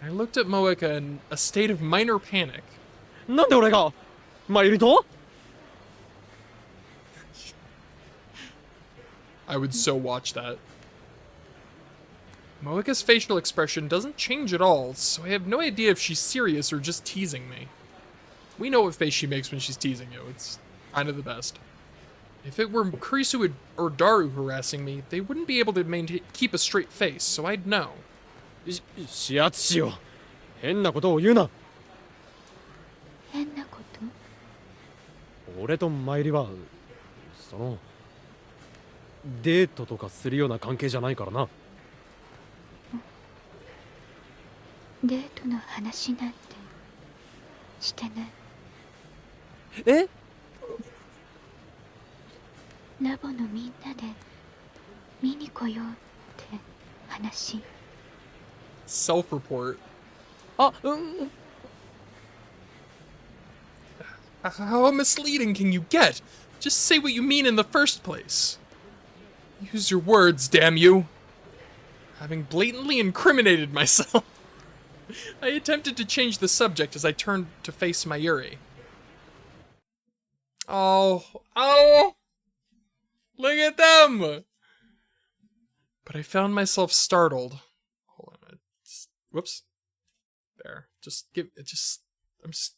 [SPEAKER 1] I looked at Moeka in a state of minor panic.
[SPEAKER 6] なんで俺がマユリと
[SPEAKER 1] I would so watch that. Moeka's facial expression doesn't change at all, so I have no idea if she's serious or just teasing me. We know what face she makes when she's teasing you. It's kind of the best. If it were Kurisu or Daru harassing me, they wouldn't be able to keep a straight face, so I'd know.
[SPEAKER 6] 視圧しよう変なことを言うな
[SPEAKER 5] 変なこと？
[SPEAKER 6] 俺とマユリはそのデートとかするような関係じゃないからな
[SPEAKER 5] デートの話なんてしてね。
[SPEAKER 6] え？
[SPEAKER 5] ラボのみんなで見に来ようって話。
[SPEAKER 1] Self-report.
[SPEAKER 6] あ、うん。
[SPEAKER 1] How misleading can you get? Just say what you mean in the first place. Use your words, damn you. Having blatantly incriminated myself, I attempted to change the subject as I turned to face Mayuri. Oh, look at them! But I found myself startled. Hold on, whoops. There, I'm just...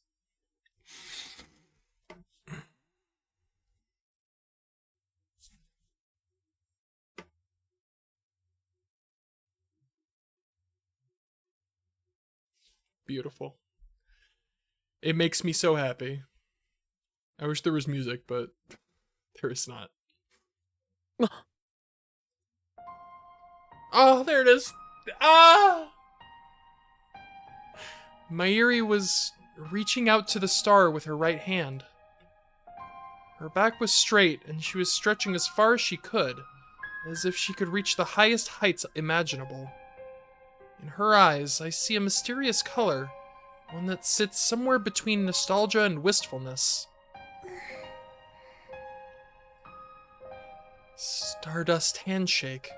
[SPEAKER 1] Beautiful. It makes me so happy. I wish there was music, but there is not. Oh, there it is. Ah! Mayuri was reaching out to the star with her right hand. Her back was straight, and she was stretching as far as she could, as if she could reach the highest heights imaginable. In her eyes, I see a mysterious color, one that sits somewhere between nostalgia and wistfulness. Stardust handshake.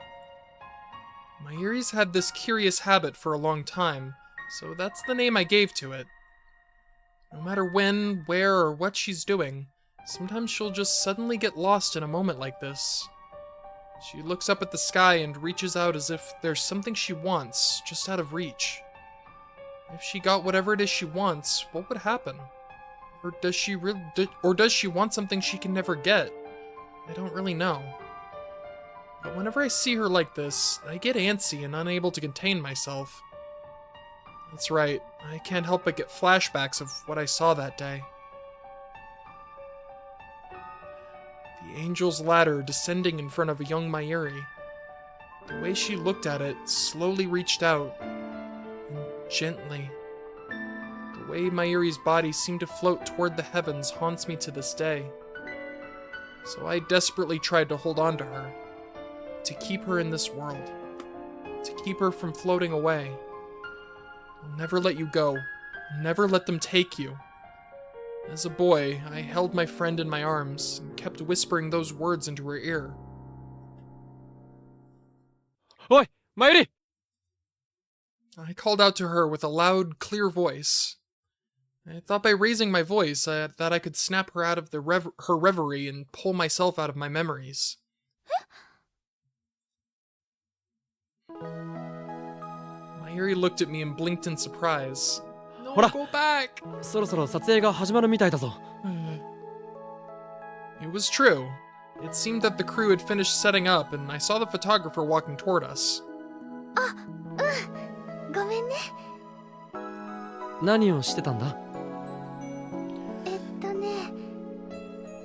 [SPEAKER 1] Mayuri's had this curious habit for a long time, so that's the name I gave to it. No matter when, where, or what she's doing, sometimes she'll just suddenly get lost in a moment like this. She looks up at the sky and reaches out as if there's something she wants, just out of reach. If she got whatever it is she wants, what would happen? Or does she want something she can never get? I don't really know. But whenever I see her like this, I get antsy and unable to contain myself. That's right, I can't help but get flashbacks of what I saw that day. The angel's ladder descending in front of a young Mayuri. The way she looked at it slowly reached out, and gently. The way Mayuri's body seemed to float toward the heavens haunts me to this day. So I desperately tried to hold on to her, to keep her in this world, to keep her from floating away. I'll never let you go. I'll never let them take you. As a boy, I held my friend in my arms and kept whispering those words into her ear.
[SPEAKER 6] Oi, Mayuri!
[SPEAKER 1] I called out to her with a loud, clear voice. I thought by raising my voice that I could snap her out of her reverie and pull myself out of my memories. Mayuri looked at me and blinked in surprise. No, go back!
[SPEAKER 6] そろそろ撮影が始まるみたいだぞ。
[SPEAKER 1] It was true. It seemed that the crew had finished setting up, and I saw the photographer walking toward us.
[SPEAKER 3] ごめんね。
[SPEAKER 6] 何をしてたんだ？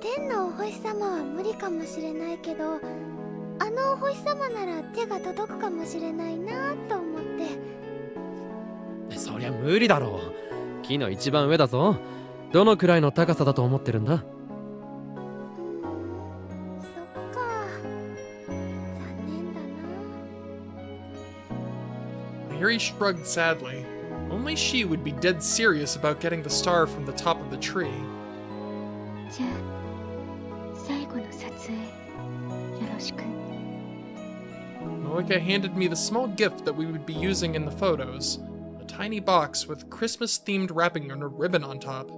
[SPEAKER 3] 天のお星様は無理かもしれないけど、あのお星様なら手が届くかもしれないなと思って。
[SPEAKER 6] そりゃ無理だろう。木の一番上だぞ。どのくらいの高さだと思ってるんだ？
[SPEAKER 3] そっか。残念だな。
[SPEAKER 1] Mayuri shrugged sadly. Only she would be dead serious about getting the star from the top of the tree.
[SPEAKER 5] じゃあ最後の撮影よろしく。
[SPEAKER 1] Moeka handed me the small gift that we would be using in the photos. A tiny box with Christmas-themed wrapping and a ribbon on top.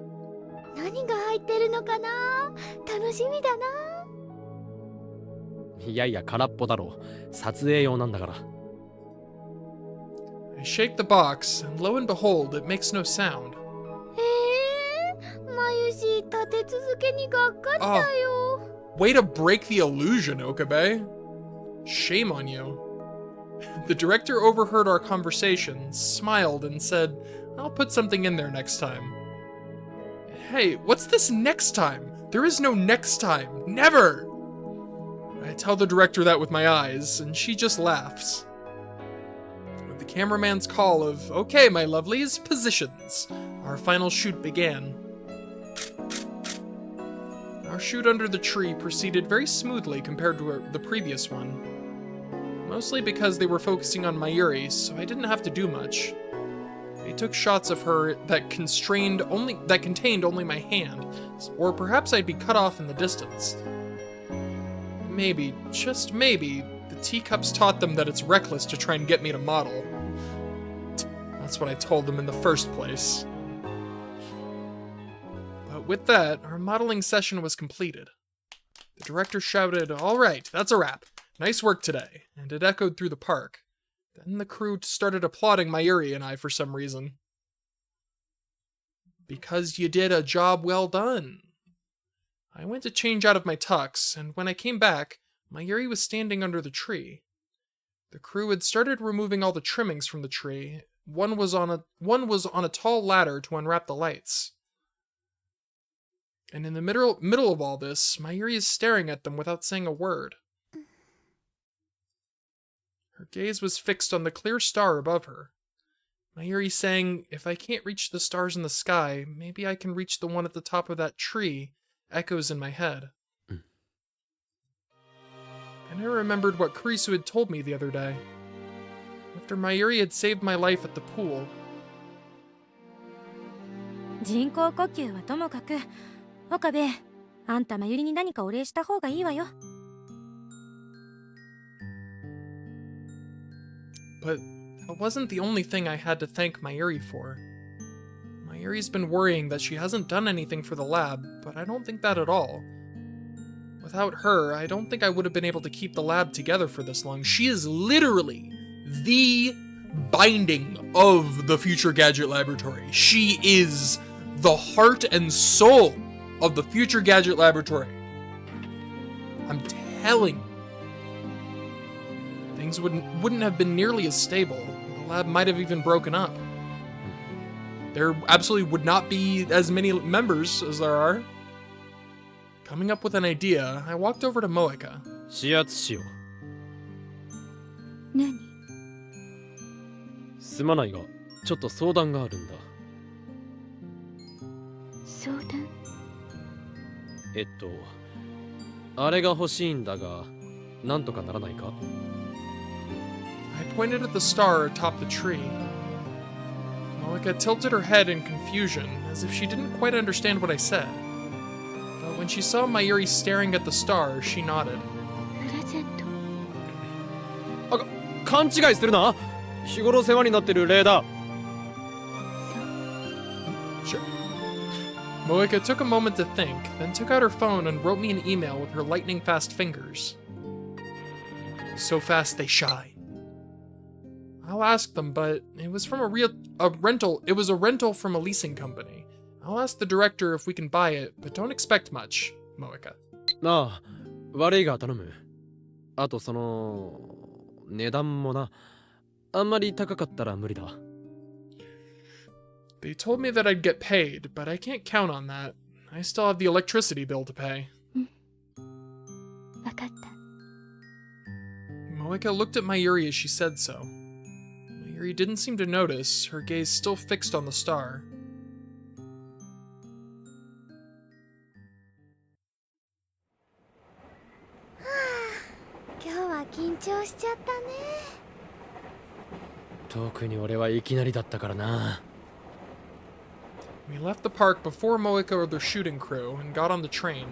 [SPEAKER 3] 何が入ってるのかな？楽しみだな。
[SPEAKER 6] いやいや空っぽだろう。撮影用なんだから。
[SPEAKER 1] I shake the box, and lo and behold, it makes no sound.
[SPEAKER 3] まゆし立て続けにがっかりだよ。
[SPEAKER 1] Way to break the illusion, Okabe. Shame on you. The director overheard our conversation, smiled, and said, I'll put something in there next time. Hey, what's this next time? There is no next time. Never! I tell the director that with my eyes, and she just laughs. With the cameraman's call of, okay, my lovelies, positions, our final shoot began. Our shoot under the tree proceeded very smoothly compared to the previous one. Mostly because they were focusing on Mayuri, so I didn't have to do much. They took shots of her that contained only my hand, or perhaps I'd be cut off in the distance. Maybe, just maybe, the teacups taught them that it's reckless to try and get me to model. That's what I told them in the first place. But with that, our modeling session was completed. The director shouted, "All right, that's a wrap. Nice work today," and it echoed through the park. Then the crew started applauding Mayuri and I for some reason. "Because you did a job well done." I went to change out of my tux, and when I came back, Mayuri was standing under the tree. The crew had started removing all the trimmings from the tree. One was on a tall ladder to unwrap the lights. And in the middle of all this, Mayuri is staring at them without saying a word. Her gaze was fixed on the clear star above her. Mayuri saying, "If I can't reach the stars in the sky, maybe I can reach the one at the top of that tree," echoes in my head. And I remembered what Kurisu had told me the other day. After Mayuri had saved my life at the pool.
[SPEAKER 5] 人工呼吸はともかく、岡部、あんたまゆりに何かお礼した方がいいわよ。
[SPEAKER 1] But that wasn't the only thing I had to thank Mayuri for. Mayuri's been worrying that she hasn't done anything for the lab, but I don't think that at all. Without her, I don't think I would have been able to keep the lab together for this long. She is literally the binding of the Future Gadget Laboratory. She is the heart and soul of the Future Gadget Laboratory. I'm telling you. Things wouldn't have been nearly as stable. The lab might have even broken up. There absolutely would not be as many members as there are. Coming up with an idea, I walked over to Moeka.
[SPEAKER 6] 指圧しよう。
[SPEAKER 5] 何？
[SPEAKER 6] すまないが、ちょっと相談があるんだ。
[SPEAKER 5] 相談？
[SPEAKER 6] あれが欲しいんだが、なんとかならないか？
[SPEAKER 1] I pointed at the star atop the tree. Moeka tilted her head in confusion, as if she didn't quite understand what I said. But when she saw Mayuri staring at the star, she nodded.
[SPEAKER 5] プレゼント。
[SPEAKER 6] 勘違いするな。日頃世話になってる礼だ。
[SPEAKER 1] Sure. Moeka took a moment to think, then took out her phone and wrote me an email with her lightning-fast fingers. So fast they shine. I'll ask them, but it was from a rental. It was a rental from a leasing company. I'll ask the director if we can buy it, but don't expect much, Moeka.
[SPEAKER 6] ああ、悪いが頼む。あと値段もな。あんまり高かったら無理だ。
[SPEAKER 1] They told me that I'd get paid, but I can't count on that. I still have the electricity bill to pay.
[SPEAKER 5] わかった。
[SPEAKER 1] Moeka looked at Mayuri as she said so. Mayuri didn't seem to notice, her gaze still fixed on the star.
[SPEAKER 3] Today
[SPEAKER 6] 特に俺はいきなりだったからな。
[SPEAKER 1] We left the park before Moeka or their shooting crew and got on the train.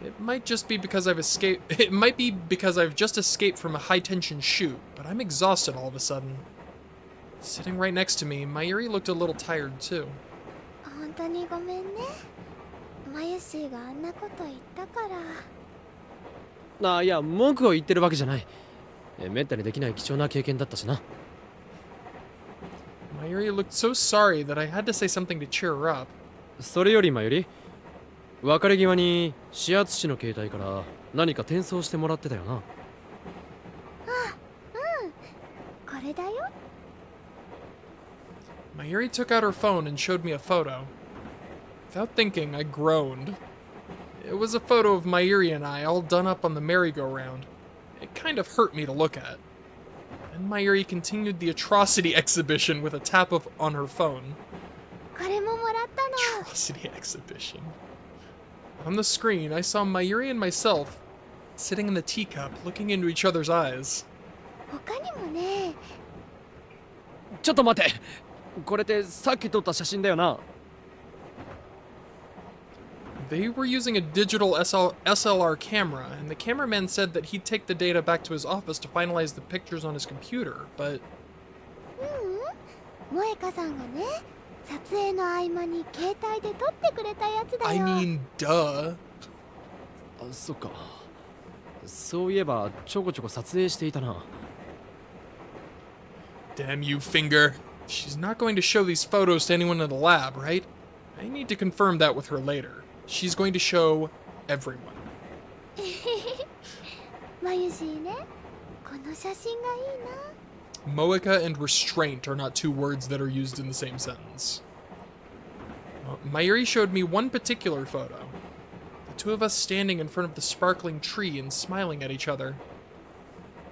[SPEAKER 1] It might just be because I've escaped. It might be because I've just escaped from a high-tension shoot, but I'm exhausted all of a sudden. Sitting right next to me, Mayuri looked a little tired too.
[SPEAKER 3] 本当にごめんね。マユシーがあんなこと言ったから。
[SPEAKER 6] いや、文句を言ってるわけじゃない。めったにできない貴重な経験だったしな。
[SPEAKER 1] Mayuri looked so sorry that I had to say something to cheer her up.
[SPEAKER 6] それよりMayuri、別れ際に指圧師の携帯から何か転送してもらってたよな。
[SPEAKER 3] あ、うん。これだよ。
[SPEAKER 1] Mayuri took out her phone and showed me a photo. Without thinking, I groaned. It was a photo of Mayuri and I all done up on the merry-go-round. It kind of hurt me to look at. And Mayuri continued the atrocity exhibition with a tap on her phone. Atrocity exhibition. On the screen, I saw Mayuri and myself sitting in the teacup, looking into each other's eyes.
[SPEAKER 3] 他にもね、
[SPEAKER 6] ちょっと待って、これってさっき撮った写真だよな。
[SPEAKER 1] They were using a digital SLR camera, and the cameraman said that he'd take the data back to his office to finalize the pictures on his computer, but...
[SPEAKER 3] 萌香さんがね、撮影の合間に携帯で撮ってくれたやつだよ。
[SPEAKER 1] I mean, duh.
[SPEAKER 6] あ、そっか。そういえばちょこちょこ撮影していたな。
[SPEAKER 1] Damn you, Finger. She's not going to show these photos to anyone in the lab, right? I need to confirm that with her later. She's going to show everyone.
[SPEAKER 3] まゆしね、この写真がいいな。
[SPEAKER 1] Moeka and restraint are not two words that are used in the same sentence. Mayuri showed me one particular photo. The two of us standing in front of the sparkling tree and smiling at each other.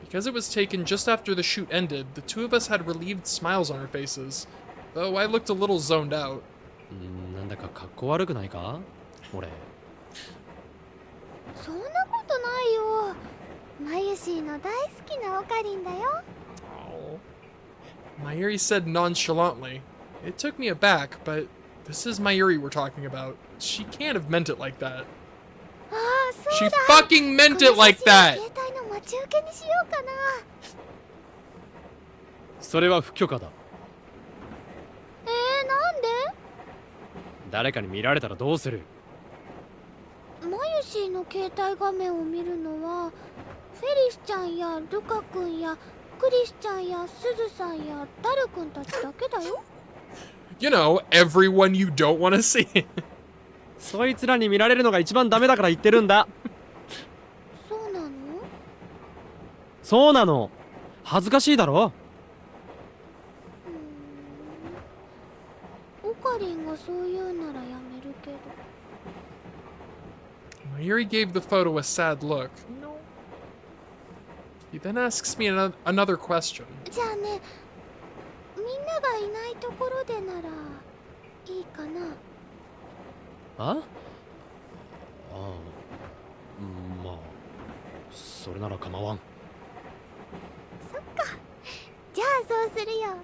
[SPEAKER 1] Because it was taken just after the shoot ended, the two of us had relieved smiles on our faces, though I looked a little zoned out.
[SPEAKER 6] なんだかかっこ悪くないか俺。
[SPEAKER 3] そんなことないよ。まゆしの大好きなオカリンだよ。
[SPEAKER 1] Mayuri said nonchalantly. It took me aback, but this is Mayuri we're talking about. She can't have meant it like that.
[SPEAKER 3] ああ、そ
[SPEAKER 1] She
[SPEAKER 3] うだ。
[SPEAKER 1] fucking meant it like
[SPEAKER 3] この写
[SPEAKER 1] that!
[SPEAKER 3] 真を携帯の待ち受けにしようかな。
[SPEAKER 6] それは不許可だ。
[SPEAKER 3] なんで？
[SPEAKER 6] 誰かに見られたらどうする？
[SPEAKER 3] まゆしの携帯画面を見るのはフェリスちゃんやルカ君やクリスちゃんやスズさんやダル君たちだけだよ。
[SPEAKER 1] You know, everyone you don't want to see.
[SPEAKER 6] そいつらに見られるのが一番ダメだから言ってるんだ。
[SPEAKER 3] そうなの？
[SPEAKER 6] そうなの。恥ずかしいだろ。
[SPEAKER 3] オカリンがそう言うならやめるけど。
[SPEAKER 1] Mayuri gave the photo a sad look. No. He then asks me another question.
[SPEAKER 3] じゃあね、みんながいないところでならいいかな。
[SPEAKER 6] あ？ああ、まあ、それなら構わん。
[SPEAKER 3] そっか。じゃあそうするよ。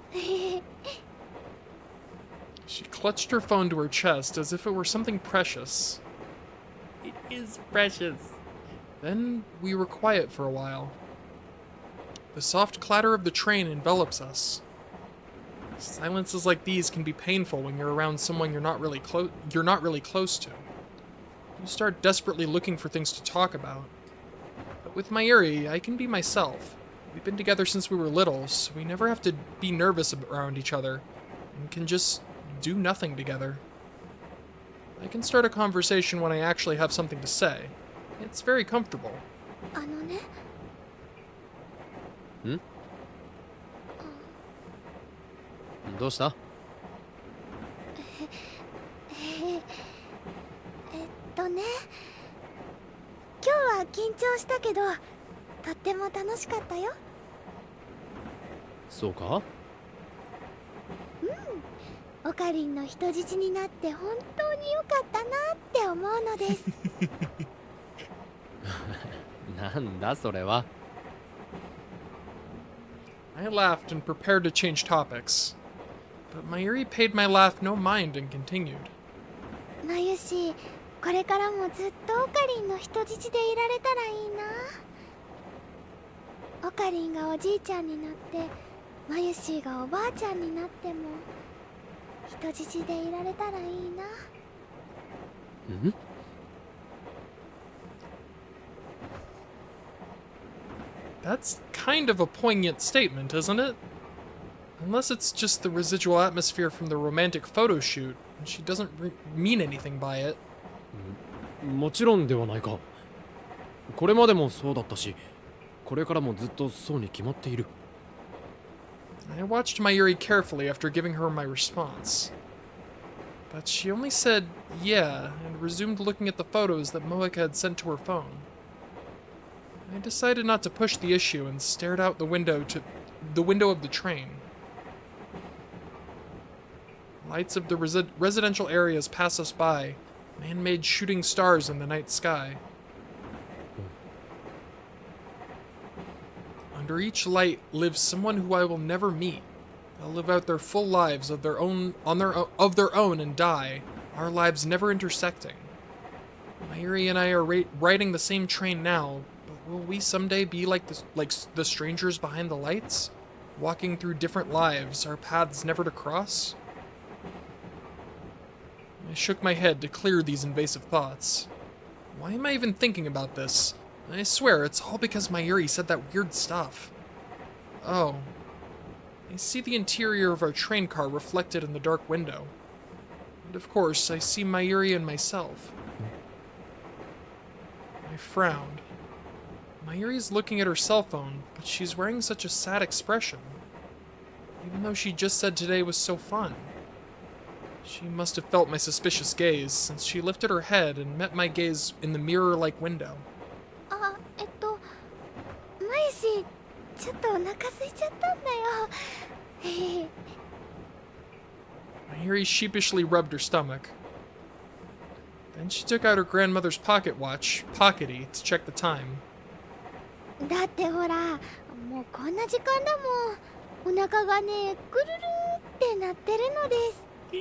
[SPEAKER 1] She clutched her phone to her chest as if it were something precious. It is precious. Then we were quiet for a while. The soft clatter of the train envelops us. Silences like these can be painful when you're around someone you're not really close to. You start desperately looking for things to talk about. But with Mayuri, I can be myself. We've been together since we were little, so we never have to be nervous around each other, and can just do nothing together. I can start a conversation when I actually have something to say. It's very comfortable.
[SPEAKER 3] あのね。
[SPEAKER 6] ん？どうした？
[SPEAKER 3] ね、今日は緊張したけどとっても楽しかったよ。
[SPEAKER 6] そうか？
[SPEAKER 3] オカリンの人質になって本当に良かったなって思うのです。
[SPEAKER 6] なんだそれは。
[SPEAKER 1] I laughed and prepared to change topics. But Mayuri paid my laugh no mind and continued.
[SPEAKER 3] まゆし、これからもずっとオカリンの人質でいられたらいいな。オカリンがおじいちゃんになってまゆしがおばあちゃんになっても人質でいられたらいいな。
[SPEAKER 6] ん？
[SPEAKER 1] That's kind of a poignant statement, isn't it? Unless it's just the residual atmosphere from the romantic photo shoot, and she doesn't mean anything by it.
[SPEAKER 6] もちろんではないか。これまでもそうだったし、これからもずっとそうに決まっている。
[SPEAKER 1] I watched Mayuri carefully after giving her my response. But she only said, yeah, and resumed looking at the photos that Moeka had sent to her phone. I decided not to push the issue and stared out the window of the train. Lights of the residential areas pass us by, man-made shooting stars in the night sky. Under each light lives someone who I will never meet. They'll live out their full lives of their own and die, our lives never intersecting. Mayuri and I are riding the same train now, but will we someday be like the strangers behind the lights? Walking through different lives, our paths never to cross? I shook my head to clear these invasive thoughts. Why am I even thinking about this? I swear, it's all because Mayuri said that weird stuff. Oh. I see the interior of our train car reflected in the dark window. And of course, I see Mayuri and myself. I frowned. Mayuri's looking at her cell phone, but she's wearing such a sad expression. Even though she just said today was so fun. She must have felt my suspicious gaze, since she lifted her head and met my gaze in the mirror-like window.
[SPEAKER 3] マイシちょっとお腹空いちゃったんだよ。
[SPEAKER 1] Mayuri sheepishly rubbed her stomach. Then she took out her grandmother's pocket watch, Pockety, to check the time.
[SPEAKER 3] だってほら、もうこんな時間だもん。お腹がね、ぐるるってなってるのです。
[SPEAKER 1] Oh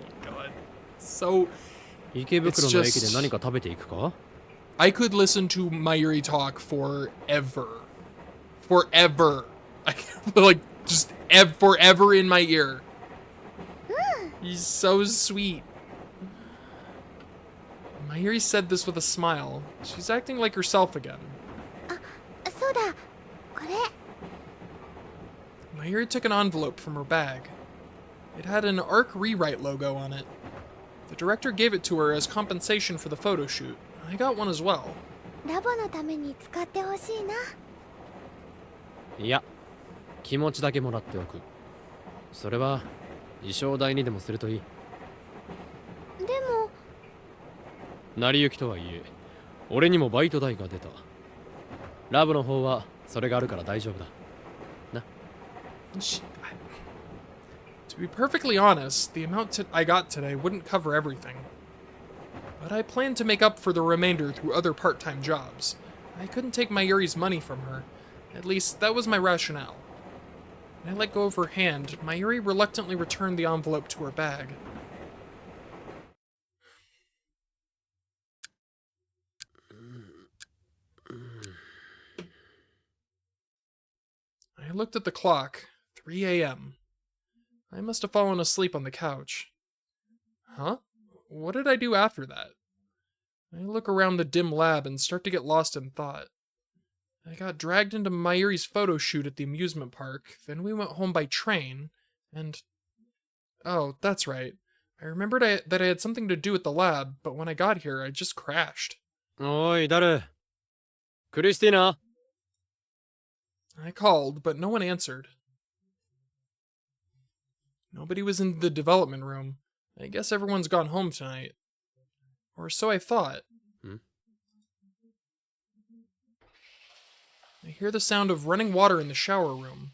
[SPEAKER 1] my god. So,
[SPEAKER 6] 池袋の駅で何か食べていくか?
[SPEAKER 1] I could listen to Mayuri talk forever. Forever. I like, just forever in my ear. He's so sweet. Mayuri said this with a smile. She's acting like herself again.
[SPEAKER 3] そうだ、これ。
[SPEAKER 1] Mayuri took an envelope from her bag. It had an ARC Rewrite logo on it. The director gave it to her as compensation for the photo shoot. I got one as well.
[SPEAKER 3] ラボのために使ってほしいな。
[SPEAKER 6] いや、気持ちだけもらっておく。それは衣装代にでもするといい。
[SPEAKER 3] でも、
[SPEAKER 6] 成り行きとはいえ、俺にもバイト代が出た。ラボの方はそれがあるから大丈夫だ。な。
[SPEAKER 1] To be perfectly honest, the amount I got today wouldn't cover everything. But I planned to make up for the remainder through other part-time jobs. I couldn't take Mayuri's money from her. At least, that was my rationale. When I let go of her hand, Mayuri reluctantly returned the envelope to her bag. I looked at the clock. 3 a.m. I must have fallen asleep on the couch. Huh? What did I do after that? I look around the dim lab and start to get lost in thought. I got dragged into Mayuri's photo shoot at the amusement park, then we went home by train, and... Oh, that's right. I remembered that I had something to do at the lab, but when I got here, I just crashed.
[SPEAKER 6] Oi, 誰? Christina?
[SPEAKER 1] I called, but no one answered. Nobody was in the development room. I guess everyone's gone home tonight. Or so I thought. I hear the sound of running water in the shower room.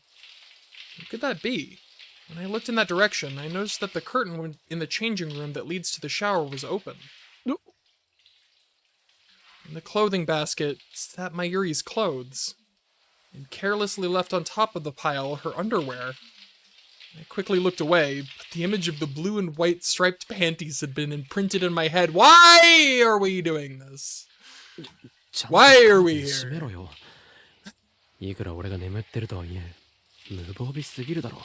[SPEAKER 1] What could that be? When I looked in that direction, I noticed that the curtain in the changing room that leads to the shower was open.
[SPEAKER 6] No.
[SPEAKER 1] In the clothing basket sat Mayuri's clothes, and carelessly left on top of the pile her underwear. I quickly looked away, but the image of the blue and white striped panties had been imprinted in my head. Why are we doing this? Why are we here?
[SPEAKER 6] いくら俺が眠ってるとはいえ、無防備すぎるだろ。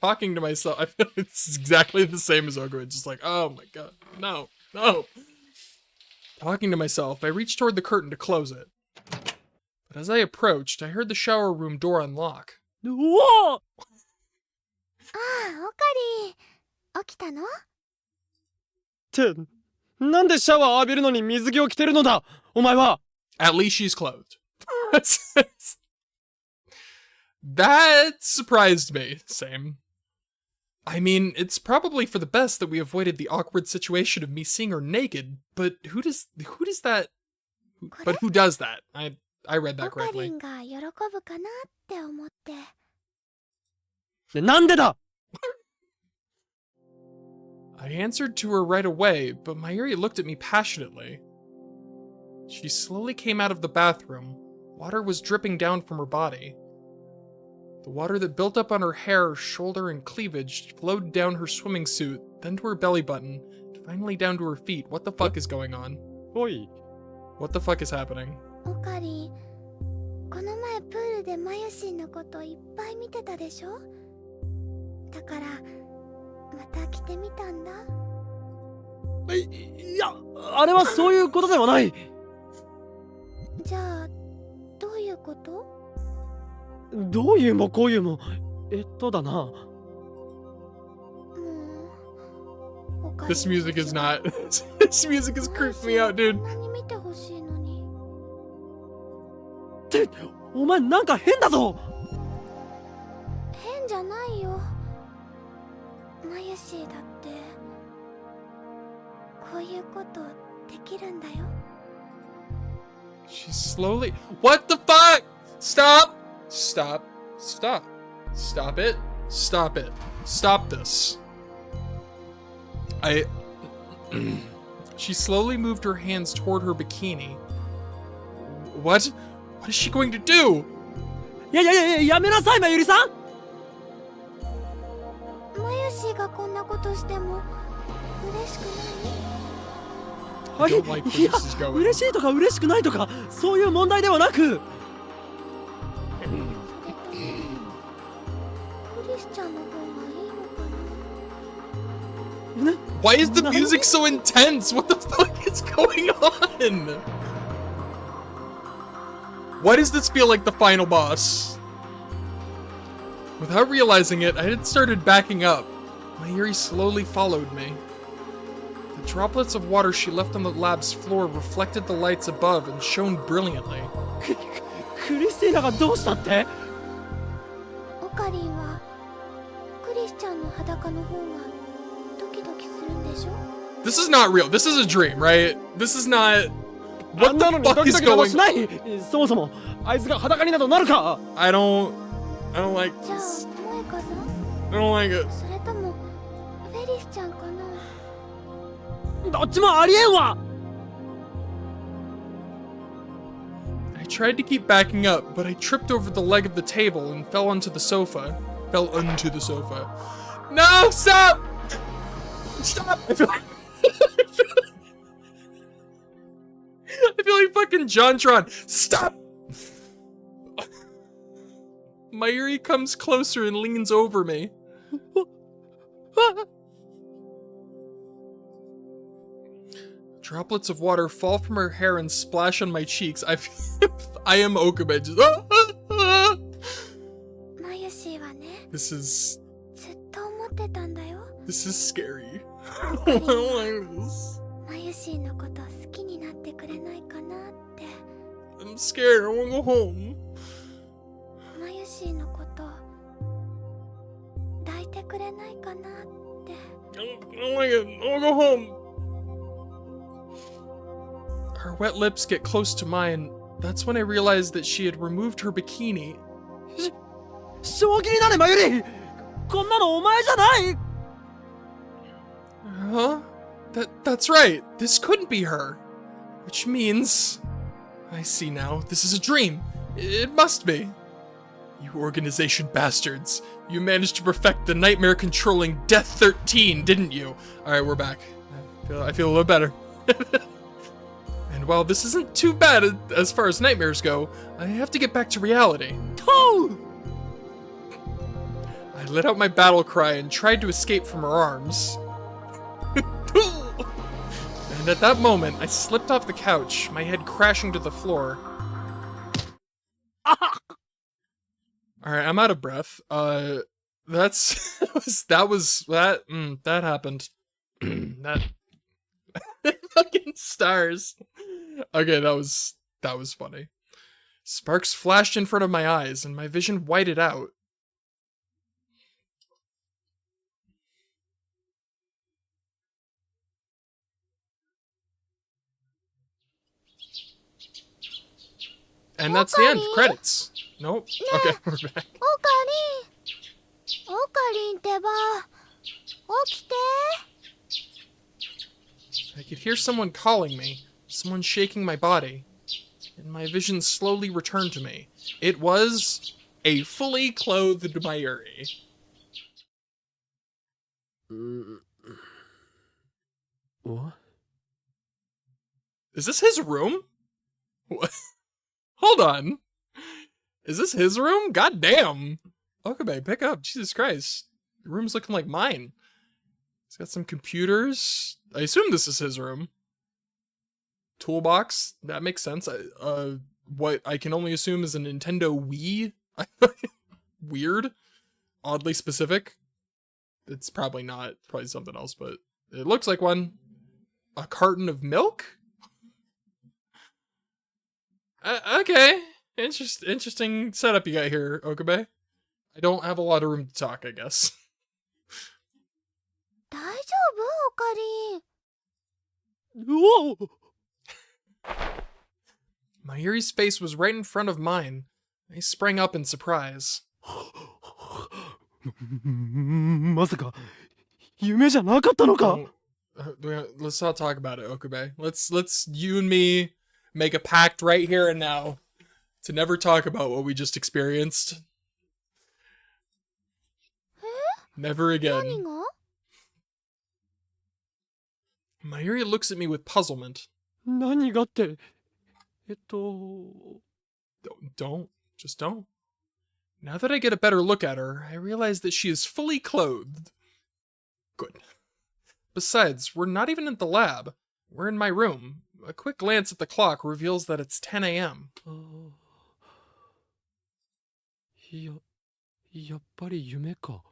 [SPEAKER 1] Talking to myself, I feel it's exactly the same as Ogo. It's just like, oh my god, no, no. Talking to myself, I reached toward the curtain to close it. But as I approached, I heard the shower room door unlock.
[SPEAKER 6] うわ！
[SPEAKER 3] ああ、オカリー、起きたの？
[SPEAKER 6] って、なんでシャワー浴びるのに水着を着てるのだ、お前は。
[SPEAKER 1] At least she's clothed. That surprised me. Same. I mean, it's probably for the best that we avoided the awkward situation of me seeing her naked, but who does that? But who does that? I read that correctly.
[SPEAKER 3] オカリンが喜ぶかなって思って。
[SPEAKER 6] なんでだ
[SPEAKER 1] I answered to her right away, but Mayuri looked at me passionately. She slowly came out of the bathroom. Water was dripping down from her body. The water that built up on her hair, shoulder, and cleavage flowed down her swimming suit, then to her belly button, finally down to her feet. What the fuck is going on?
[SPEAKER 6] おい
[SPEAKER 1] What the fuck is happening?
[SPEAKER 3] オカリン、この前プールでマユシンのこといっぱい見てたでしょ。だからまた来てみたんだ。
[SPEAKER 6] いや、あれはそういうことではない。
[SPEAKER 3] じゃあどういうこと？
[SPEAKER 6] どういうもこういうもだな。
[SPEAKER 1] This music is not. This music is creeping me out, dude.
[SPEAKER 3] 何見てほしいのに。
[SPEAKER 6] ってお前なんか変だぞ。
[SPEAKER 3] 変じゃないよ。マユシーだってこういうことできるんだよ。
[SPEAKER 1] She's slowly. What the fuck? Stop! Stop. Stop. Stop it. Stop it. Stop this. She slowly moved her hands toward her bikini. What? What is she going to do?
[SPEAKER 6] やめなさい、まゆりさん。
[SPEAKER 3] マユシーがこんなことしても嬉しく
[SPEAKER 6] はい、
[SPEAKER 1] I don't like where
[SPEAKER 6] いや
[SPEAKER 1] this is going.
[SPEAKER 6] 嬉しいとか嬉しくないとかそういう問題ではなく。
[SPEAKER 3] ない？クリスチャンの方がいいのかな。
[SPEAKER 6] ね
[SPEAKER 1] Why is the music so intense? What the fuck is going on? Why does this feel like the final boss? Without realizing it, I had started backing up. Mayuri slowly followed me. The droplets of water she left on the lab's floor reflected the lights above and shone brilliantly.
[SPEAKER 6] クリスティーナがどうしたって？
[SPEAKER 3] オカリンはクリスチャンの裸の方がドキドキするんでしょ？
[SPEAKER 1] This is not real. This is a dream, right? This is not...
[SPEAKER 6] あ
[SPEAKER 1] What
[SPEAKER 6] んな
[SPEAKER 1] the
[SPEAKER 6] のにド
[SPEAKER 1] fuck
[SPEAKER 6] キ
[SPEAKER 1] is
[SPEAKER 6] ドキなど
[SPEAKER 1] going
[SPEAKER 6] しない。そもそもあいつが裸になどなるか。
[SPEAKER 1] I don't like
[SPEAKER 3] じゃあ
[SPEAKER 1] this.
[SPEAKER 3] 萌香さん？
[SPEAKER 1] I don't like it.
[SPEAKER 3] それともフェリスちゃんかな？
[SPEAKER 6] どっちもありえんわ。
[SPEAKER 1] I tried to keep backing up, but I tripped over the leg of the table and fell onto the sofa. No, stop! Stop! I feel like fucking JonTron. Stop! Mayuri comes closer and leans over me. Droplets of water fall from her hair and splash on my cheeks. I am Okabe. Just,
[SPEAKER 3] マユシーはね、
[SPEAKER 1] this is
[SPEAKER 3] ずっと思ってたんだよ。
[SPEAKER 1] this is scary. I don't like this.
[SPEAKER 3] マユシーのこと好きになってくれないかなって。
[SPEAKER 1] I'm scared. I wanna go home.
[SPEAKER 3] マユシーのこと抱いてくれないかなって。
[SPEAKER 1] I don't like it. I wanna go home. Her wet lips get close to mine. That's when I realized that she had removed her bikini.
[SPEAKER 6] 正気になれ、まゆり。こんなのお前じゃない。
[SPEAKER 1] Huh? That's right. This couldn't be her. Which means... I see now. This is a dream. It must be. You organization bastards. You managed to perfect the nightmare-controlling Death 13, didn't you? Alright, we're back. I feel a little better. And while this isn't too bad as far as nightmares go, I have to get back to reality.
[SPEAKER 6] Oh!
[SPEAKER 1] I let out my battle cry and tried to escape from her arms. And at that moment, I slipped off the couch, my head crashing to the floor. Alright, I'm out of breath. That happened. That fucking stars. Okay, that was funny. Sparks flashed in front of my eyes, and my vision whited out. And that's the end. Credits. Nope. Okay, we're back.
[SPEAKER 3] オカリン、オりんってば、起きて。
[SPEAKER 1] I could hear someone calling me, someone shaking my body, and my vision slowly returned to me. It was a fully clothed Mayuri.
[SPEAKER 6] What?
[SPEAKER 1] Is this his room? What? Hold on. Is this his room? God damn. Okabe, pick up. Jesus Christ. Your room's looking like mine. He's got some computers. I assume this is his room. Toolbox. That makes sense. What I can only assume is a Nintendo Wii. Weird. Oddly specific. It's probably not. Probably something else, but it looks like one. A carton of milk? Okay. Interesting setup you got here, Okabe. I don't have a lot of room to talk, I guess.
[SPEAKER 3] 大丈夫？オカリン。
[SPEAKER 6] Whoa!
[SPEAKER 1] Mayuri's face was right in front of mine. I sprang up in surprise.
[SPEAKER 6] まさか夢じゃなかったのか?
[SPEAKER 1] Let's not talk about it, Okabe. Let's you and me make a pact right here and now to never talk about what we just experienced. Never again.
[SPEAKER 3] 何が？
[SPEAKER 1] Mayuri looks at me with puzzlement.
[SPEAKER 6] 何がって、
[SPEAKER 1] Don't. Just don't. Now that I get a better look at her, I realize that she is fully clothed. Good. Besides, we're not even at the lab. We're in my room. A quick glance at the clock reveals that it's 10 a.m.
[SPEAKER 6] やっぱり夢か。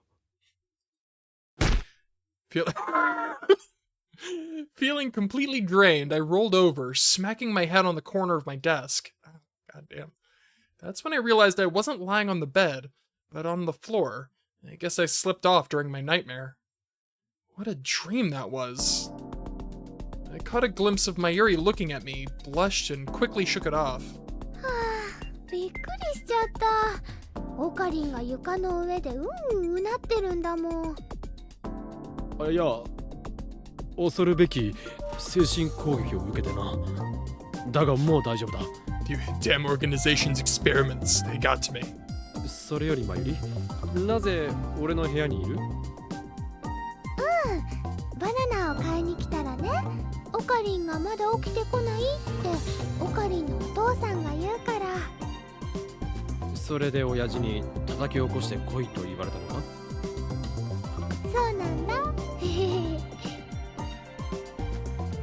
[SPEAKER 1] Feeling completely drained, I rolled over, smacking my head on the corner of my desk. God damn. That's when I realized I wasn't lying on the bed, but on the floor. I guess I slipped off during my nightmare. What a dream that was. I caught a glimpse of Mayuri looking at me, blushed, and quickly shook it off.
[SPEAKER 3] はあ、びっくりしちゃった。オカリンが床の上でうなってるんだもん。
[SPEAKER 6] いや、恐るべき精神攻撃を受けてな。だがもう大丈夫だ。
[SPEAKER 1] You damn organization's experiments, they got to me.
[SPEAKER 6] それよりマユリ、なぜ俺の部屋にいる？
[SPEAKER 3] バナナを買いに来たらね、オカリンがまだ起きてこないってオカリンのお父さんが言うから。
[SPEAKER 6] それで親父に叩き起こして来いと言われたのか？
[SPEAKER 3] そうなんだ。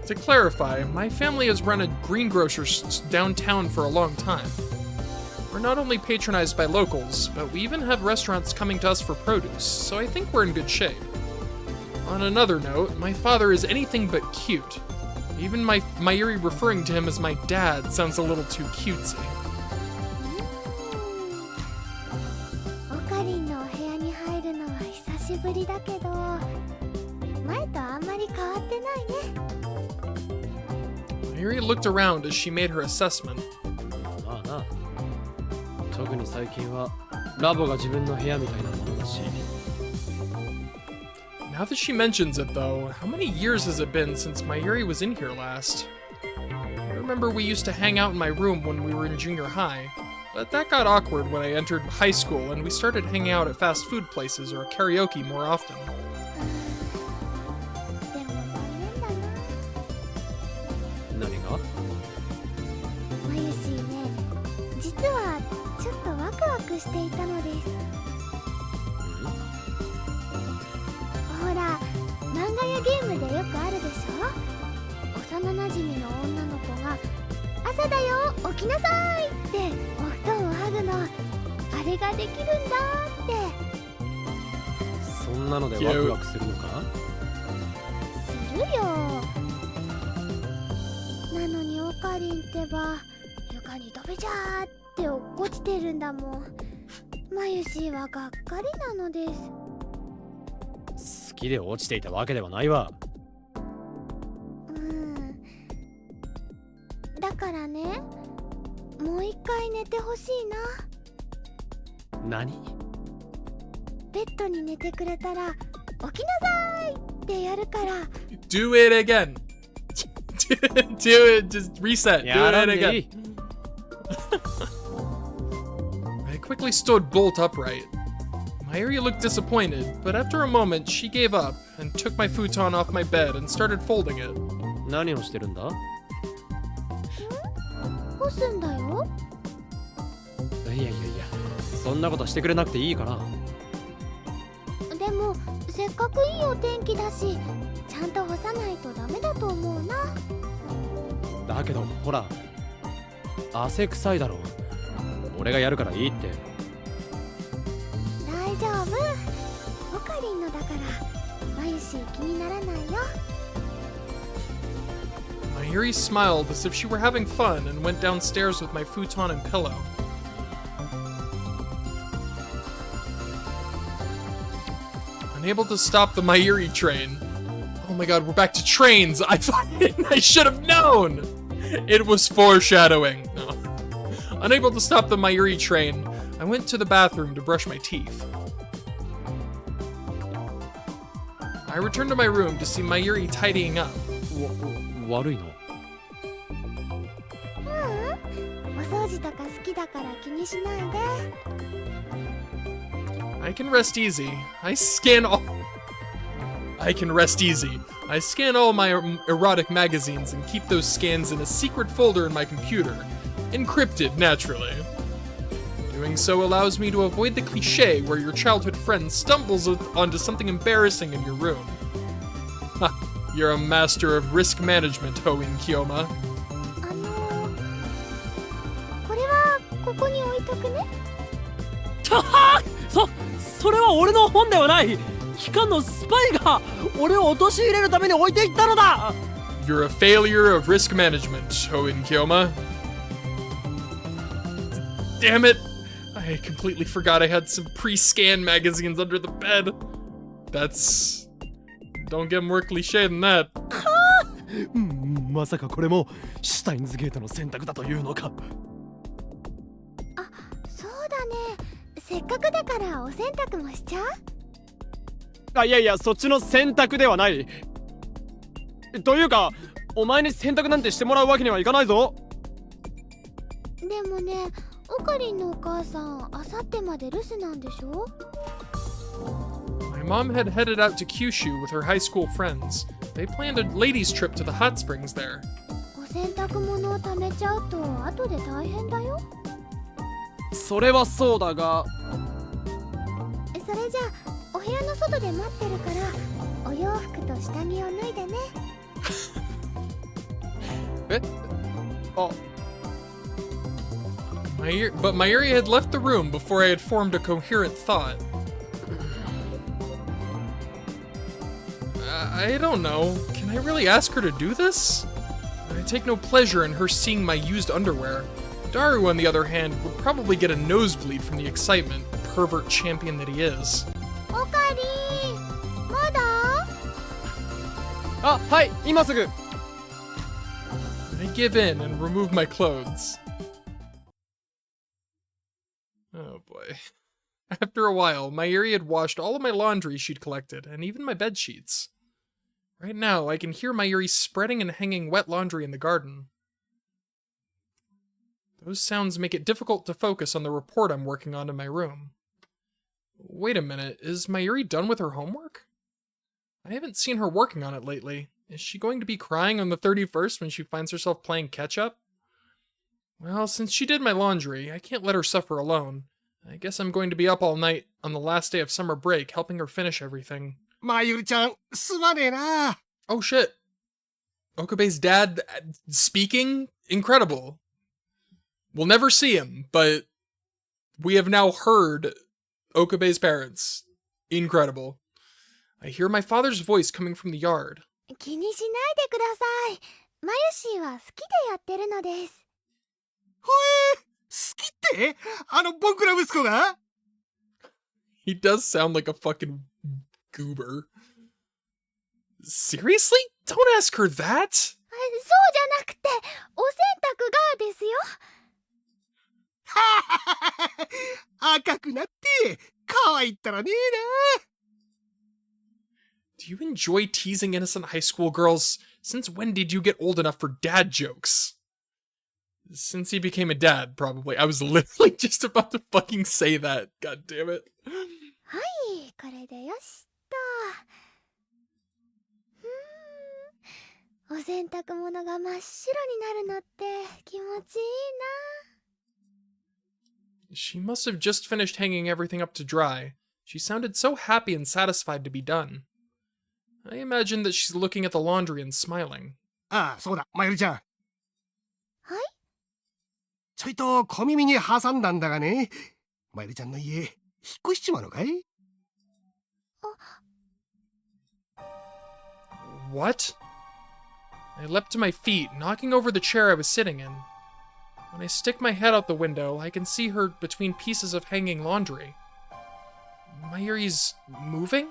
[SPEAKER 1] To clarify, my family has run a greengrocer downtown for a long time. We're not only patronized by locals, but we even have restaurants coming to us for produce, so I think we're in good shape. On another note, my father is anything but cute. Even Mayuri referring to him as my dad sounds a little too cutesy.
[SPEAKER 3] オカリンのお部屋に入るのは久しぶりだけど、前とあんまり変わってないね。
[SPEAKER 1] Mayuri looked around as she made her assessment.
[SPEAKER 6] まあな。特に最近はラボが自分の部屋みたいなものだし。
[SPEAKER 1] Now that she mentions it, though, how many years has it been since Mayuri was in here last? I remember we used to hang out in my room when we were in junior high, but that got awkward when I entered high school and we started hanging out at fast food places or karaoke more often.
[SPEAKER 3] でも残念だな。
[SPEAKER 6] 何が？
[SPEAKER 3] マユシーね、実はちょっとワクワクしていたのです。ほら、漫画やゲームでよくあるでしょ。幼なじみの女の子が「朝だよ、起きなさい!」ってお布団を剥ぐの、あれができるんだって。
[SPEAKER 6] そんなのでワクワクするのか？
[SPEAKER 3] するよ。なのにオカリンってば床にドベジャーって落っこちてるんだもん。マユシーはがっかりなのです。
[SPEAKER 6] 好きで落ちていたわけではないわ。
[SPEAKER 3] だからね、もう一回寝てほしいな。
[SPEAKER 6] 何？
[SPEAKER 3] ベッドに寝てくれたら起きなさいってやるから。
[SPEAKER 1] Do it again. Do it, just reset. Do
[SPEAKER 6] やら
[SPEAKER 1] it
[SPEAKER 6] んでい
[SPEAKER 1] again.
[SPEAKER 6] い。
[SPEAKER 1] I quickly stood bolt upright. Mayuri looked disappointed, but after a moment she gave up and took my futon off my bed and started folding it.
[SPEAKER 6] 何をしてるんだ？
[SPEAKER 3] 干すんだよ。
[SPEAKER 6] いやいやいや、そんなことしてくれなくていいから。
[SPEAKER 3] でもせっかくいいお天気だし、ちゃんと干さないとダメだと思うな。
[SPEAKER 6] だけどほら、汗臭いだろ。俺がやるからいいって。
[SPEAKER 3] 大丈夫、オカリンのだからマユシ気にならないよ。
[SPEAKER 1] Mayuri smiled as if she were having fun and went downstairs with my futon and pillow. Unable to stop the Mayuri train. Oh my god, we're back to trains! I should have known! It was foreshadowing. No. Unable to stop the Mayuri train, I went to the bathroom to brush my teeth. I returned to my room to see Mayuri tidying up.
[SPEAKER 6] 悪いの？
[SPEAKER 3] お掃除とか好きだから気にしないで。
[SPEAKER 1] I can rest easy. I scan all my erotic magazines and keep those scans in a secret folder in my computer. Encrypted, naturally. Doing so allows me to avoid the cliche where your childhood friend stumbles onto something embarrassing in your room. Ha, you're a master of risk management, Hoin Kyoma.
[SPEAKER 3] これはここに置いとくね。
[SPEAKER 8] それは俺の本ではない。機関のスパイが俺を陥れるために置いていったのだ。
[SPEAKER 1] You're a failure of risk management, Hoin Kyoma. Damn it! I completely forgot I had some pre-scan magazines under the bed. That's... Don't get more cliche than that.
[SPEAKER 8] まさかこれもシュタインズゲートの選択だというのか。
[SPEAKER 3] あ、そうだね。せっかくだからお洗濯もしちゃう？
[SPEAKER 6] あ、いやいや、そっちの選択ではない。というか、お前に洗濯なんてしてもらうわけにはいかないぞ。
[SPEAKER 3] でもね、オカリンのお母さん、あさってまで留守なんでしょ？
[SPEAKER 1] My mom had headed out to Kyushu with her high school friends. They planned a ladies' trip to the hot springs there.
[SPEAKER 3] お洗濯物を溜めちゃうと後で大変だよ。
[SPEAKER 6] それはそうだが。
[SPEAKER 3] それじゃあお部屋の外で待ってるからお洋服と下着を脱いでね。
[SPEAKER 6] え？あ。
[SPEAKER 1] But Mayuri had left the room before I had formed a coherent thought. I don't know. Can I really ask her to do this? I take no pleasure in her seeing my used underwear. Daru, on the other hand, would probably get a nosebleed from the excitement, pervert champion that he is.
[SPEAKER 3] オカリン、まだ？
[SPEAKER 6] あ、はい、今すぐ。
[SPEAKER 1] I give in and remove my clothes. Oh boy. After a while, Mayuri had washed all of my laundry she'd collected, and even my bed sheets. Right now, I can hear Mayuri spreading and hanging wet laundry in the garden. Those sounds make it difficult to focus on the report I'm working on in my room. Wait a minute, is Mayuri done with her homework? I haven't seen her working on it lately. Is she going to be crying on the 31st when she finds herself playing catch-up? Well, since she did my laundry, I can't let her suffer alone. I guess I'm going to be up all night on the last day of summer break helping her finish everything.
[SPEAKER 8] まゆりちゃん、すまねえな。
[SPEAKER 1] Oh shit. Okabe's dad speaking? Incredible. We'll never see him, but we have now heard Okabe's parents. Incredible. I hear my father's voice coming from the yard.
[SPEAKER 3] 気にしないでください。マユシーは好きでやってるのです。
[SPEAKER 8] ほえ、好きって僕ら息子が？
[SPEAKER 1] He does sound like a fucking goober. Seriously? Don't ask her that!
[SPEAKER 3] そうじゃなくて、お洗濯がですよ。
[SPEAKER 2] 赤くなって可愛いったらねえな。
[SPEAKER 1] Do you enjoy teasing innocent high school girls? Since when did you get old enough for dad jokes? Since he became a dad, probably. I was literally just about to fucking say that. God damn it.
[SPEAKER 3] はい、これでよしと。お洗濯物が真っ白になるのって気持ちいいな。
[SPEAKER 1] She must have just finished hanging everything up to dry. She sounded so happy and satisfied to be done. I imagine that she's looking at the laundry and smiling.
[SPEAKER 2] ああ、そうだ、まゆりちゃん。
[SPEAKER 3] はい。
[SPEAKER 2] ちょいと小耳に挟んだんだがね。まゆりちゃんの家、引っ越しちまうのかい？
[SPEAKER 1] What? I leapt to my feet, knocking over the chair I was sitting in. When I stick my head out the window, I can see her between pieces of hanging laundry. Mayuri's moving?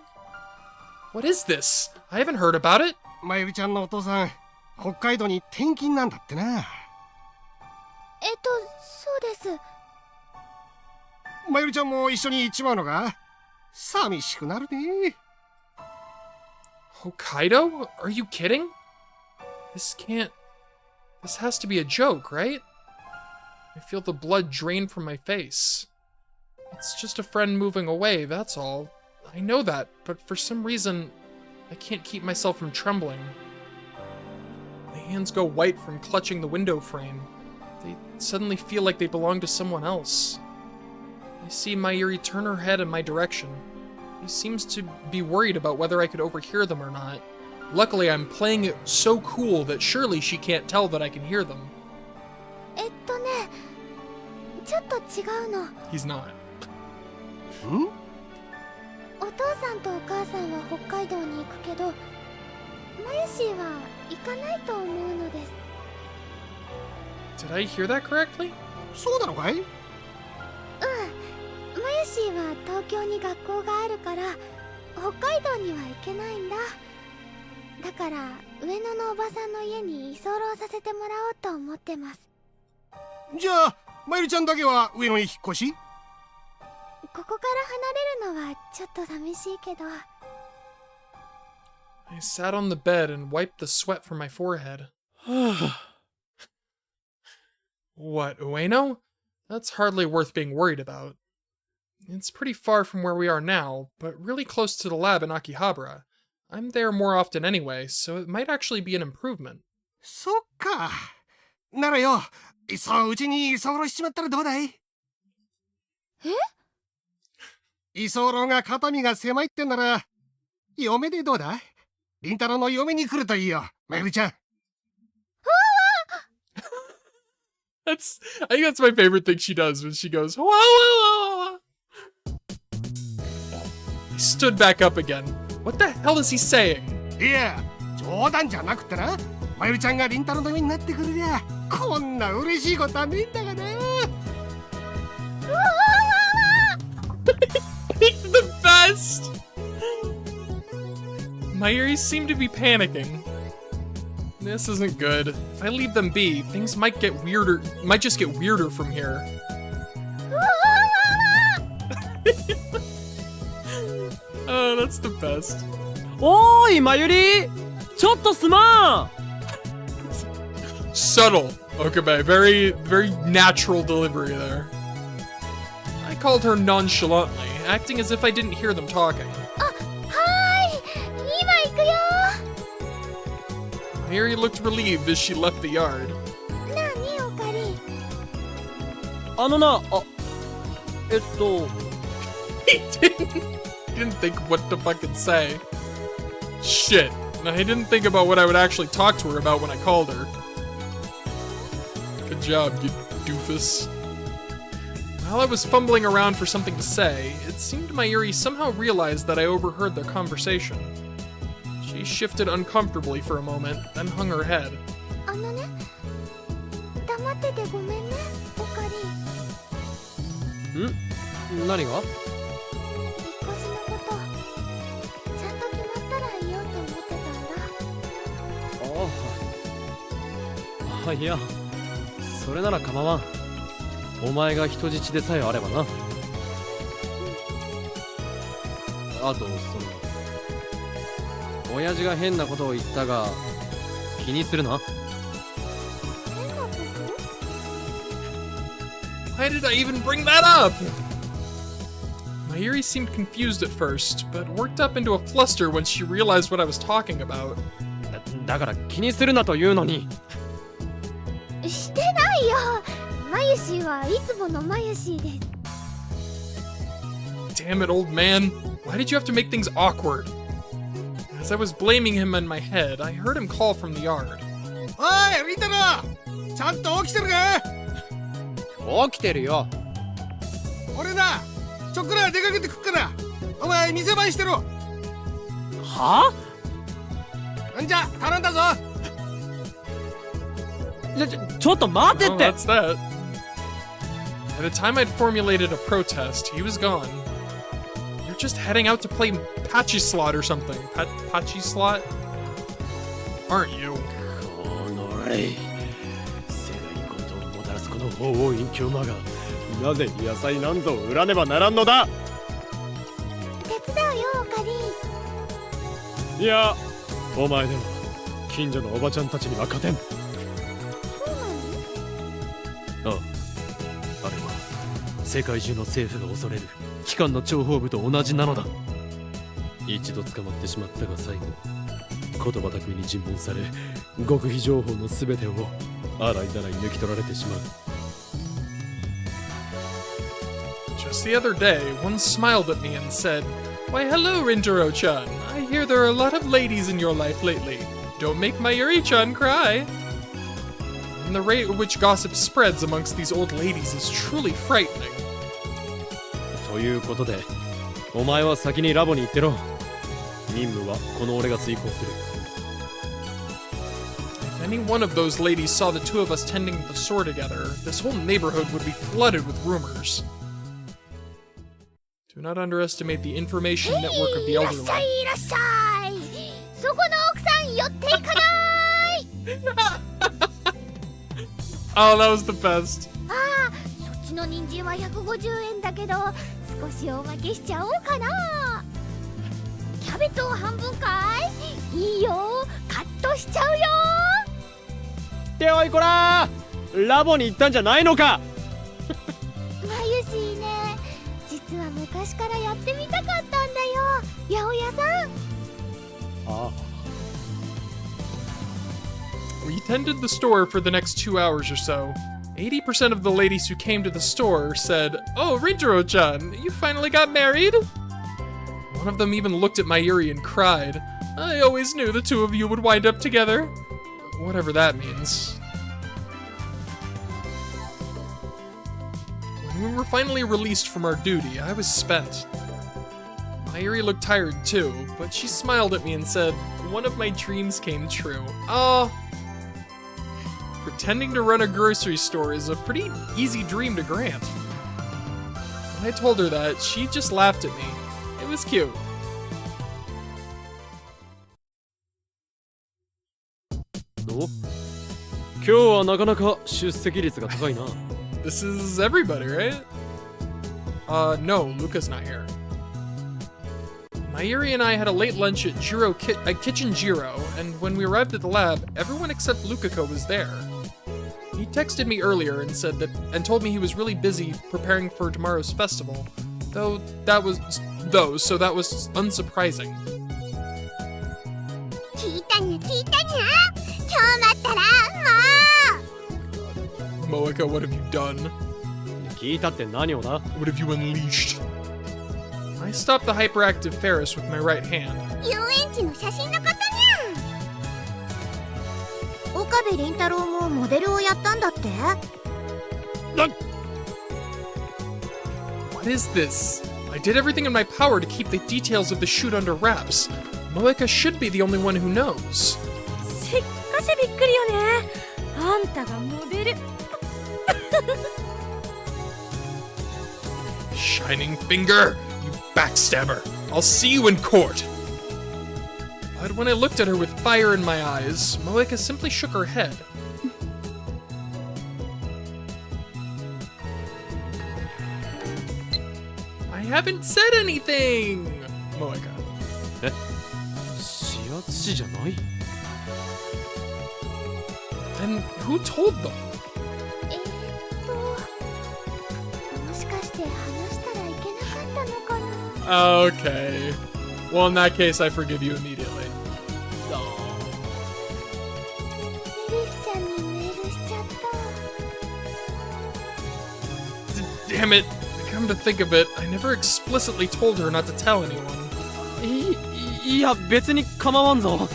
[SPEAKER 1] What is this? I haven't heard about it.
[SPEAKER 2] まゆりちゃんのお父さん、北海道に転勤なんだってな。
[SPEAKER 3] そうです。
[SPEAKER 2] まゆりちゃんも一緒に行っちまうのか？寂しくなるね。
[SPEAKER 1] Hokkaido? Are you kidding? This has to be a joke, right? I feel the blood drain from my face. It's just a friend moving away, that's all. I know that, but for some reason, I can't keep myself from trembling. My hands go white from clutching the window frame. They suddenly feel like they belong to someone else. I see Mayuri turn her head in my direction. He seems to be worried about whether I could overhear them or not. Luckily, I'm playing it so cool that surely she can't tell that I can hear them.
[SPEAKER 3] ちょっと違うの。
[SPEAKER 1] He's not.
[SPEAKER 2] ん？
[SPEAKER 3] お父さんとお母さんは北海道に行くけど、マユシーは行かないと思うのです。
[SPEAKER 1] Did I hear that correctly?
[SPEAKER 2] そうなのかい？
[SPEAKER 3] マユシーは東京に学校があるから北海道には行けないんだ。だから上野のおばさんの家に居候させてもらおうと思ってます。
[SPEAKER 2] じゃあまゆりちゃんだけは上野に引っ越し？
[SPEAKER 3] ここから離れるのはちょっと寂しいけど。
[SPEAKER 1] I sat on the bed and wiped the sweat from my forehead. What, Ueno? That's hardly worth being worried about. It's pretty far from where we are now, but really close to the lab in Akihabara. I'm there more often anyway, so it might actually be an improvement.
[SPEAKER 2] そっか。ならよ、いっそうちに居候しちまったらどうだい？
[SPEAKER 3] え？
[SPEAKER 2] 居候が肩身が狭いってんなら、嫁でどうだ？りんたろの嫁に来るといいよ、まゆりちゃん。
[SPEAKER 1] I think that's my favorite thing she does when she goes, wah, wah, wah, wah. He stood back up again. What the hell is he saying?
[SPEAKER 2] いや、冗談じゃなくてな、まゆりちゃんがりんたろの嫁になってくれりゃ、こんな嬉しいことはねえんだがな。
[SPEAKER 1] It's the best! Mayuri seemed to be panicking. This isn't good. If I leave them be, things might just get weirder from here. Oh, that's the best.
[SPEAKER 8] おーいまゆり、ちょっとすまん。
[SPEAKER 1] Subtle, Okabe. Very, very natural delivery there. I called her nonchalantly, acting as if I didn't hear them talking.
[SPEAKER 3] はーい、今行くよ。
[SPEAKER 1] Mayuri looked relieved as she left the yard.
[SPEAKER 3] なにおかり？
[SPEAKER 8] あのな、
[SPEAKER 1] He didn't think what to fucking say. Shit. I didn't think about what I would actually talk to her about when I called her. Good job, you doofus. While I was fumbling around for something to say, it seemed Mayuri somehow realized that I overheard their conversation. She shifted uncomfortably for a moment, then hung her head.
[SPEAKER 3] あのね、黙っててごめんね、おかり。
[SPEAKER 8] ん？何が？
[SPEAKER 3] 引っ越しのこと、ちゃんと決まったら言おうと思ってたんだ。
[SPEAKER 8] ああ、いや、それなら構わん。
[SPEAKER 6] お前が人質でさえあればな。あと親父が変なことを言ったが気にするな。
[SPEAKER 1] Why did I even bring that up? Mayuri seemed confused at first, but worked up into a fluster when she realized what I was talking about.
[SPEAKER 6] だから気にするなというのに。
[SPEAKER 3] してないよ。マユシーはいつものマユシーです。
[SPEAKER 1] Damn it, old man. Why did you have to make things awkward? As I was blaming him in my head, I heard him call from the yard.
[SPEAKER 2] おい、リタラ、ちゃんと起きてるか？
[SPEAKER 6] 起きてるよ。
[SPEAKER 2] 俺な、ちょっくら出かけてくっから、お前店番してろ。
[SPEAKER 8] は
[SPEAKER 2] んじゃ、頼んだぞ。
[SPEAKER 8] ちょっと待ってっ
[SPEAKER 1] Well,
[SPEAKER 8] て。
[SPEAKER 1] that's that. By the time I'd formulated a protest, he was gone. You're just heading out to play Patchy Slot or something. Patchy Slot? Aren't you?
[SPEAKER 6] このレイ、世界に混沌をもたらすこの法王隠居魔がなぜ野菜なんぞを売らねばならんのだ。
[SPEAKER 3] 手伝うよ、オカリン。
[SPEAKER 6] いや、お前では近所のおばちゃんたちには勝てん。
[SPEAKER 3] そうなの？
[SPEAKER 6] ああ、あれは世界中の政府が恐れる機関の諜報部と同じなのだ。一度捕まってしまったが最後、言葉巧みに尋問され、極秘情報のすべてを洗いざらい抜き取られてしまう。
[SPEAKER 1] Just the other day, one smiled at me and said, "Why, hello, Rintaro-chan. I hear there are a lot of ladies in your life lately. Don't make Mayuri-chan cry." And the rate at which gossip spreads amongst these old ladies is truly frightening.
[SPEAKER 6] ということで、お前は先にラボに行ってろ。任務はこの俺が遂行する。
[SPEAKER 1] If any one of those ladies saw the two of us tending the store together, this whole neighborhood would be flooded with rumors. Do not underestimate the information network of the
[SPEAKER 3] いらっしゃ
[SPEAKER 1] elderly.
[SPEAKER 3] いいらっしゃい。そこの奥さん寄っていかない。
[SPEAKER 1] Oh, that was the best.
[SPEAKER 3] ああ、そっちの人参は150円だけど少しおまけしちゃおうかな。キャベツを半分かい？いいよ、カットしちゃうよ。
[SPEAKER 6] っておいこらー、ラボに行ったんじゃないのか。
[SPEAKER 3] マユシーね、実は昔からやってみたかったんだよ、八百屋さん。
[SPEAKER 6] ああ。
[SPEAKER 1] We tended the store for the next 2 hours or so. 80% of the ladies who came to the store said, "Oh, Rintaro-chan, you finally got married?" One of them even looked at Mayuri and cried. "I always knew the two of you would wind up together." Whatever that means. When we were finally released from our duty, I was spent. Mayuri looked tired too, but she smiled at me and said, "One of my dreams came true." Oh. Pretending to run a grocery store is a pretty easy dream to grant. When I told her that, she just laughed at me. It was cute.
[SPEAKER 6] お、今日はなかなか出席率が高いな。
[SPEAKER 1] This is everybody, right? No, Luca's not here. Mayuri and I had a late lunch at Kitchen Jiro, and when we arrived at the lab, everyone except Lukako was there. He texted me earlier and told me he was really busy preparing for tomorrow's festival, so that was unsurprising.
[SPEAKER 3] 聞いたにゃ聞いたにゃ。今日待ったらもう。
[SPEAKER 1] Moeka, what have you done?
[SPEAKER 6] 聞いたって何をだ。
[SPEAKER 1] What have you unleashed? I stopped the hyperactive Ferris with my right hand.
[SPEAKER 3] 遊園地の写真のことにゃ。岡部倫太郎もモデルをやったんだって。
[SPEAKER 1] What is this? I did everything in my power to keep the details of the shoot under wraps. Moeka should be the only one who knows.
[SPEAKER 5] しっかしびっくりよね。あんたがモデル。
[SPEAKER 1] Shining finger, you backstabber. I'll see you in court. But when I looked at her with fire in my eyes, Moeka simply shook her head. I haven't said anything! Moeka.
[SPEAKER 6] 指圧師じゃない？
[SPEAKER 1] Then who told them?
[SPEAKER 3] もしかして話したらいけなかったのかな
[SPEAKER 1] Okay. Well, in that case, I forgive you immediately.
[SPEAKER 3] エリスちゃんにメールしちゃった
[SPEAKER 1] Damn it. Come to think of it, I never explicitly told her not to tell anyone.
[SPEAKER 6] いや別に構わんぞ。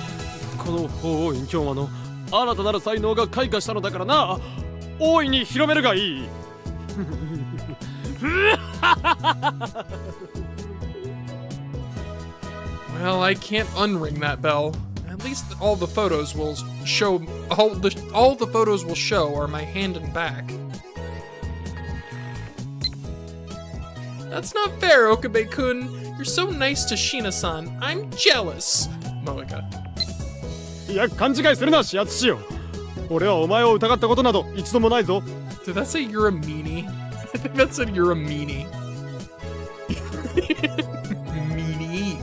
[SPEAKER 6] この法王院京馬の新たなる才能が開花したのだからな。大いに広めるがいい。
[SPEAKER 1] Well, I can't unring that bell. At least all the photos will show all the photos will show are my hand and back. That's not fair, Okabe-kun. You're so nice to Shina-san. I'm jealous. Moeka.
[SPEAKER 4] いや勘違いするな指圧師よ。俺はお前を疑ったことなど一度もないぞ。
[SPEAKER 1] Did that say you're a meanie? I think that said you're a meanie. Meanie.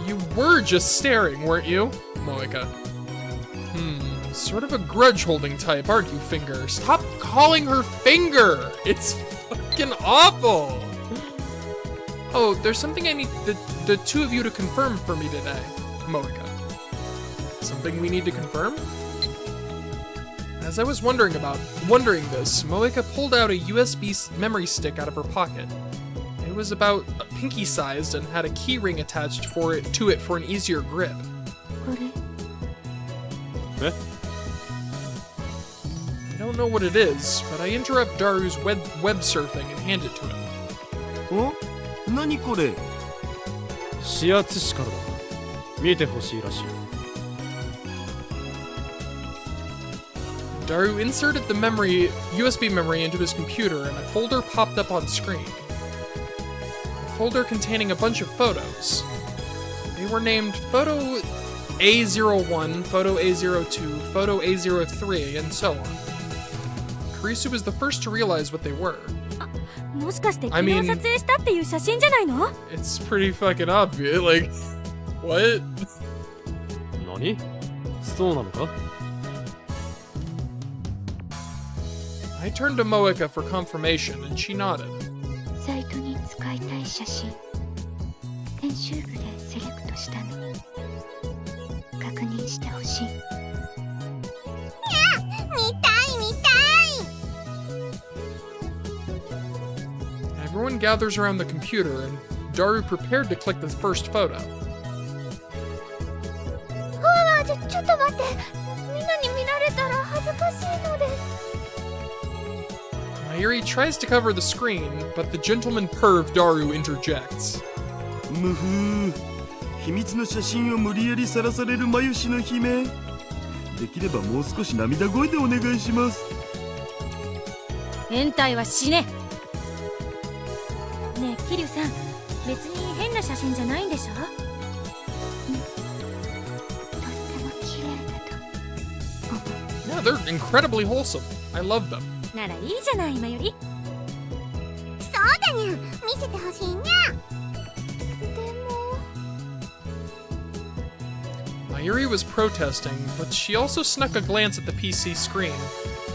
[SPEAKER 1] You were just staring, weren't you? Moeka. Sort of a grudge-holding type, aren't you, Finger? Stop calling her Finger! It's fucking awful! Oh, there's something I need the two of you to confirm for me today, Moeka. Something we need to confirm? As I was wondering this, Moeka pulled out a USB memory stick out of her pocket. It was about pinky-sized and had a key ring attached to it for an easier grip.
[SPEAKER 3] これ
[SPEAKER 6] え？
[SPEAKER 1] I don't know what it is, but I interrupt Daru's web surfing and hand it to him.
[SPEAKER 2] お何これ
[SPEAKER 6] 指圧師からだ。見てほしいらしい。
[SPEAKER 1] Daru inserted the USB memory into his computer and a folder popped up on screen. A folder containing a bunch of photos. They were named Photo A01, Photo A02, Photo A03, and so on. Kurisu was the first to realize what they were.
[SPEAKER 5] もしかして昨日撮影したっていう写真じゃないの？
[SPEAKER 1] It's pretty fucking obvious. Like, what?
[SPEAKER 6] 何？そうなのか？
[SPEAKER 1] I turned to Moeka for confirmation, and she nodded.
[SPEAKER 3] サイトに使いたい写真編集部でセレクトしたの確認してほしい見たい見たい
[SPEAKER 1] Everyone gathers around the computer, and Daru prepared to click the first photo.
[SPEAKER 3] ちょっと待ってみんなに見られたら恥ずかしいのです
[SPEAKER 1] Mayuri tries to cover the screen, but the gentleman perv Daru interjects.
[SPEAKER 2] むふー秘密の写真を無理やりさらされる眉氏の姫できればもう少し涙声でお願いします
[SPEAKER 5] 変態は死ね。ねえ桐生さん、別に変な写真じゃないんでしょ？
[SPEAKER 3] とっても綺麗だと
[SPEAKER 1] Yeah, they're incredibly wholesome. I love them.
[SPEAKER 5] ならいいじゃない今より。
[SPEAKER 3] そうだにゃ見せてほしいにゃでも
[SPEAKER 1] Mayuri was protesting, but she also snuck a glance at the PC screen.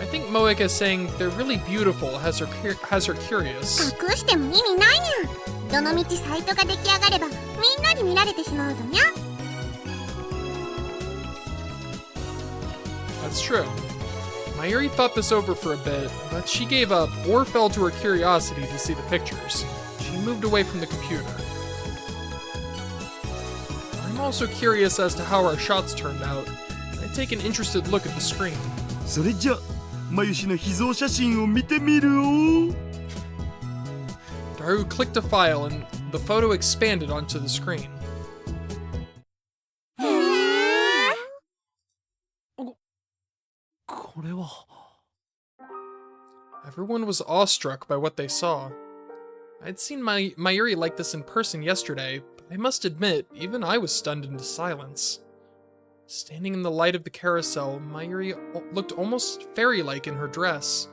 [SPEAKER 1] I think Moeka saying they're really beautiful has her curious.
[SPEAKER 3] 隠しても意味ないにゃどのみちサイトが出来上がればみんなに見られてしまうとにゃ
[SPEAKER 1] That's true. Mayuri thought this over for a bit, but she gave up or fell to her curiosity to see the pictures. She moved away from the computer. I'm also curious as to how our shots turned out. I take an interested look at the screen.
[SPEAKER 2] それじゃ眉氏の秘蔵写真を見てみるお
[SPEAKER 1] Daru clicked a file and the photo expanded onto the screen.
[SPEAKER 6] これは。
[SPEAKER 1] Everyone was awestruck by what they saw. I'd seen Mayuri like this in person yesterday, but I must admit, even I was stunned into silence. Standing in the light of the carousel, Mayuri looked almost fairy-like in her dress.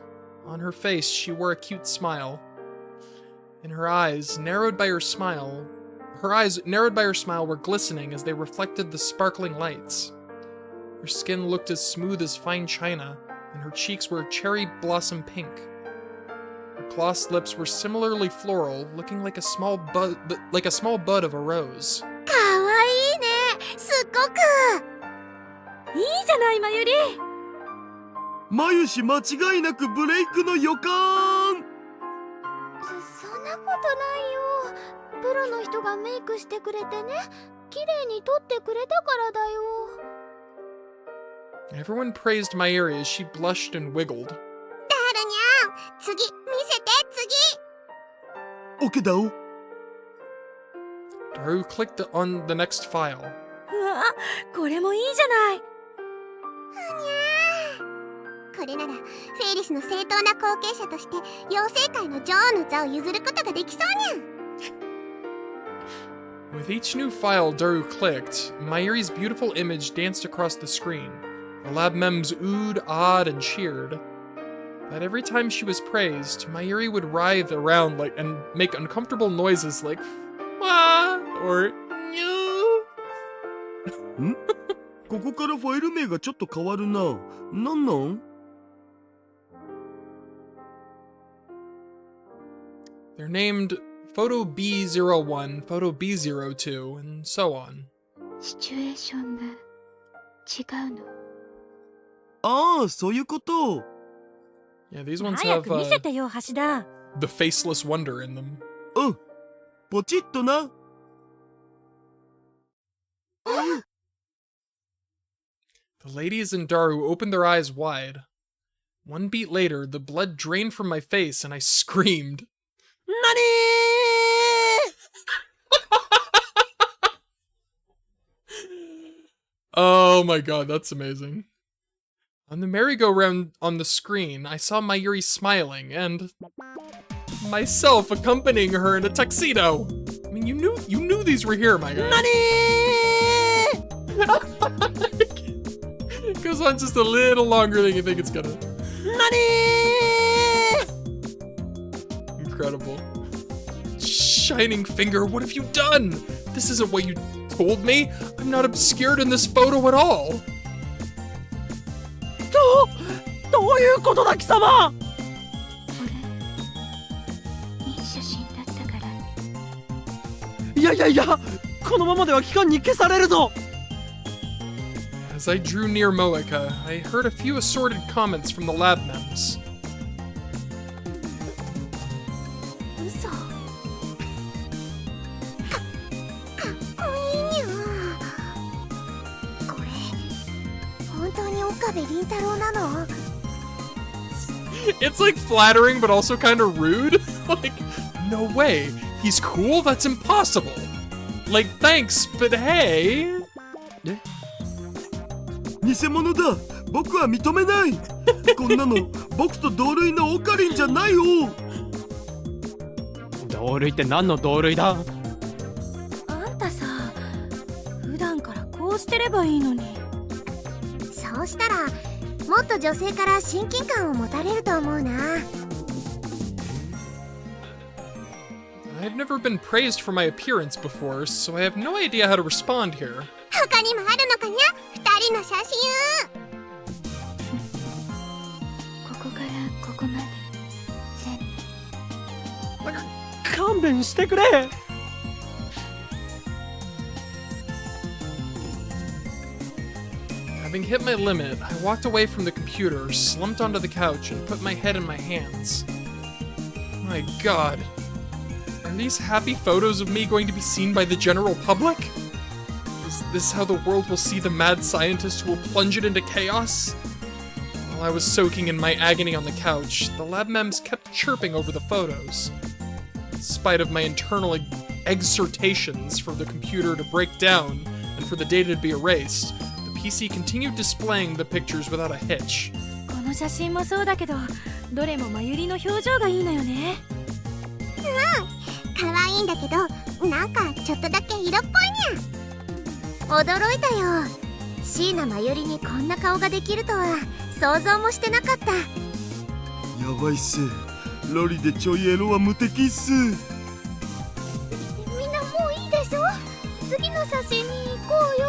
[SPEAKER 1] On her face, she wore a cute smile. In her eyes, narrowed by her smile, were glistening as they reflected the sparkling lights. Her skin looked as smooth as fine china, and her cheeks were cherry blossom pink. Her glossed lips were similarly floral, looking like a small bud of a rose.
[SPEAKER 5] かわいいね。すっごく。いいじゃない、まゆり。
[SPEAKER 2] マユシ間違いなくブレイクの予感。
[SPEAKER 3] そんなことないよ。プロの人がメイクしてくれてね、綺麗に撮ってくれたからだよ。
[SPEAKER 1] Everyone praised Mayuri as she blushed and wiggled.
[SPEAKER 3] ダールニャン、次見せて、次。
[SPEAKER 2] オケだお。
[SPEAKER 1] Daru clicked on the next file.
[SPEAKER 5] うわ、これもいいじゃない。
[SPEAKER 3] これならフェイリスの正当な後継者として妖精界の女王の座を譲ることができそうにゃん。
[SPEAKER 1] With each new file Daru clicked, Mayuri's beautiful image danced across the screen. The lab mems oohed, awed, and cheered. But every time she was praised, Mayuri would writhe around and make uncomfortable noises like "wah" or "new."
[SPEAKER 2] ん？ここからファイル名がちょっと変わるな。なんなん？
[SPEAKER 1] They're named Photo B01, Photo B02, and so on.
[SPEAKER 3] シチュエーションが違うの。
[SPEAKER 2] ああ、そういうこと。
[SPEAKER 1] Yeah, these ones
[SPEAKER 5] 早
[SPEAKER 1] have
[SPEAKER 5] く見せてよ、橋田。
[SPEAKER 1] the faceless wonder in them.
[SPEAKER 2] うん。ポチッとな。
[SPEAKER 1] The ladies and Daru opened their eyes wide. One beat later, the blood drained from my face and I screamed.
[SPEAKER 8] 何
[SPEAKER 1] Oh my god, that's amazing. On the merry-go-round on the screen, I saw Mayuri smiling and myself accompanying her in a tuxedo. I mean, you knew these were here, my guy.
[SPEAKER 8] 何
[SPEAKER 1] It goes on just a little longer than you think it's gonna.
[SPEAKER 8] 何
[SPEAKER 1] Incredible. Shining finger, what have you done? This isn't what you told me. I'm not obscured in this photo at all.
[SPEAKER 8] どういうことだ貴様。
[SPEAKER 3] これいい写真だったから。
[SPEAKER 8] いやいやいや、このままでは期間に消されるぞ。
[SPEAKER 1] As I drew near Moeka, I heard a few assorted comments from the lab mems.
[SPEAKER 5] 嘘。
[SPEAKER 3] かっこいいにゃ。これ本当に岡部倫太郎なの？
[SPEAKER 1] It's like flattering, but also kind of rude. Like, no way. He's cool? That's impossible. Like, thanks, but hey.
[SPEAKER 2] 偽物だ。僕は認めない。こんなの僕と同類のオカリンじゃないよ。
[SPEAKER 6] 同類って何の同類だ。
[SPEAKER 5] あんたさ、普段からこうしてればいいのに。
[SPEAKER 3] そうしたらもっと女性から親近感を持たれると思うな。
[SPEAKER 1] I've never been praised for my appearance before, so I have no idea how to respond here.
[SPEAKER 3] 他にもあるのかにゃ、二人の写真。ここからここまで全部。
[SPEAKER 8] 勘弁してくれ。
[SPEAKER 1] Having hit my limit, I walked away from the computer, slumped onto the couch, and put my head in my hands. My god. Are these happy photos of me going to be seen by the general public? Is this how the world will see the mad scientist who will plunge it into chaos? While I was soaking in my agony on the couch, the lab mems kept chirping over the photos. In spite of my internal exhortations for the computer to break down and for the data to be erased, the PC continued displaying the pictures without a hitch.
[SPEAKER 5] この写真もそうだけど、どれもまゆりの表情がいいのよね。
[SPEAKER 3] 可愛いんだけど、なんかちょっとだけ色っぽいにゃ。驚いたよ。椎名真由里にこんな顔ができるとは想像もしてなかった。
[SPEAKER 2] やばいっす。ロリでちょいエロは無敵っす。
[SPEAKER 3] みんなもういいでしょ。次の写真に行こうよ。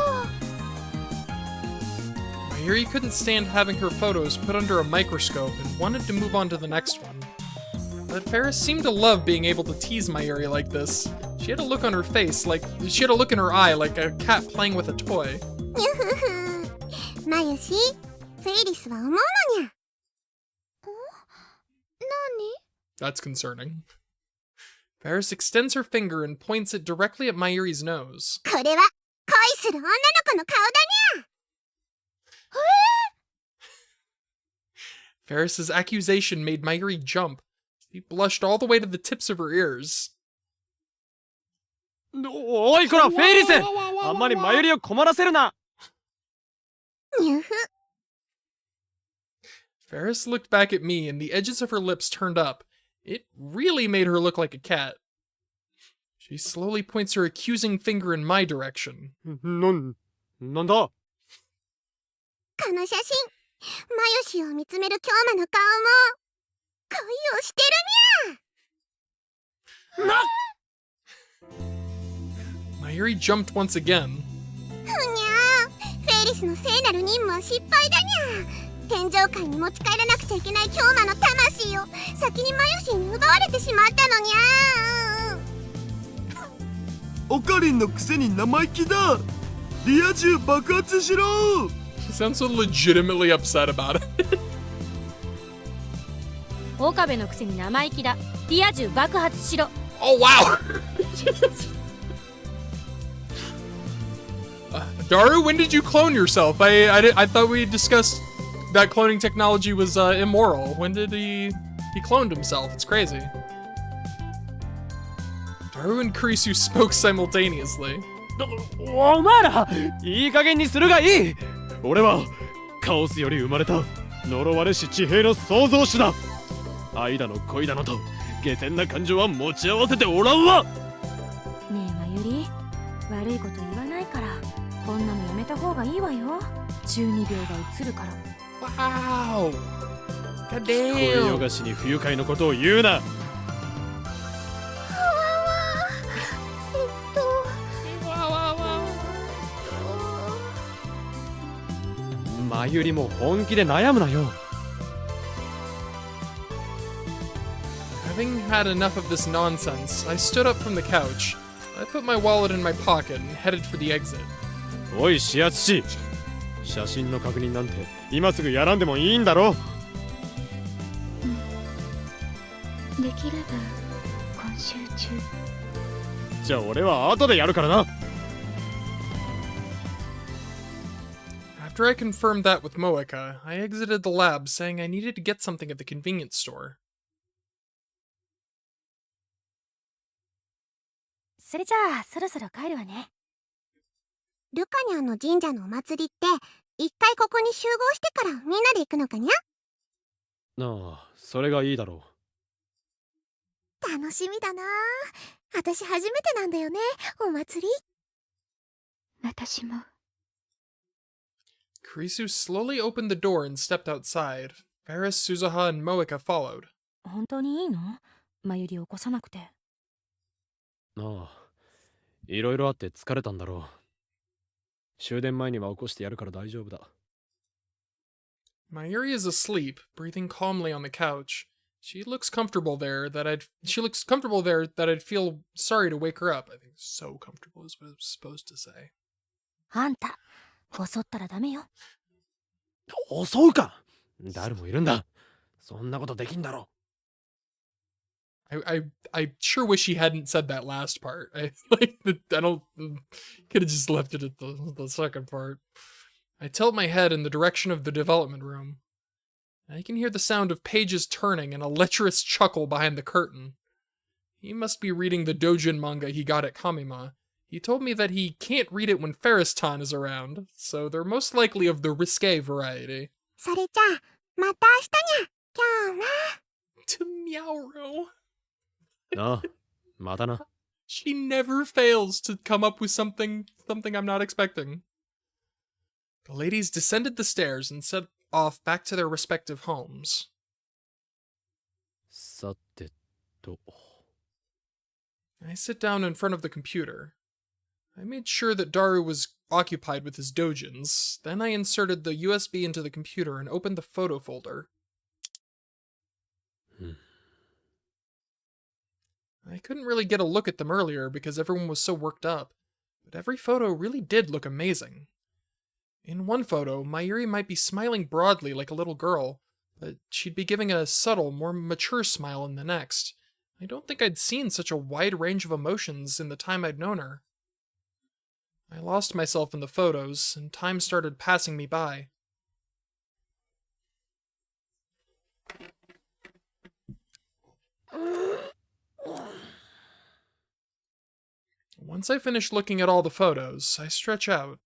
[SPEAKER 1] Mayuri couldn't stand having her photos put under a microscope and wanted to move on to the next one. But Ferris seemed to love being able to tease Mayuri like this. She had a look on her face, she had a look in her eye like a cat playing with a toy.
[SPEAKER 3] ゆふふ。まゆし、フェイリスは思うのにゃ。
[SPEAKER 1] That's concerning. Ferris extends her finger and points it directly at Mayuri's nose.
[SPEAKER 3] これは恋する女の子の顔だにゃ。
[SPEAKER 1] Ferris's accusation made Mayuri jump. She blushed all the way to the tips of her ears.
[SPEAKER 8] おいこらフェイリス、あんまりマユリを困らせるな。
[SPEAKER 3] にゅふ。
[SPEAKER 1] Ferris looked back at me and the edges of her lips turned up. It really made her look like a cat. She slowly points her accusing finger in my direction.
[SPEAKER 8] なんだ。
[SPEAKER 3] この写真、まゆしを見つめる京馬の顔も恋をしてるにゃ。
[SPEAKER 1] Mayuri jumped once again.
[SPEAKER 3] ふにゃー、フェイリスの聖なる任務は失敗だにゃ。天上界に持ち帰らなくちゃいけない京馬の魂を先にまゆしに奪われてしまったのにゃ。
[SPEAKER 2] オカリンのくせに生意気だ。リア充爆発しろ。
[SPEAKER 1] She sounds so legitimately upset about it.
[SPEAKER 5] 岡部のくせに生意気だ。リア充爆発しろ。
[SPEAKER 1] Oh wow! Daru, when did you clone yourself? I thought we discussed that cloning technology was immoral. When did he cloned himself? It's crazy. Daru and Kurisu spoke simultaneously.
[SPEAKER 8] お前らいい加減にするがいい。俺はカオスより生まれた呪われし地平の創造主だ。愛だの恋だのと下賤な感情は持ち合わせておらんわ。
[SPEAKER 5] ねえまゆり、悪いこと言わないからこんなのやめた方がいいわよ。12秒が映るから。
[SPEAKER 1] Wow! God
[SPEAKER 8] 声よ
[SPEAKER 1] damn!
[SPEAKER 8] がしに不愉快なことを言うな。まゆりも本気で悩むなよ。
[SPEAKER 1] Having had enough of this nonsense, I stood up from the couch. I put my wallet in my pocket and headed for the exit.
[SPEAKER 8] おい視圧師、写真の確認なんて今すぐやらんでもいいんだろ。
[SPEAKER 5] できれば今週中。
[SPEAKER 8] じゃあ俺は後でやるからな。
[SPEAKER 1] After I confirmed that with Moeka, I exited the lab saying I needed to get something at the convenience store.
[SPEAKER 5] それじゃあそろそろ帰るわね。
[SPEAKER 3] ルカニャンの神社のお祭りって一回ここに集合してからみんなで行くのかにゃ。
[SPEAKER 8] ああ、それがいいだろ
[SPEAKER 3] 楽しみだな。私初めてなんだよね、お祭り。
[SPEAKER 5] 私も。
[SPEAKER 1] Kurisu slowly opened the door and stepped outside. Ferris, Suzuha, and Moeka followed.
[SPEAKER 5] 本当にいいの？まゆり起こさなくて。
[SPEAKER 8] う。ああ、いろいろあって疲れたんだろう。終電前には起こしてやるから大丈夫だ。
[SPEAKER 1] Mayuri is asleep, breathing calmly on the couch. She looks comfortable there that I'd feel sorry to wake her up. I think so comfortable is what I was supposed to say.
[SPEAKER 5] あんた、襲ったらダメよ。
[SPEAKER 8] 襲うか。誰もいるんだ。そんなことできんだろ。
[SPEAKER 1] I sure wish he hadn't said that last part. I could have just left it at the second part. I tilt my head in the direction of the development room. I can hear the sound of pages turning and a lecherous chuckle behind the curtain. He must be reading the Dojin manga he got at Kamima. He told me that he can't read it when Ferris-tan is around, so they're most likely of the risque variety.
[SPEAKER 3] それじゃあまた明日にゃ。今日は
[SPEAKER 1] To Meowro.
[SPEAKER 8] ああ、またな。
[SPEAKER 1] She never fails to come up with something I'm not expecting. The ladies descended the stairs and set off back to their respective homes.
[SPEAKER 6] さてと。
[SPEAKER 1] I sit down in front of the computer. I made sure that Daru was occupied with his dojins. Then I inserted the USB into the computer and opened the photo folder. I couldn't really get a look at them earlier because everyone was so worked up, but every photo really did look amazing. In one photo, Mayuri might be smiling broadly like a little girl, but she'd be giving a subtle, more mature smile in the next. I don't think I'd seen such a wide range of emotions in the time I'd known her. I lost myself in the photos, and time started passing me by. Once I finished looking at all the photos, I stretch out.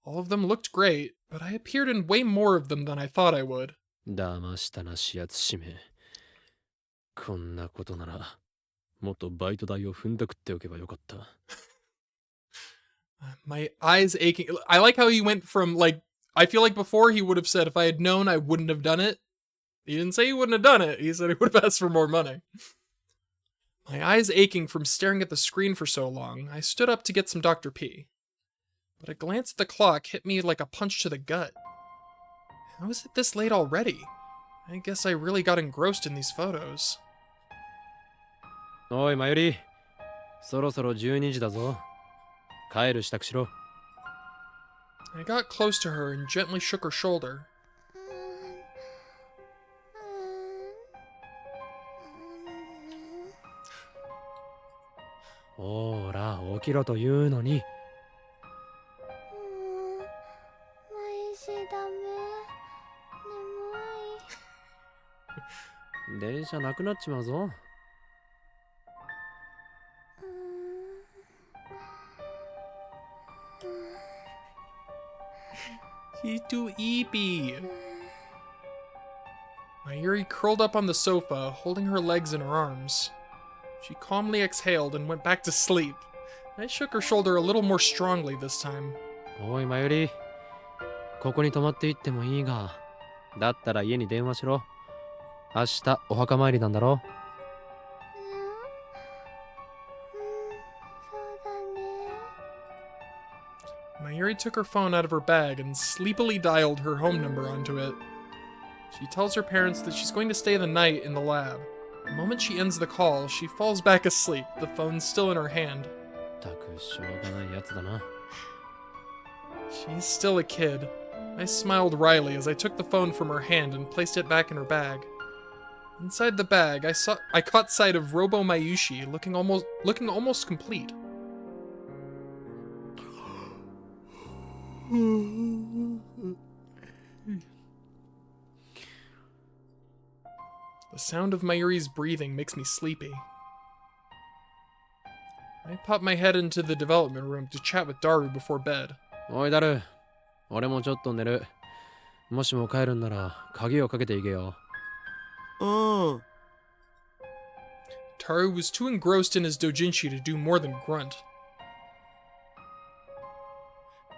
[SPEAKER 1] All of them looked great, but I appeared in way more of them than I thought I would.
[SPEAKER 6] 騙したなしやつしめ。こんなことなら、もっとバイト代を踏んだくっておけばよかった。
[SPEAKER 1] My eyes aching. I like how he went from, like, I feel like before he would have said, if I had known, I wouldn't have done it. He didn't say he wouldn't have done it. He said he would have asked for more money. My eyes aching from staring at the screen for so long, I stood up to get some Dr. P. But a glance at the clock hit me like a punch to the gut. How is it this late already? I guess I really got engrossed in these photos.
[SPEAKER 6] おい、マユリ。そろそろ12時だぞ。帰る支度しろ。
[SPEAKER 1] I got close to her and gently shook her shoulder.
[SPEAKER 6] ほら、起きろというのに。電車なくなっちまうぞ。
[SPEAKER 1] He's too eepy. Mayuri curled up on the sofa, holding her legs in her arms. She calmly exhaled and went back to sleep. I shook her shoulder a little more strongly this time.
[SPEAKER 6] おい、マユリ。ここに泊まっていってもいいが、だったら家に電話しろ。明日お墓参りなんだろ。
[SPEAKER 1] Mayuri took her phone out of her bag and sleepily dialed her home number onto it. She tells her parents that she's going to stay the night in the lab. The moment she ends the call, she falls back asleep, the phone still in her hand.
[SPEAKER 6] たくしょうがないやつだな。
[SPEAKER 1] She's still a kid. I smiled wryly as I took the phone from her hand and placed it back in her bag. Inside the bag, I caught sight of Robo Mayushi looking almost complete. The sound of Mayuri's breathing makes me sleepy. I pop my head into the development room to chat with Daru before bed.
[SPEAKER 6] おい、ダル。俺もちょっと寝る。もしも帰るんなら鍵をかけていけよ。
[SPEAKER 2] ああ。
[SPEAKER 1] Taru was too engrossed in his doujinshi to do more than grunt.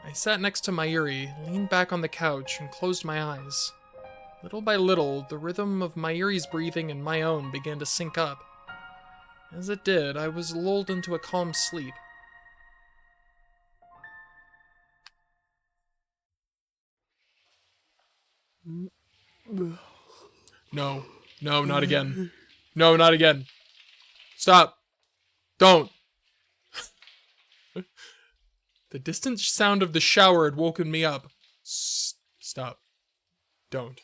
[SPEAKER 1] I sat next to Mayuri, leaned back on the couch, and closed my eyes. Little by little, the rhythm of Mayuri's breathing and my own began to sync up. As it did, I was lulled into a calm sleep. No, not again. No, not again. Stop. Don't. The distant sound of the shower had woken me up. Stop. Don't.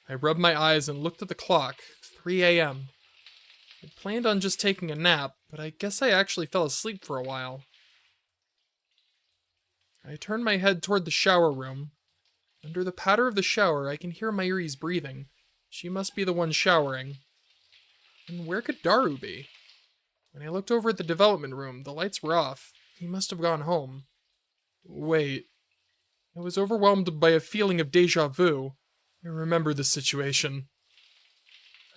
[SPEAKER 1] I rubbed my eyes and looked at the clock. 3 a.m. I planned on just taking a nap, but I guess I actually fell asleep for a while. I turned my head toward the shower room. Under the patter of the shower, I can hear Mayuri's breathing. She must be the one showering. And where could Daru be? When I looked over at the development room, the lights were off. He must have gone home. Wait. I was overwhelmed by a feeling of deja vu. I remember this situation.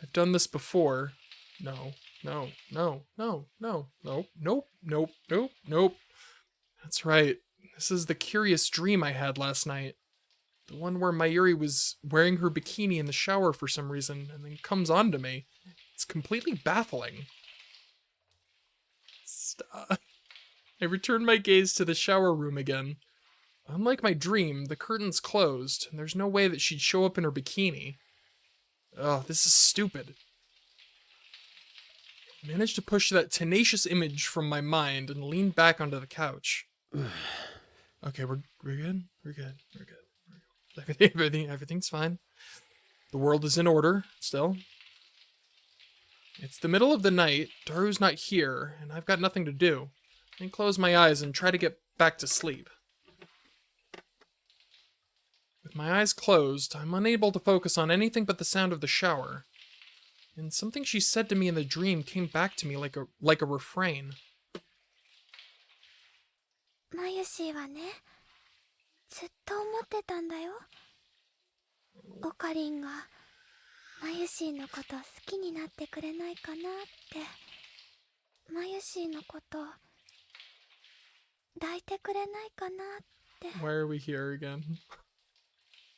[SPEAKER 1] I've done this before. No. Nope. That's right. This is the curious dream I had last night. The one where Mayuri was wearing her bikini in the shower for some reason, and then comes onto me. It's completely baffling. Stop. I returned my gaze to the shower room again. Unlike my dream, the curtain's closed, and there's no way that she'd show up in her bikini. Ugh, this is stupid. I managed to push that tenacious image from my mind and leaned back onto the couch. Okay, we're good. We're good. Everything's fine. The world is in order, still. It's the middle of the night, Daru's not here, and I've got nothing to do. I close my eyes and try to get back to sleep. With my eyes closed, I'm unable to focus on anything but the sound of the shower. And something she said to me in the dream came back to me like a refrain.
[SPEAKER 3] マユシーはね、ずっと思ってたんだよ。オカリンがマユシーのこと好きになってくれないかなって。マユシーのこと抱いてくれないかなって。
[SPEAKER 1] Why are we here again?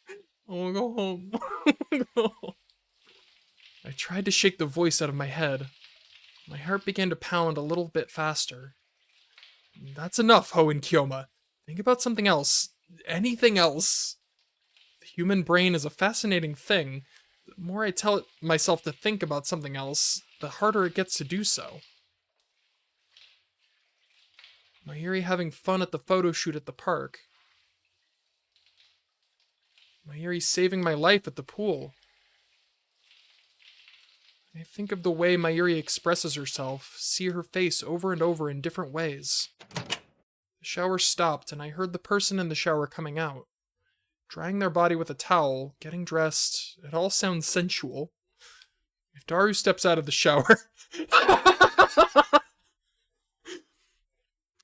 [SPEAKER 1] I wanna go home. I tried to shake the voice out of my head. My heart began to pound a little bit faster. That's enough, Ho and Kyoma. Think about something else. Anything else. The human brain is a fascinating thing. The more I tell myself to think about something else, the harder it gets to do so. Mayuri having fun at the photo shoot at the park. Mayuri saving my life at the pool. I think of the way Mayuri expresses herself, see her face over and over in different ways. The shower stopped, and I heard the person in the shower coming out. Drying their body with a towel, getting dressed, it all sounds sensual. If Daru steps out of the shower...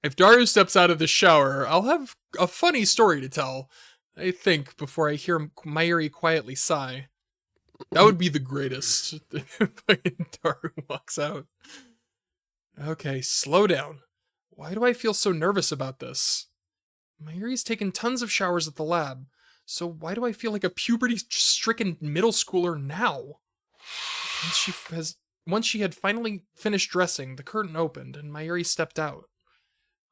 [SPEAKER 1] If Daru steps out of the shower, I'll have a funny story to tell, I think, before I hear Mayuri quietly sigh. That would be the greatest. Daru walks out. Okay, slow down. Why do I feel so nervous about this? Mayuri's taken tons of showers at the lab, so why do I feel like a puberty-stricken middle schooler now? Once she had finally finished dressing, the curtain opened, and Mayuri stepped out.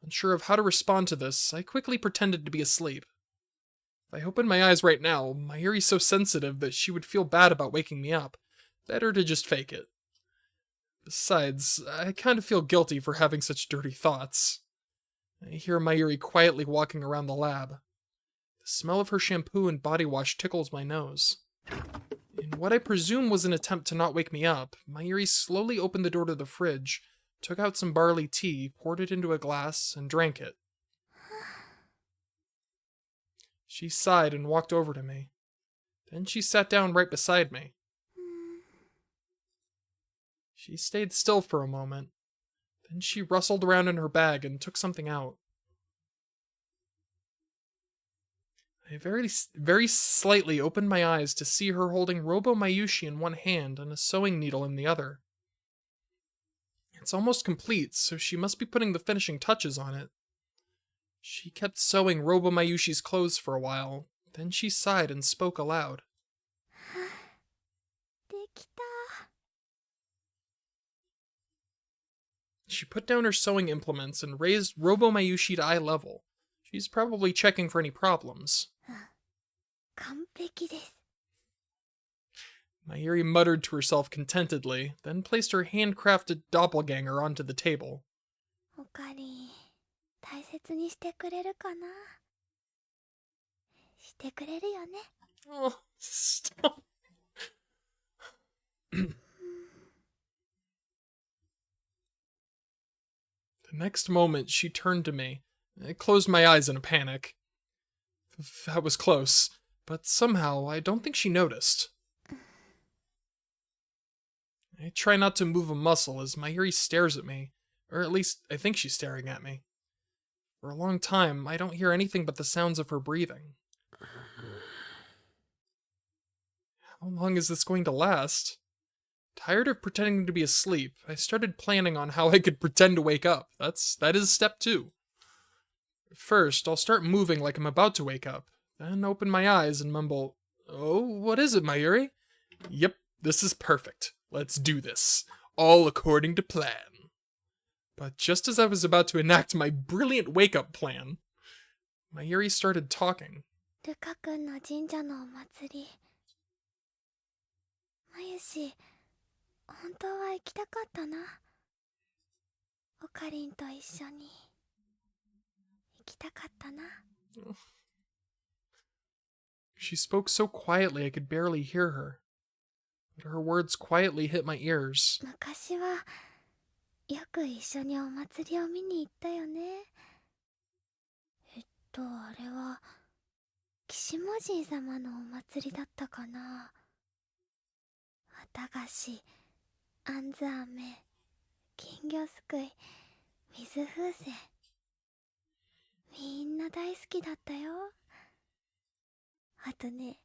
[SPEAKER 1] Unsure of how to respond to this, I quickly pretended to be asleep. If I open my eyes right now, Mayuri's so sensitive that she would feel bad about waking me up. Better to just fake it. Besides, I kind of feel guilty for having such dirty thoughts. I hear Mayuri quietly walking around the lab. The smell of her shampoo and body wash tickles my nose. In what I presume was an attempt to not wake me up, Mayuri slowly opened the door to the fridge, took out some barley tea, poured it into a glass, and drank it. She sighed and walked over to me. Then she sat down right beside me. She stayed still for a moment. Then she rustled around in her bag and took something out. I very slightly opened my eyes to see her holding Robo Mayushi in one hand and a sewing needle in the other. It's almost complete, so she must be putting the finishing touches on it. She kept sewing Robo Mayushi's clothes for a while, then she sighed and spoke aloud.
[SPEAKER 3] できた。
[SPEAKER 1] She put down her sewing implements and raised Robo Mayushi to eye level. She's probably checking for any problems.
[SPEAKER 3] 完璧です。
[SPEAKER 1] Mayuri muttered to herself contentedly, then placed her handcrafted doppelganger onto the table.
[SPEAKER 3] オカリン、大切にしてくれるかな。してくれるよね。
[SPEAKER 1] Oh, stop. The next moment, she turned to me. I closed my eyes in a panic. That was close, but somehow I don't think she noticed. I try not to move a muscle as Mayuri stares at me, or at least I think she's staring at me. For a long time, I don't hear anything but the sounds of her breathing. How long is this going to last? Tired of pretending to be asleep, I started planning on how I could pretend to wake up. That is step 2. First, I'll start moving like I'm about to wake up, then open my eyes and mumble, "Oh, what is it, Mayuri?" Yep, this is perfect. Let's do this. All according to plan. But just as I was about to enact my brilliant wake-up plan, Mayuri started talking.
[SPEAKER 3] ルカ君の神社のお祭り。まゆし、本当は行きたかったな。オカリンと一緒に行きたかったな。
[SPEAKER 1] She spoke so quietly I could barely hear her, but her words quietly hit my ears.
[SPEAKER 3] 昔はよく一緒にお祭りを見に行ったよね。あれは岸魔神様のお祭りだったかな。綿菓子、あんず飴、金魚すくい、水風船、みんな大好きだったよ。あとね、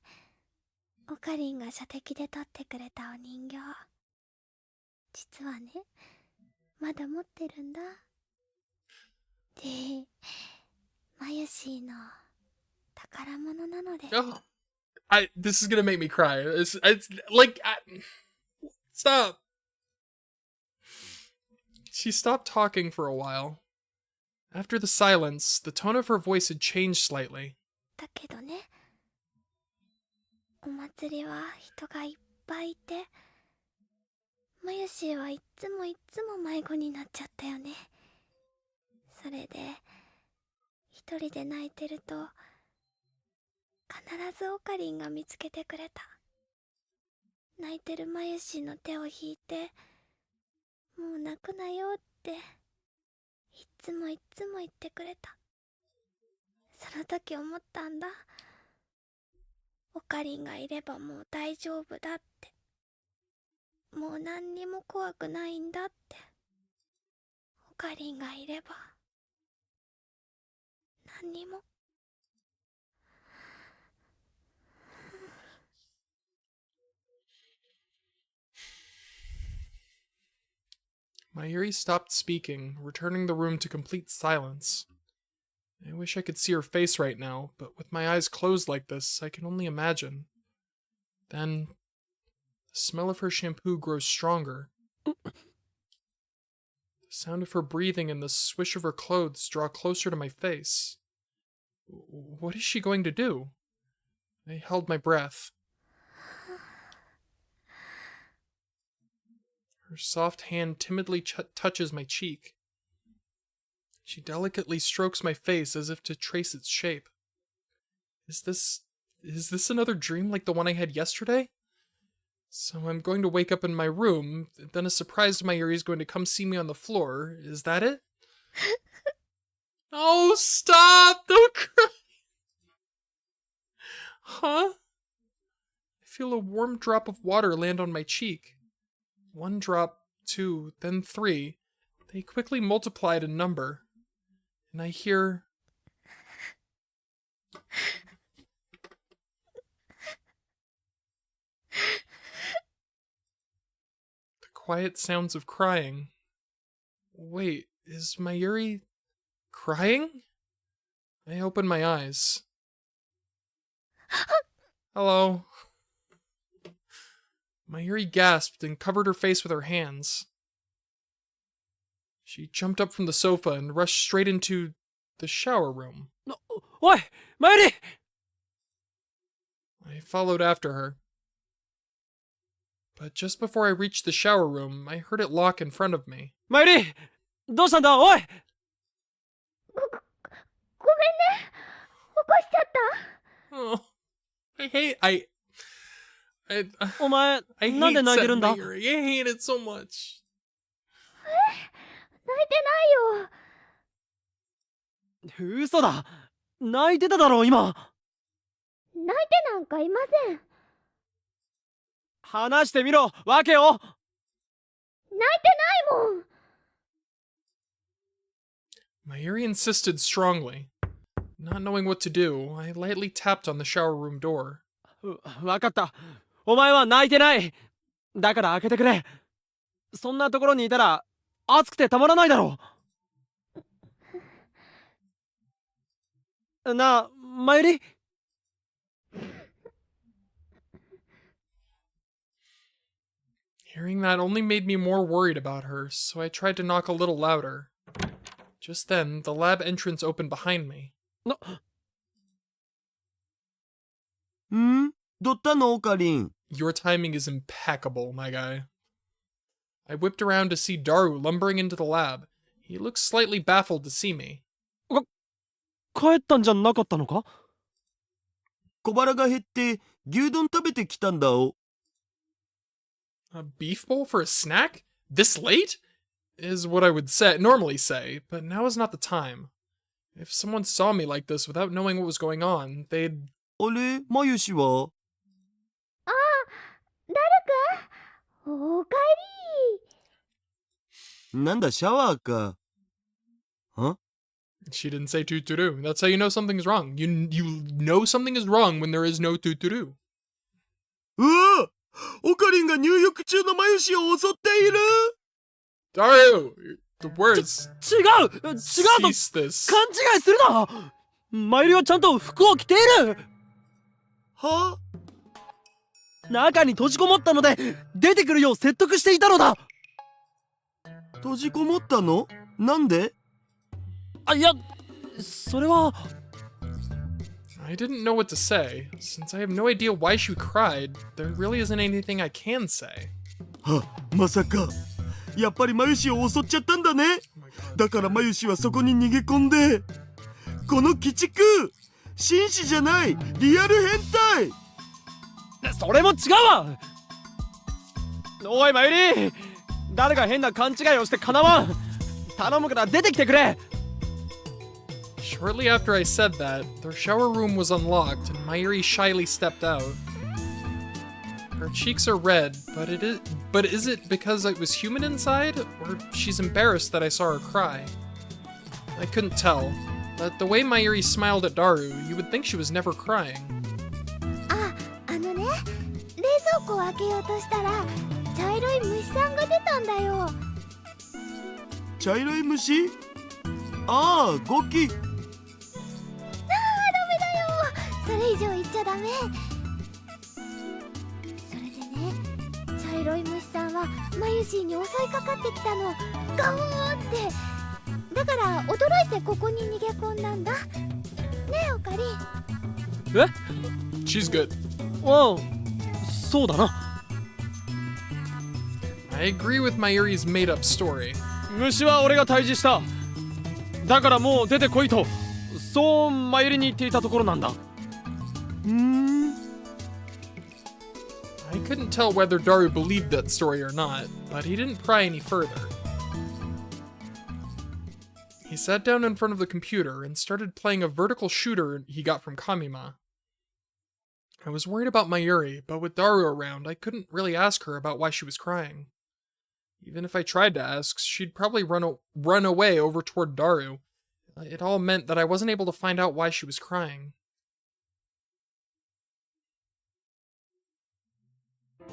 [SPEAKER 3] オカリンが射的で取ってくれたお人形、実はね、まだ持ってるんだ。で、マユシーの宝物なので。
[SPEAKER 1] Oh, this is gonna make me cry. It's like, stop. She stopped talking for a while. After the silence, the tone of her voice had changed slightly.
[SPEAKER 3] だけどね、お祭りは人がいっぱいいて、マユシーはいっつも迷子になっちゃったよね。それで、一人で泣いてると、必ずオカリンが見つけてくれた。泣いてるマユシーの手を引いて、もう泣くなよって、いっつも言ってくれた。その時思ったんだ。オカリンがいればもう大丈夫だって。もう何にも怖くないんだって。オカリンがいれば何にも。
[SPEAKER 1] Mayuri stopped speaking, returning the room to complete silence. I wish I could see her face right now, but with my eyes closed like this, I can only imagine. Then, the smell of her shampoo grows stronger. The sound of her breathing and the swish of her clothes draw closer to my face. What is she going to do? I held my breath. Her soft hand timidly touches my cheek. She delicately strokes my face as if to trace its shape. Is this another dream like the one I had yesterday? So I'm going to wake up in my room, then a surprised Mayuri is going to come see me on the floor. Is that it? Oh, stop! Don't cry! Huh? I feel a warm drop of water land on my cheek. 1 drop, 2, then 3. They quickly multiplied in number. And I hear... the quiet sounds of crying. Wait, is Mayuri crying? I open my eyes. Hello. Mayuri gasped and covered her face with her hands. She jumped up from the sofa and rushed straight into the shower room.
[SPEAKER 8] Oi! Mayuri!
[SPEAKER 1] I followed after her. But just before I reached the shower room, I heard it lock in front of me.
[SPEAKER 8] Mayuri! どうしたんだおい
[SPEAKER 3] ごめんね。起こしちゃった。
[SPEAKER 1] Oh, I
[SPEAKER 8] お前、
[SPEAKER 1] hate
[SPEAKER 8] なんで泣いてるんだ
[SPEAKER 1] Mayuri. I hate it so much.
[SPEAKER 3] 泣いてないよ。
[SPEAKER 8] 嘘だ泣いてただろ今
[SPEAKER 3] 泣いてなんかいません。
[SPEAKER 8] 話してみろわけを
[SPEAKER 3] 泣いてないもん。
[SPEAKER 1] Mayuri insisted strongly. Not knowing what to do, I lightly tapped on the shower room door.
[SPEAKER 8] わかったお前は泣いてないだから開けてくれそんなところにいたら暑くてたまらないだろうなあ、マユリ。
[SPEAKER 1] Hearing that only made me more worried about her, so I tried to knock a little louder. Just then, the lab entrance opened behind me.
[SPEAKER 2] どったのオカリン？
[SPEAKER 1] Your timing is impeccable, my guy. I whipped around to see Daru lumbering into the lab. He looked slightly baffled to see me.
[SPEAKER 8] 帰ったんじゃなかったのか？
[SPEAKER 2] 小腹が減って牛丼食べてきたんだお。
[SPEAKER 1] A beef bowl for a snack? This late? Is what I would normally say, but now is not the time. If someone saw me like this without knowing what was going on, they'd...
[SPEAKER 2] あれ、まゆしは？
[SPEAKER 3] ああ、ダルくん、おかえり。
[SPEAKER 2] なんだ、シャワーか。ん？
[SPEAKER 1] She didn't say tuturu. That's how you know something's wrong. You know something is wrong when there is no tuturu.
[SPEAKER 2] うわ！オカリンが入浴中のまゆしを襲っている！
[SPEAKER 1] Daru! The words.
[SPEAKER 8] 違うと
[SPEAKER 1] Cease this.
[SPEAKER 8] 勘違いするな。マユリはちゃんと服を着ている。
[SPEAKER 2] は？
[SPEAKER 8] 中に閉じこもったので出てくるよう説得していたのだ。
[SPEAKER 2] 閉じこもったの？なんで？
[SPEAKER 8] あ、いや、それは。
[SPEAKER 1] I didn't know what to say. Since I have no idea why she cried, there really isn't anything I can say.
[SPEAKER 2] は、まさか。やっぱりまゆしを襲っちゃったんだね。だからまゆしはそこに逃げ込んで。この鬼畜！紳士じゃない！リアル変態！
[SPEAKER 8] それも違うわ。おいマユリ、誰が変な勘違いをしてかなわん。頼むから出てきてくれ。
[SPEAKER 1] Shortly after I said that, their shower room was unlocked and Mayuri shyly stepped out. Her cheeks are red, but is it because it was human inside, or she's embarrassed that I saw her cry? I couldn't tell, but the way Mayuri smiled at Daru, you would think she was never crying.
[SPEAKER 3] あ、あのね、冷蔵庫を開けようとしたら茶色い虫さんが出たんだよ。
[SPEAKER 2] 茶色い虫？ああ、ゴキ。
[SPEAKER 3] それ以上言っちゃダメ。それでね、茶色い虫さんはマユシーに襲いかかってきたの。ガオーって。だから驚いてここに逃げ込んだんだ。ねえオカリン。
[SPEAKER 8] え？
[SPEAKER 1] She's good.
[SPEAKER 8] ああ、そうだな。
[SPEAKER 1] I agree with Mayuri's made-up story.
[SPEAKER 8] 虫は俺が退治した。だからもう出てこいと、そうマユリに言っていたところなんだ。
[SPEAKER 1] I couldn't tell whether Daru believed that story or not, but he didn't pry any further. He sat down in front of the computer and started playing a vertical shooter he got from Kamima. I was worried about Mayuri, but with Daru around, I couldn't really ask her about why she was crying. Even if I tried to ask, she'd probably run away over toward Daru. It all meant that I wasn't able to find out why she was crying.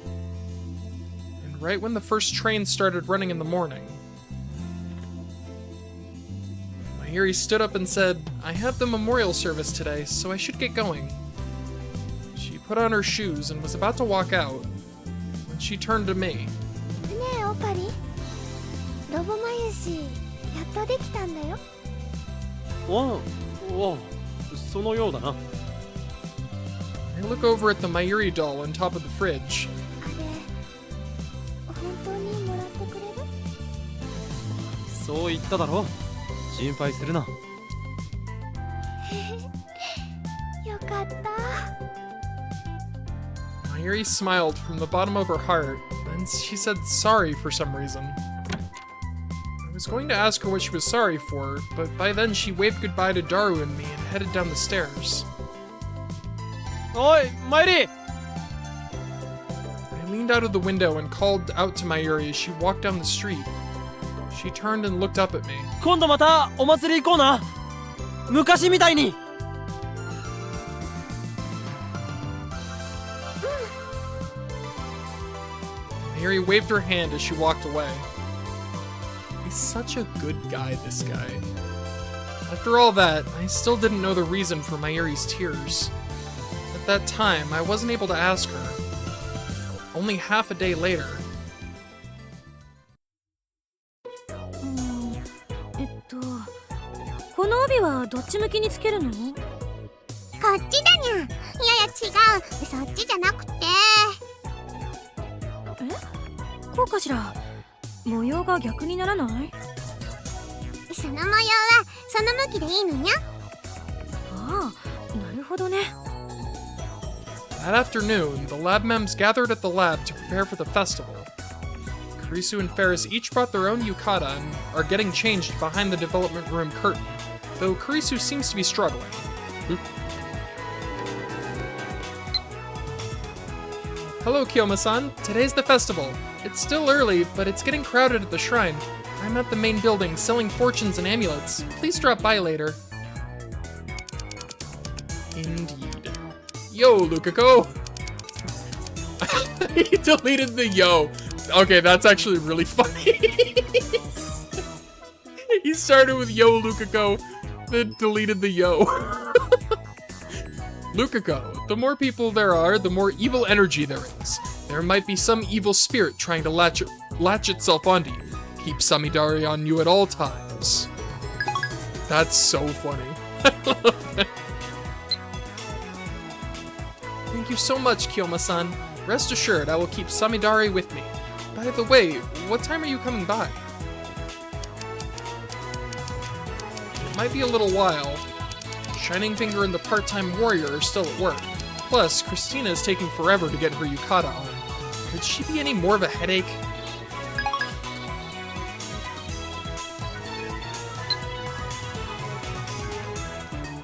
[SPEAKER 1] And right when the first train started running in the morning, Mayuri stood up and said, "I have the memorial service today, so I should get going." She put on her shoes and was about to walk out when she turned to me.
[SPEAKER 3] ねえオカリン、ロボマユシやっとできたんだよ。
[SPEAKER 8] おう、そのようだな。
[SPEAKER 1] I look over at the Mayuri doll on top of the fridge.
[SPEAKER 3] あれ、本当にもらってくれる？
[SPEAKER 8] そう言っただろ。心配するな。
[SPEAKER 3] よかった。
[SPEAKER 1] Mayuri smiled from the bottom of her heart, and she said sorry for some reason. I was going to ask her what she was sorry for, but by then she waved goodbye to Daru and me and headed down the stairs.
[SPEAKER 8] おい、マユリ！
[SPEAKER 1] I leaned out of the window and called out to Mayuri as she walked down the street. She turned and looked up at me.
[SPEAKER 8] 今度またお祭り行こうな。昔みたいに。
[SPEAKER 1] Mayuri waved her hand as she walked away. He's such a good guy, this guy. After all that, I still didn't know the reason for Mayuri's tears. At that time, I wasn't able to ask her. Only half a day later.
[SPEAKER 5] この帯はどっち向きにつけるの？
[SPEAKER 3] こっちだにゃ。いやいや違う。そっちじゃなくて。
[SPEAKER 5] え？こうかしら。模様が逆にならない？
[SPEAKER 3] その模様はその向きでいいのにゃ。
[SPEAKER 5] ああ、なるほどね。
[SPEAKER 1] That afternoon, the lab mems gathered at the lab to prepare for the festival. Kurisu and Ferris each brought their own yukata and are getting changed behind the development room curtain, though Kurisu seems to be struggling. Hello, Kiyoma-san. Today's the festival. It's still early, but it's getting crowded at the shrine. I'm at the main building selling fortunes and amulets. Please drop by later. Indeed. Yo, Lukako! He deleted the yo. Okay, that's actually really funny. He started with yo, Lukako, then deleted the yo. Lukako, the more people there are, the more evil energy there is. There might be some evil spirit trying to latch itself onto you. Keep Samidari on you at all times. That's so funny. I love it. Thank you so much, Kiyoma-san. Rest assured, I will keep Samidari with me. By the way, what time are you coming by? It might be a little while. Shining Finger and the part-time warrior are still at work. Plus, Christina is taking forever to get her yukata on. Could she be any more of a headache?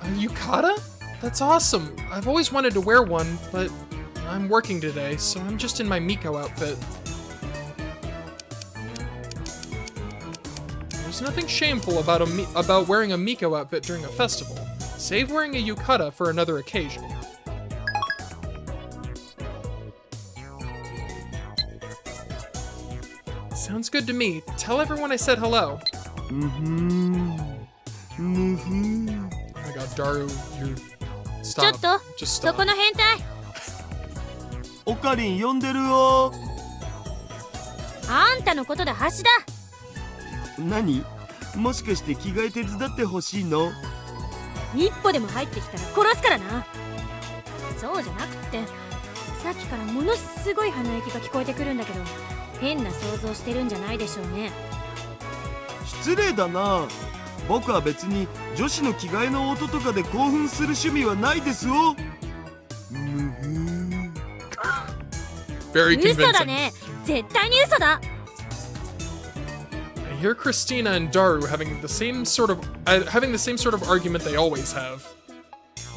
[SPEAKER 1] A yukata? That's awesome. I've always wanted to wear one, but I'm working today, so I'm just in my Miko outfit. There's nothing shameful about wearing a Miko outfit during a festival. Save wearing a yukata for another occasion. Sounds good to me. Tell everyone I said hello. Oh my god, Daru, you... Stop. Just
[SPEAKER 5] そ
[SPEAKER 1] stop.
[SPEAKER 5] この変態。
[SPEAKER 2] オカリン呼んでるよ。
[SPEAKER 5] あんたのことで橋だ。
[SPEAKER 2] 何？もしかして着替え手伝ってほしいの？
[SPEAKER 5] 一歩でも入ってきたら殺すからな。そうじゃなくって、さっきからものすごい鼻息が聞こえてくるんだけど、変な想像してるんじゃないでしょうね。
[SPEAKER 2] 失礼だな。僕は別に女子の着替えの音とかで興奮する趣味はないですよ。
[SPEAKER 1] Very
[SPEAKER 5] 嘘だ
[SPEAKER 1] convincing.
[SPEAKER 5] ね。絶対に嘘だ。
[SPEAKER 1] I hear Christina and Daru having the same sort of argument they always have.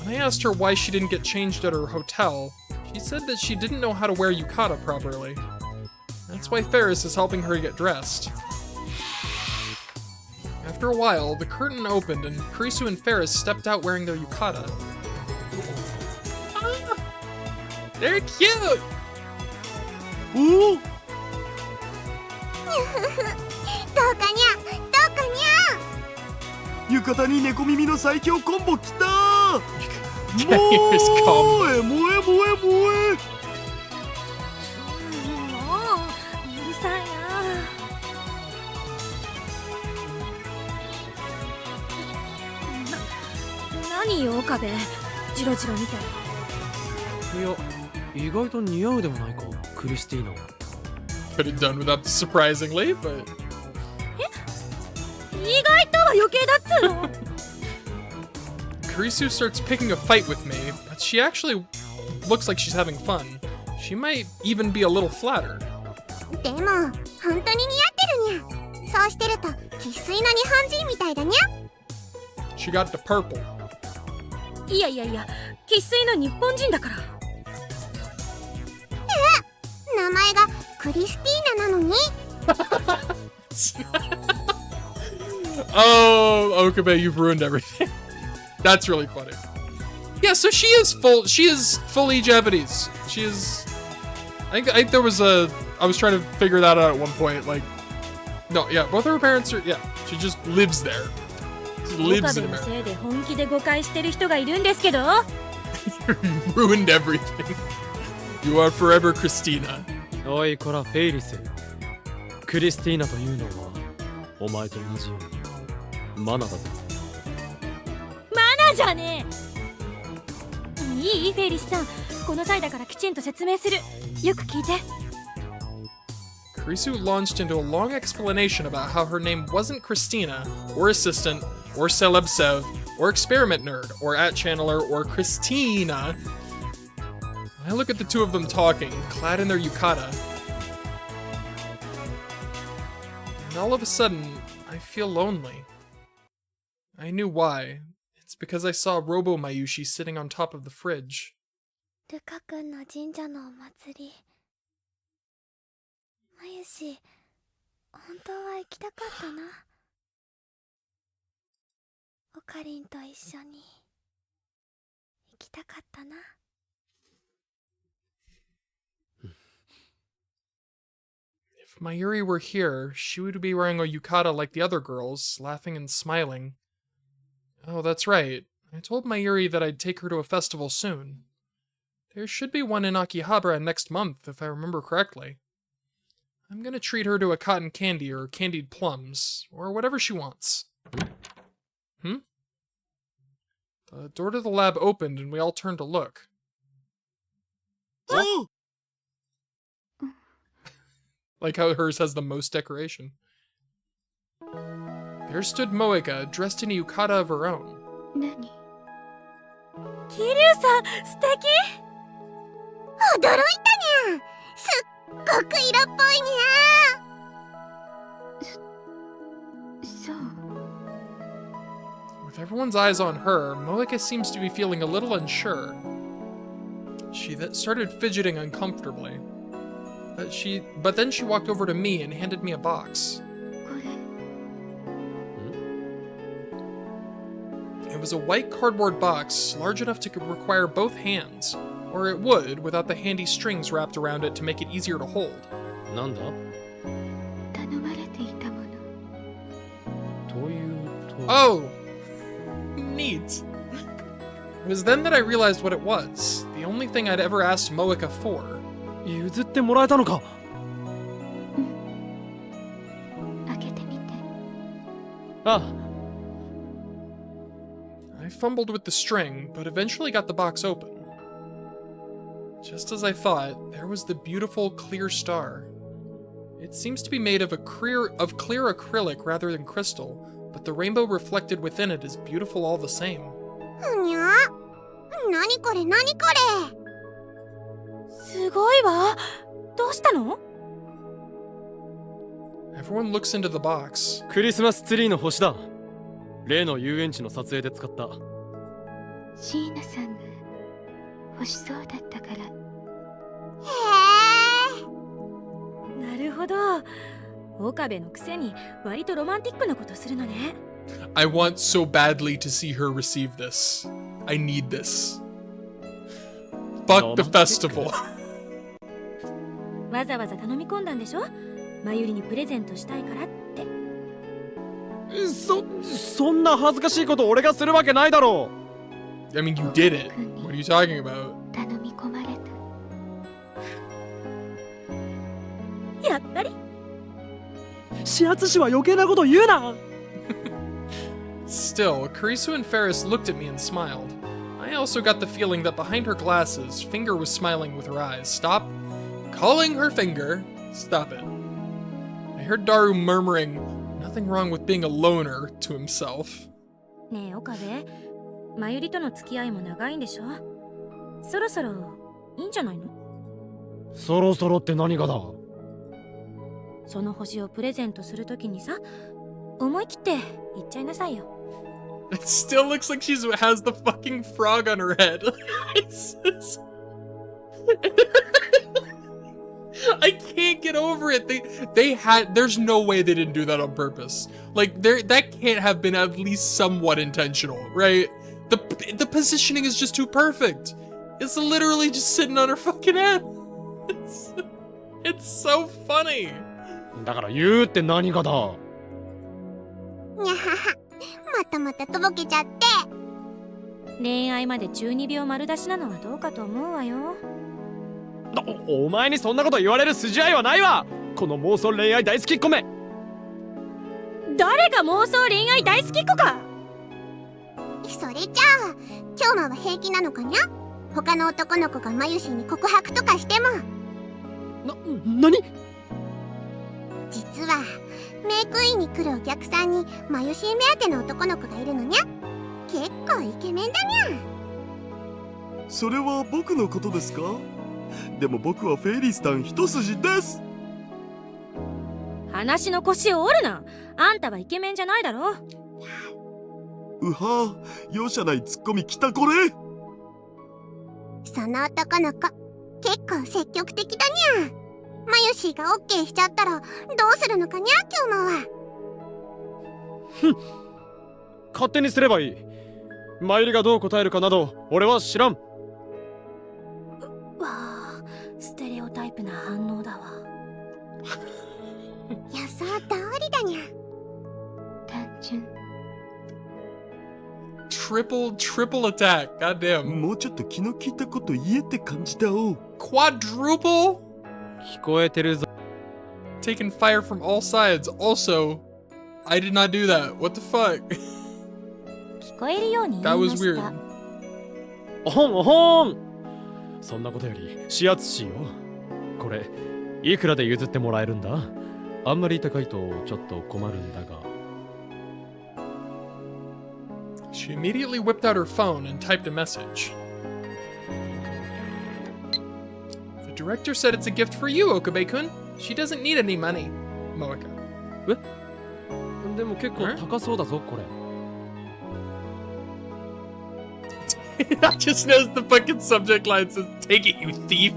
[SPEAKER 1] When I asked her why she didn't get changed at her hotel, she said that she didn't know how to wear yukata properly. That's why Ferris is helping her get dressed. After a while, the curtain opened and Kurisu and Ferris stepped out wearing their yukata. Ah, they're cute!
[SPEAKER 2] おお。
[SPEAKER 3] どうかにゃ、どうかにゃ。
[SPEAKER 2] 浴衣に猫耳の最強コンボきたー。
[SPEAKER 1] Here's
[SPEAKER 2] も
[SPEAKER 1] combo.
[SPEAKER 2] えもえもえもえ。
[SPEAKER 5] もううるさいな。何よ岡部、ジロジロ見て。
[SPEAKER 6] いや、意外と似合うでもないか、クリスティーナ。
[SPEAKER 1] Could have done without surprisingly, but...
[SPEAKER 5] 意外とは余計だっつうの。
[SPEAKER 1] Kurisu starts picking a fight with me, but she actually looks like she's having fun. She might even be a little flattered.
[SPEAKER 3] でも本当に似合ってるにゃ。そうしてると生粋の日本人みたいだにゃ。
[SPEAKER 1] She got the purple.
[SPEAKER 5] いやいやいや、生粋の日本人だから。
[SPEAKER 3] 名前がクリスティーナなのに。
[SPEAKER 1] Oh, Okabe, you've ruined everything. That's really funny. Yeah, so she is fully Japanese. She is... I think there was a... I was trying to figure that out at one point, like... No, yeah, both of her parents are... Yeah, she just lives there. lives
[SPEAKER 5] 岡部
[SPEAKER 1] in
[SPEAKER 5] の
[SPEAKER 1] America.
[SPEAKER 5] せいで本気で誤解してる人がいるんですけど。
[SPEAKER 1] You ruined everything. You are forever Christina.
[SPEAKER 6] おいこらフェイリス、クリスティーナというのはお前と同じようにマナだぜ。
[SPEAKER 5] マナじゃねえ。いいフェイリスさん、この際だからきちんと説明する。よく聞いて。
[SPEAKER 1] Kurisu launched into a long explanation about how her name wasn't Christina, or Assistant, or Celebsev, or Experiment Nerd, or @Channeler, or Christina. I look at the two of them talking, clad in their yukata. And all of a sudden, I feel lonely. I knew why. It's because I saw Robo Mayushi sitting on top of the fridge.
[SPEAKER 3] ルカ君の神社のお祭り。まゆし、本当は行きたかったな。オカリンと一緒に行きたかったな。
[SPEAKER 1] If Mayuri were here, she would be wearing a yukata like the other girls, laughing and smiling. Oh, that's right. I told Mayuri that I'd take her to a festival soon. There should be one in Akihabara next month, if I remember correctly. I'm gonna treat her to a cotton candy or candied plums, or whatever she wants. The door to the lab opened and we all turned to look.
[SPEAKER 2] Oh!
[SPEAKER 1] Like how hers has the most decoration. There stood Moeka, dressed in a yukata of her own.
[SPEAKER 3] 何？
[SPEAKER 5] 桐生さん、素敵。
[SPEAKER 3] 驚いたにゃ。すっごく色っぽいにゃ。そう。
[SPEAKER 1] With everyone's eyes on her, Moeka seems to be feeling a little unsure. She started fidgeting uncomfortably. But then she walked over to me and handed me a box.
[SPEAKER 3] これ。
[SPEAKER 1] It was a white cardboard box, large enough to require both hands. Or it would, without the handy strings wrapped around it to make it easier to hold.
[SPEAKER 6] なんだ
[SPEAKER 3] 頼まれていたもの。
[SPEAKER 6] というと。
[SPEAKER 1] Oh! Neat. It was then that I realized what it was. The only thing I'd ever asked Moeka for.
[SPEAKER 6] 譲ってもらえたのか。
[SPEAKER 3] 開けてみて。
[SPEAKER 6] ああ。
[SPEAKER 1] I fumbled with the string, but eventually got the box open. Just as I thought, there was the beautiful, clear star. It seems to be made of clear acrylic rather than crystal, but the rainbow reflected within it is beautiful all the same.
[SPEAKER 3] ふにゃ？何これ何これ？
[SPEAKER 5] すごいわ。どうしたの？
[SPEAKER 1] Everyone looks into the box.
[SPEAKER 6] クリスマスツリーの星だ。例の遊園地の撮影で使った。
[SPEAKER 3] シーナさんが欲しそうだったから。へえ。
[SPEAKER 5] なるほど。岡部のくせに割とロマンティックなことするのね。
[SPEAKER 1] I want so badly to see her receive this. I need this. Fuck the festival.
[SPEAKER 5] わざわざ頼み込んだんでしょ？まゆりにプレゼントしたいからって。
[SPEAKER 6] そんな恥ずかしいこと俺がするわけないだろう。
[SPEAKER 1] I mean, you did it. What are you talking about?
[SPEAKER 3] 頼み込まれた。
[SPEAKER 5] やっぱり。
[SPEAKER 8] 始発師は余計なこと言うな。
[SPEAKER 1] Still, Kurisu and Ferris looked at me and smiled. I also got the feeling that behind her glasses, Finger was smiling with her eyes. Stop calling her Finger. Stop it. I heard Daru murmuring, "Nothing wrong with being a loner," to himself.
[SPEAKER 5] ねえ岡部、まゆりとの付き合いも長いんでしょ？そろそろいいんじゃないの？
[SPEAKER 6] そろそろって何がだ？
[SPEAKER 5] その星をプレゼントするときにさ、思い切って言っちゃいなさいよ。
[SPEAKER 1] It still looks like she has the fucking frog on her head. I can't get over it. There's no way they didn't do that on purpose. Like that can't have been at least somewhat intentional, right? The positioning is just too perfect. It's literally just sitting on her fucking head. It's so funny.
[SPEAKER 6] だから言うって何がだ？
[SPEAKER 3] にゃはは。またまたとぼけちゃって。
[SPEAKER 5] 恋愛まで12秒丸出しなのはどうかと思うわよ。
[SPEAKER 8] お前にそんなこと言われる筋合いはないわ。この妄想恋愛大好きっ子め。
[SPEAKER 5] 誰が妄想恋愛大好きっ子か。
[SPEAKER 3] それじゃあ京馬は平気なのかにゃ。他の男の子がマユシーに告白とかしても。
[SPEAKER 8] 何？
[SPEAKER 3] 実はメイクインに来るお客さんにマユシー目当ての男の子がいるのにゃ。結構イケメンだにゃ。
[SPEAKER 2] それは僕のことですか？でも僕はフェイリスタン一筋です。
[SPEAKER 5] 話の腰を折るな。あんたはイケメンじゃないだろ。
[SPEAKER 2] うは容赦ないツッコミきたこれ。
[SPEAKER 3] その男の子結構積極的だにゃ。マユシーがオッケーしちゃったらどうするのかにゃ、京馬は。
[SPEAKER 8] 勝手にすればいい。マユリがどう答えるかなど俺は知らん。
[SPEAKER 5] わあ、ステレオタイプな反応だわ。
[SPEAKER 3] 予想通りだにゃ。
[SPEAKER 5] 単純。
[SPEAKER 1] Triple attack. Goddamn.
[SPEAKER 2] もうちょっと気の利いたこと言えって感じだお。
[SPEAKER 1] Quadruple?
[SPEAKER 8] 聞こえてるぞ。
[SPEAKER 1] Taking fire from all sides. Also, I did not do that. What the fuck?
[SPEAKER 5] 聞こえるように言い
[SPEAKER 1] That
[SPEAKER 5] ま
[SPEAKER 1] was
[SPEAKER 5] し
[SPEAKER 1] weird.
[SPEAKER 5] た。
[SPEAKER 8] おほんおほん。そんなことより指圧しよう。これいくらで譲ってもらえるんだ？あんまり高いとちょっと困るんだが。
[SPEAKER 1] She immediately whipped out her phone and typed a message. The director said it's a gift for you, Okabe-kun. She doesn't need any money. Moeka.
[SPEAKER 8] でも結構高そうだぞこれ。
[SPEAKER 1] I just noticed the fucking subject line says, "Take it, you thief."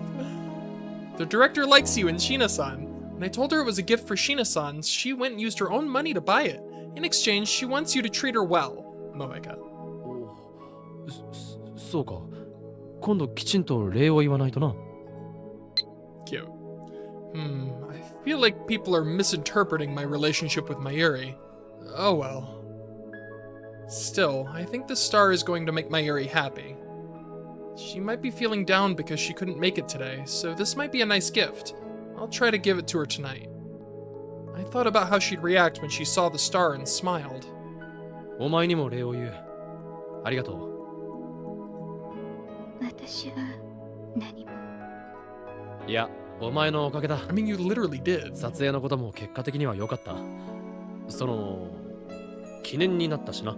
[SPEAKER 1] The director likes you and Shina-san. When I told her it was a gift for Shina-san, she went and used her own money to buy it. In exchange, she wants you to treat her well. Moeka.
[SPEAKER 8] そうか。今度きちんと礼を言わないとな。
[SPEAKER 1] Cute. I feel like people are misinterpreting my relationship with Mayuri. Oh well. Still, I think the star is going to make Mayuri happy. She might be feeling down because she couldn't make it today, so this might be a nice gift. I'll try to give it to her tonight. I thought about how she'd react when she saw the star and smiled.
[SPEAKER 8] お前にも礼を言う。ありがとう。
[SPEAKER 5] 私は何も。
[SPEAKER 8] いや、お前のおかげだ。
[SPEAKER 1] I mean, you literally did.
[SPEAKER 8] 撮影のことも結果的には良かった。その記念になったしな。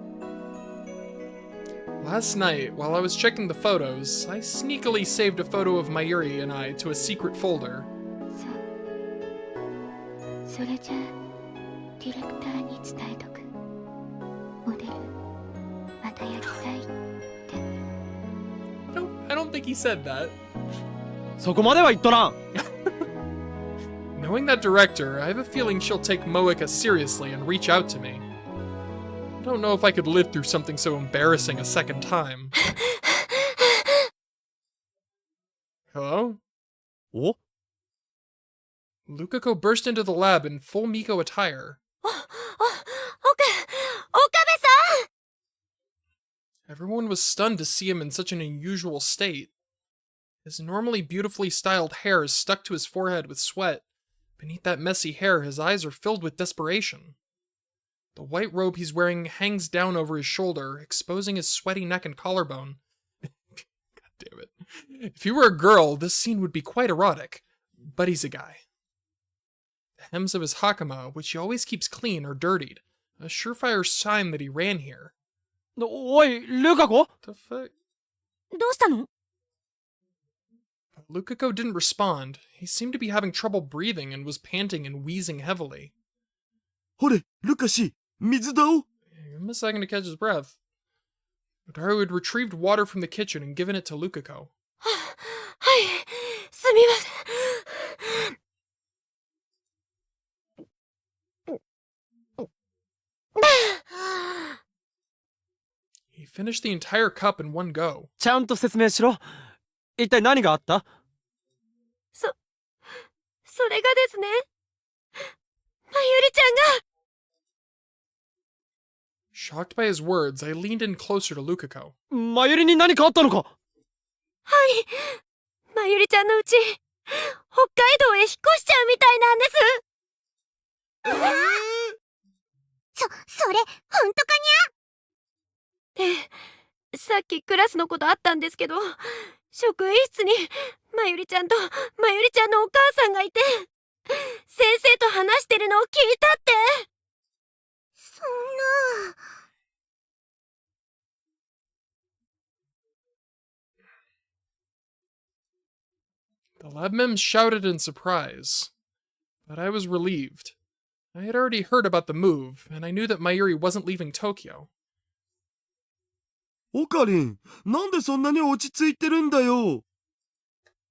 [SPEAKER 1] Last night, while I was checking the photos, I sneakily saved a photo of Mayuri and I to a secret folder.
[SPEAKER 5] それじゃディレクターに伝えとく。モデルまたやりたいって。
[SPEAKER 1] No, I don't think he said that.
[SPEAKER 8] そこまでは言っとらん。
[SPEAKER 1] Knowing that director, I have a feeling she'll take Moeka seriously and reach out to me. I don't know if I could live through something so embarrassing a second time. Hello?
[SPEAKER 8] お？
[SPEAKER 1] Lukako burst into the lab in full Miko attire.
[SPEAKER 5] Okabe-san!
[SPEAKER 1] Everyone was stunned to see him in such an unusual state. His normally beautifully styled hair is stuck to his forehead with sweat. Beneath that messy hair, his eyes are filled with desperation. The white robe he's wearing hangs down over his shoulder, exposing his sweaty neck and collarbone. God damn it. If he were a girl, this scene would be quite erotic. But he's a guy. The hems of his hakama, which he always keeps clean, are dirtied. A surefire sign that he ran here.
[SPEAKER 8] おい、ルカ子？
[SPEAKER 1] The fuck?
[SPEAKER 5] どうしたの？
[SPEAKER 1] Lukako didn't respond. He seemed to be having trouble breathing and was panting and wheezing heavily.
[SPEAKER 2] ほれ、ルカシ、水だお。
[SPEAKER 1] Give him a second to catch his breath. Otaru had retrieved water from the kitchen and given it to Lukako.
[SPEAKER 5] はい、すみません。
[SPEAKER 1] He finished the entire cup in one go.
[SPEAKER 8] ちゃんと説明しろ。一体何があった？
[SPEAKER 5] それがですね。まゆりちゃんが。
[SPEAKER 1] Shocked by his words, I leaned in closer to Lukako.
[SPEAKER 8] マユリに何かあったのか？
[SPEAKER 5] はい。まゆりちゃんのうち、北海道へ引っ越しちゃうみたいなんです。
[SPEAKER 3] それ、ほんとか
[SPEAKER 5] で、さっきクラスのことあったんですけど、職員室にまゆりちゃんとまゆりちゃんのお母さんがいて、先生と話してるのを聞いたって。
[SPEAKER 3] そんな。
[SPEAKER 1] The lab mem shouted in surprise, but I was relieved. I had already heard about the move, and I knew that Mayuri wasn't leaving Tokyo.
[SPEAKER 2] オカリン、なんでそんなに落ち着いてるんだよ。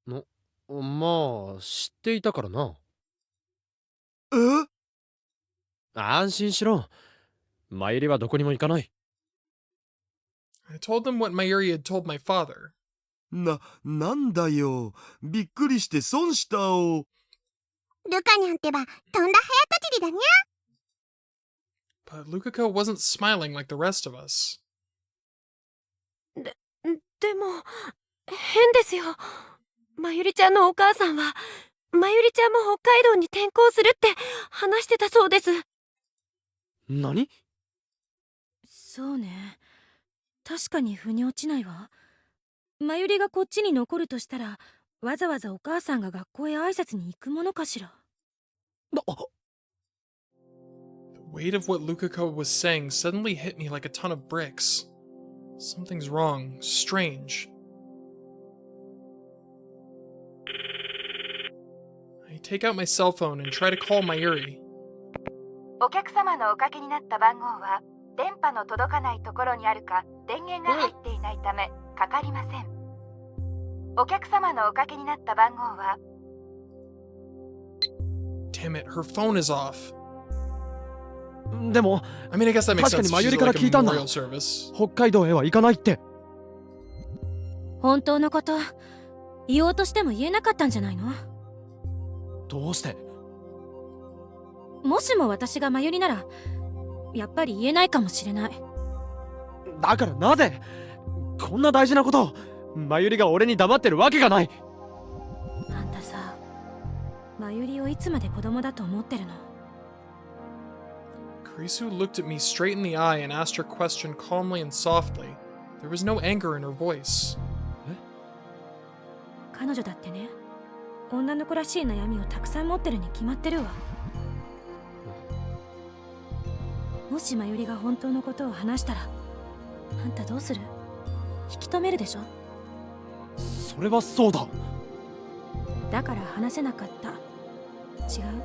[SPEAKER 6] まあ、知っていたからな。
[SPEAKER 2] え？
[SPEAKER 6] 安心しろ。マユリはどこにも行かない。
[SPEAKER 1] I told them what Mayuri had told my father.
[SPEAKER 2] なんだよ。びっくりして損したお。
[SPEAKER 3] ルカニャンってば、とんだ早とちりだにゃ。
[SPEAKER 1] But Lukako wasn't smiling like the rest of us.
[SPEAKER 5] でも、変ですよ。まゆりちゃんのお母さんは、まゆりちゃんも北海道に転校するって話してたそうです。
[SPEAKER 8] 何？
[SPEAKER 7] そうね。確かに腑に落ちないわ。まゆりがこっちに残るとしたら、わざわざお母さんが学校へ挨拶に行くものかしら。
[SPEAKER 1] The weight of what Lukako was saying suddenly hit me like a ton of bricks. Something's wrong, strange. I take out my cell phone and try to call Mayuri.
[SPEAKER 9] お客様のおかけになった番号は電波の届かないところにあるか電源が入っていないためかかりません。お客様のおかけになった番号は
[SPEAKER 1] Damn it, her phone is off.
[SPEAKER 8] でも、
[SPEAKER 1] I mean, I guess that makes
[SPEAKER 8] 確かに
[SPEAKER 1] sense.
[SPEAKER 8] マ
[SPEAKER 1] She's
[SPEAKER 8] ユリから
[SPEAKER 1] like a
[SPEAKER 8] 聞いたんだ。
[SPEAKER 1] memorial service.
[SPEAKER 8] 北海道へは行かないって。
[SPEAKER 7] 本当のこと言おうとしても言えなかったんじゃないの？
[SPEAKER 8] どうして？
[SPEAKER 7] もしも私がまゆりならやっぱり言えないかもしれない。
[SPEAKER 8] だからなぜこんな大事なことをマユリが俺に黙ってるわけがない。
[SPEAKER 7] あんたさ、まゆりをいつまで子供だと思ってるの？
[SPEAKER 1] Kurisu looked at me straight in the eye and asked her question calmly and softly. There was no anger in her voice.
[SPEAKER 7] 彼女だってね、女の子らしい悩みをたくさん持ってるに決まってるわ。もしまゆりが本当のことを話したら、あんたどうする？引き止めるでしょ？
[SPEAKER 8] それはそうだ。
[SPEAKER 7] だから話せなかった。違う？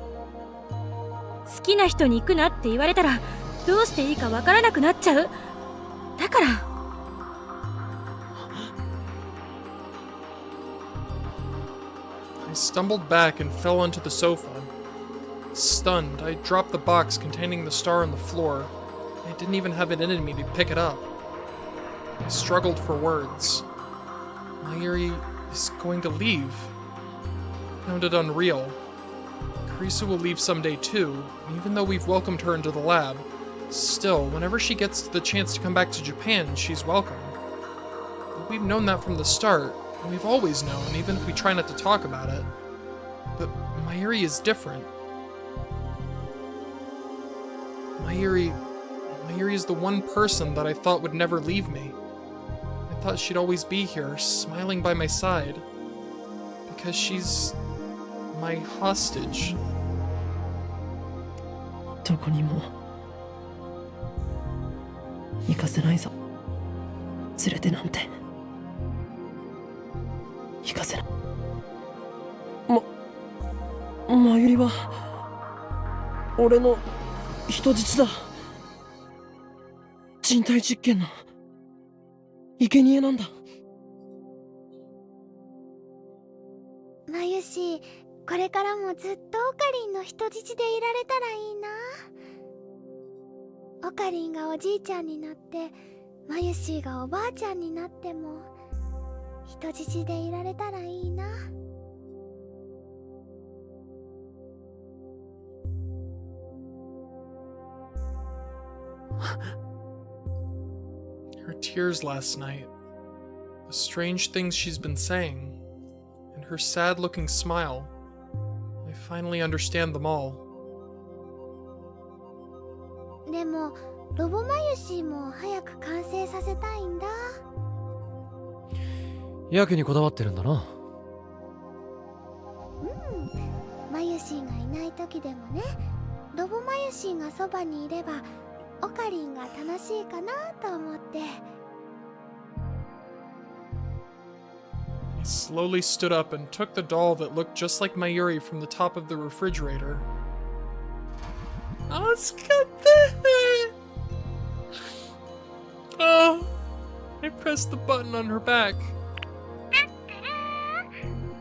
[SPEAKER 7] 好きな人に行くなって言われたらどうしていいかわからなくなっちゃう。だから。
[SPEAKER 1] I stumbled back and fell onto the sofa. Stunned, I dropped the box containing the star on the floor. I didn't even have it in me to pick it up. I struggled for words. Mayuri is going to leave. It sounded unreal. Kurisu will leave someday too, even though we've welcomed her into the lab. Still, whenever she gets the chance to come back to Japan, she's welcome. But we've known that from the start, and we've always known, even if we try not to talk about it. But Mayuri is different. Mayuri is the one person that I thought would never leave me. I thought she'd always be here, smiling by my side. Because she's my hostage.
[SPEAKER 10] どこにも行かせないぞ。連れてなんて行かせない。まゆりは俺の人質だ。人体実験の生贄なんだ。
[SPEAKER 3] まゆし、これからもずっとオカリンの人質でいられたらいいな。オカリンがおじいちゃんになってまゆしがおばあちゃんになっても人質でいられたらいいな。
[SPEAKER 1] Her tears last night, the strange things she's been saying, and her sad-looking smile. I finally understand them all.
[SPEAKER 3] でもロボマユシも早く完成させたいんだ。
[SPEAKER 6] やけにこだわってるんだな。
[SPEAKER 3] マユシがいない時でもね、ロボマユシがそばにいればオカリンが楽しいかなと思って。
[SPEAKER 1] He slowly stood up and took the doll that looked just like Mayuri from the top of the refrigerator. Oh, I pressed the button on her back.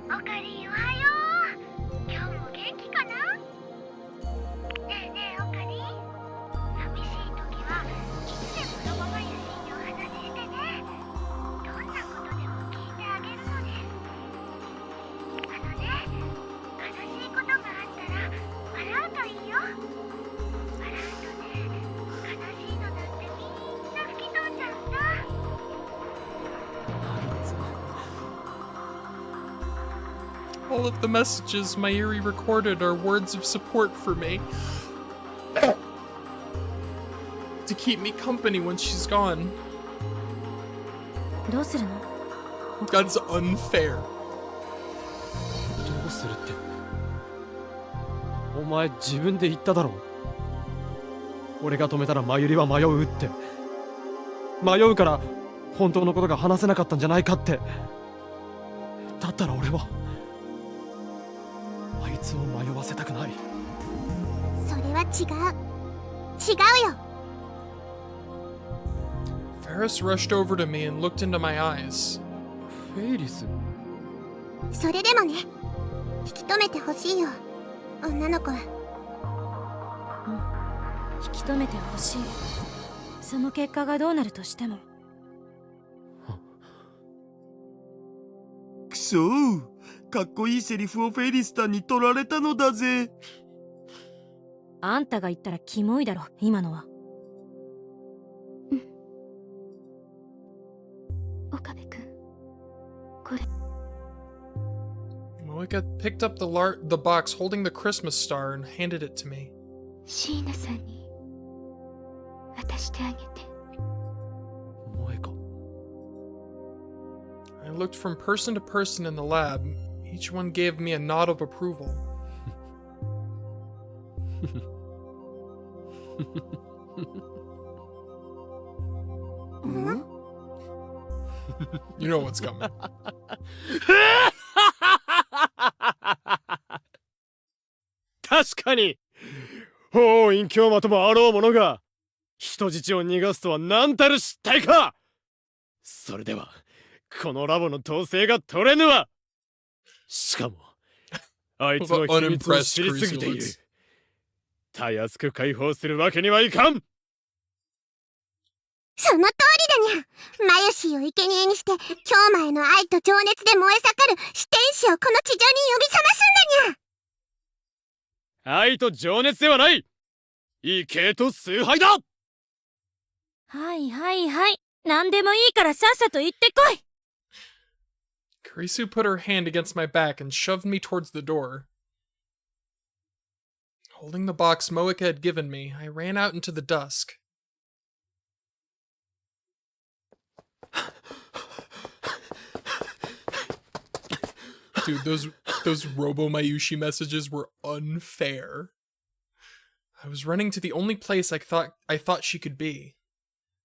[SPEAKER 3] オカリンおはよう。今日も元気かな？ねえねえオカリン、寂しい時はいつでもロボマユシにお話ししてね。どんなことでも聞いてあげるのです。悲しいことがあったら笑うといいよ。笑うとね、悲しいのなんてみんな吹き飛んじゃうんだ。
[SPEAKER 1] All of the messages Mayuri recorded are words of support for me. To keep me company when she's gone.
[SPEAKER 7] どうするの？
[SPEAKER 1] That's unfair.
[SPEAKER 6] どうするって。お前自分で言っただろ。俺が止めたらマユリは迷うって。迷うから本当のことが話せなかったんじゃないかって。だったら俺はあいつを迷わせたくない。
[SPEAKER 3] それは違うよ。
[SPEAKER 1] Ferris rushed over to me and looked into my eyes.
[SPEAKER 6] フェイリス。
[SPEAKER 3] それでもね、引き止めてほしいよ、女の子。
[SPEAKER 7] 引き止めてほしい。その結果がどうなるとしても。
[SPEAKER 2] くそー、かっこいいセリフをフェリスタンに取られたのだぜ。
[SPEAKER 7] あんたが言ったらキモいだろ、今のは。
[SPEAKER 3] 岡部君、これ。
[SPEAKER 1] Moeka picked up the box holding the Christmas star and handed it to me.
[SPEAKER 3] シーナさんに渡してあげて。
[SPEAKER 6] 萌えか。
[SPEAKER 1] I looked from person to person in the lab. Each one gave me a nod of approval. You know what's coming.
[SPEAKER 8] 確かに法院京馬ともあろうものが人質を逃がすとは何たる失態か。それではこのラボの統制が取れぬわ。しかもあいつの秘密を知りすぎている。たやすく解放するわけにはいかん。
[SPEAKER 3] その通りだにゃ。マユシーを生贄にして京馬への愛と情熱で燃え盛る四天使をこの地上に呼び覚ますんだにゃ。
[SPEAKER 8] 愛と情熱ではない、異形と崇拝だ。
[SPEAKER 7] はいはいはい、何でもいいからさっさと行ってこい。
[SPEAKER 1] Kurisu put her hand against my back and shoved me towards the door. Holding the box Moeka had given me, I ran out into the dusk. Dude, those Robo Mayushi messages were unfair. I was running to the only place I thought she could be.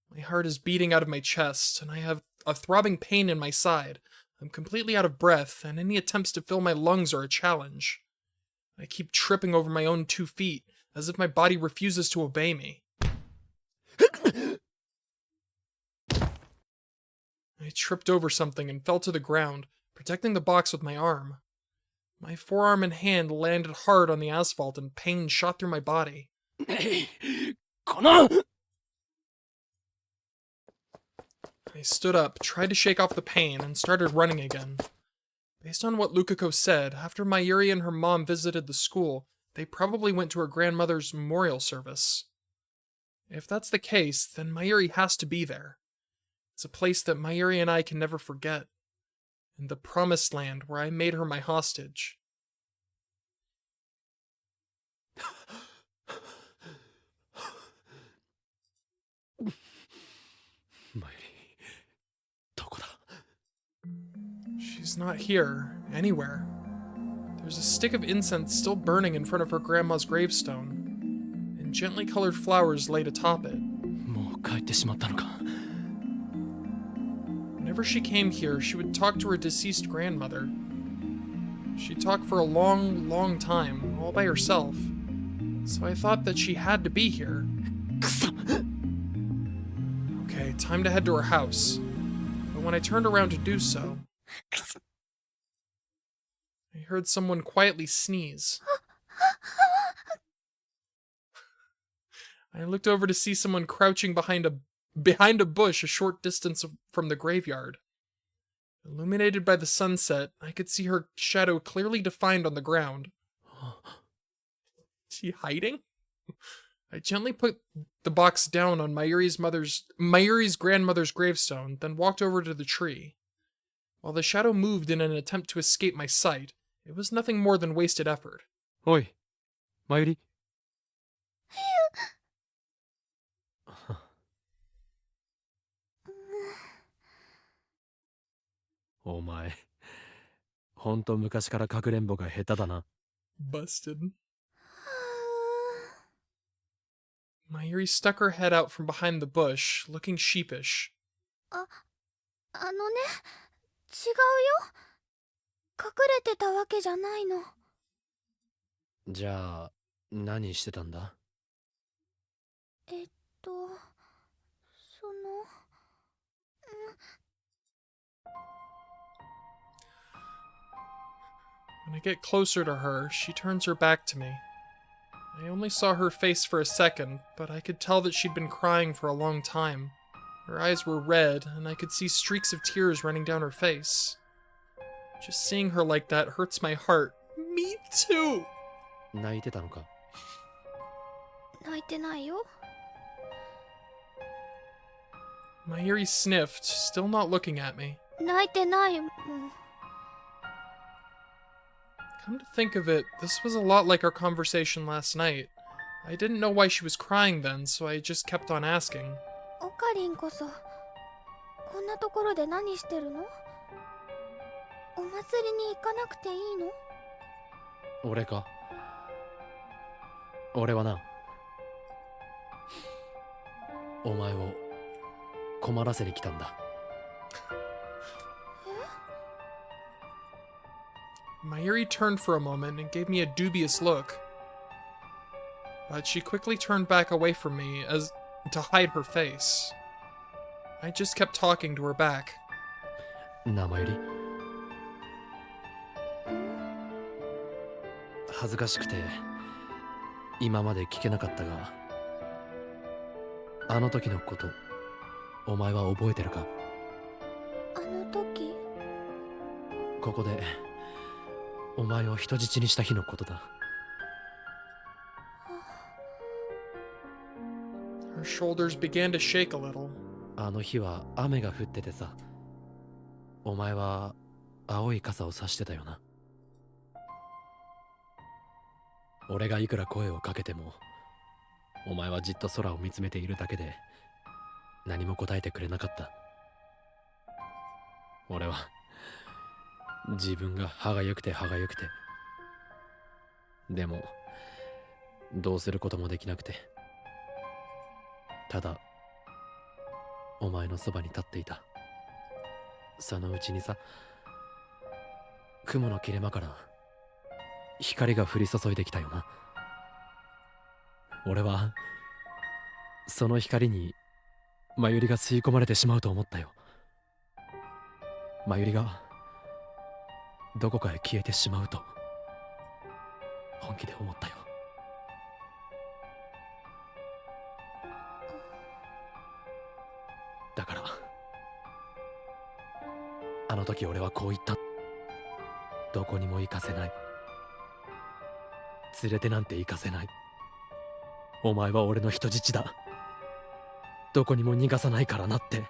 [SPEAKER 1] My heart is beating out of my chest, and I have a throbbing pain in my side. I'm completely out of breath, and any attempts to fill my lungs are a challenge. I keep tripping over my own 2 feet, as if my body refuses to obey me. I tripped over something and fell to the ground, protecting the box with my arm. My forearm and hand landed hard on the asphalt and pain shot through my body.
[SPEAKER 8] この
[SPEAKER 1] I stood up, tried to shake off the pain, and started running again. Based on what Lukako said, after Mayuri and her mom visited the school, they probably went to her grandmother's memorial service. If that's the case, then Mayuri has to be there. It's a place that Mayuri and I can never forget. And the promised land where I made her my hostage. She's not here, anywhere. There's a stick of incense still burning in front of her grandma's gravestone, and gently colored flowers laid atop it. Whenever she came here, she would talk to her deceased grandmother. She'd talk for a long, long time, all by herself. So I thought that she had to be here. Okay, time to head to her house. But when I turned around to do so, I heard someone quietly sneeze. I looked over to see someone crouching behind a bush a short distance from the graveyard. Illuminated by the sunset, I could see her shadow clearly defined on the ground. Is she hiding? I gently put the box down on Mayuri's grandmother's gravestone, then walked over to the tree. While the shadow moved in an attempt to escape my sight, it was nothing more than wasted effort.
[SPEAKER 6] Oi, Mayuri. お前、ほんと昔からかくれんぼが下手だな。
[SPEAKER 1] Busted. Mayuri stuck her head out from behind the bush, looking sheepish.
[SPEAKER 3] あのね、違うよ。隠れてたわけじゃないの。
[SPEAKER 6] じゃあ、何してたんだ？When
[SPEAKER 1] I get closer to her, she turns her back to me. I only saw her face for a second, but I could tell that she'd been crying for a long time. Her eyes were red, and I could see streaks of tears running down her face. Just seeing her like that hurts my heart. Me too!
[SPEAKER 6] 泣いてたのか？
[SPEAKER 3] 泣いてないよ。
[SPEAKER 1] Mayuri sniffed, still not looking at me.
[SPEAKER 3] 泣いてないもん。
[SPEAKER 1] Come to think of it, this was a lot like our conversation last night. I didn't know why she was crying then, so I just kept on asking.
[SPEAKER 3] オカリンこそ、こんなところで何してるの？お祭りに行かなくていいの？
[SPEAKER 6] 俺か？俺はな、お前を困らせに来たんだ。
[SPEAKER 1] Mayuri turned for a moment and gave me a dubious look. But she quickly turned back away from me as to hide her face. I just kept talking to her back.
[SPEAKER 6] なあ、Mayuri。恥ずかしくて今まで聞けなかったが、あの時のことお前は覚えてるか？
[SPEAKER 3] あの時？
[SPEAKER 6] ここでお前を人質にした日のことだ。
[SPEAKER 1] Her shoulders began to shake a little.
[SPEAKER 6] あの日は雨が降っててさ、お前は青い傘を差してたよな。俺がいくら声をかけても、お前はじっと空を見つめているだけで何も答えてくれなかった。俺は自分が歯がゆくて歯がゆくて、でもどうすることもできなくて、ただお前のそばに立っていた。そのうちにさ、雲の切れ間から光が降り注いできたよな。俺はその光にMayuriが吸い込まれてしまうと思ったよ。Mayuriがどこかへ消えてしまうと本気で思ったよ。だからあの時俺はこう言った。どこにも行かせない。連れてなんて行かせない。お前は俺の人質だ。どこにも逃がさないからなって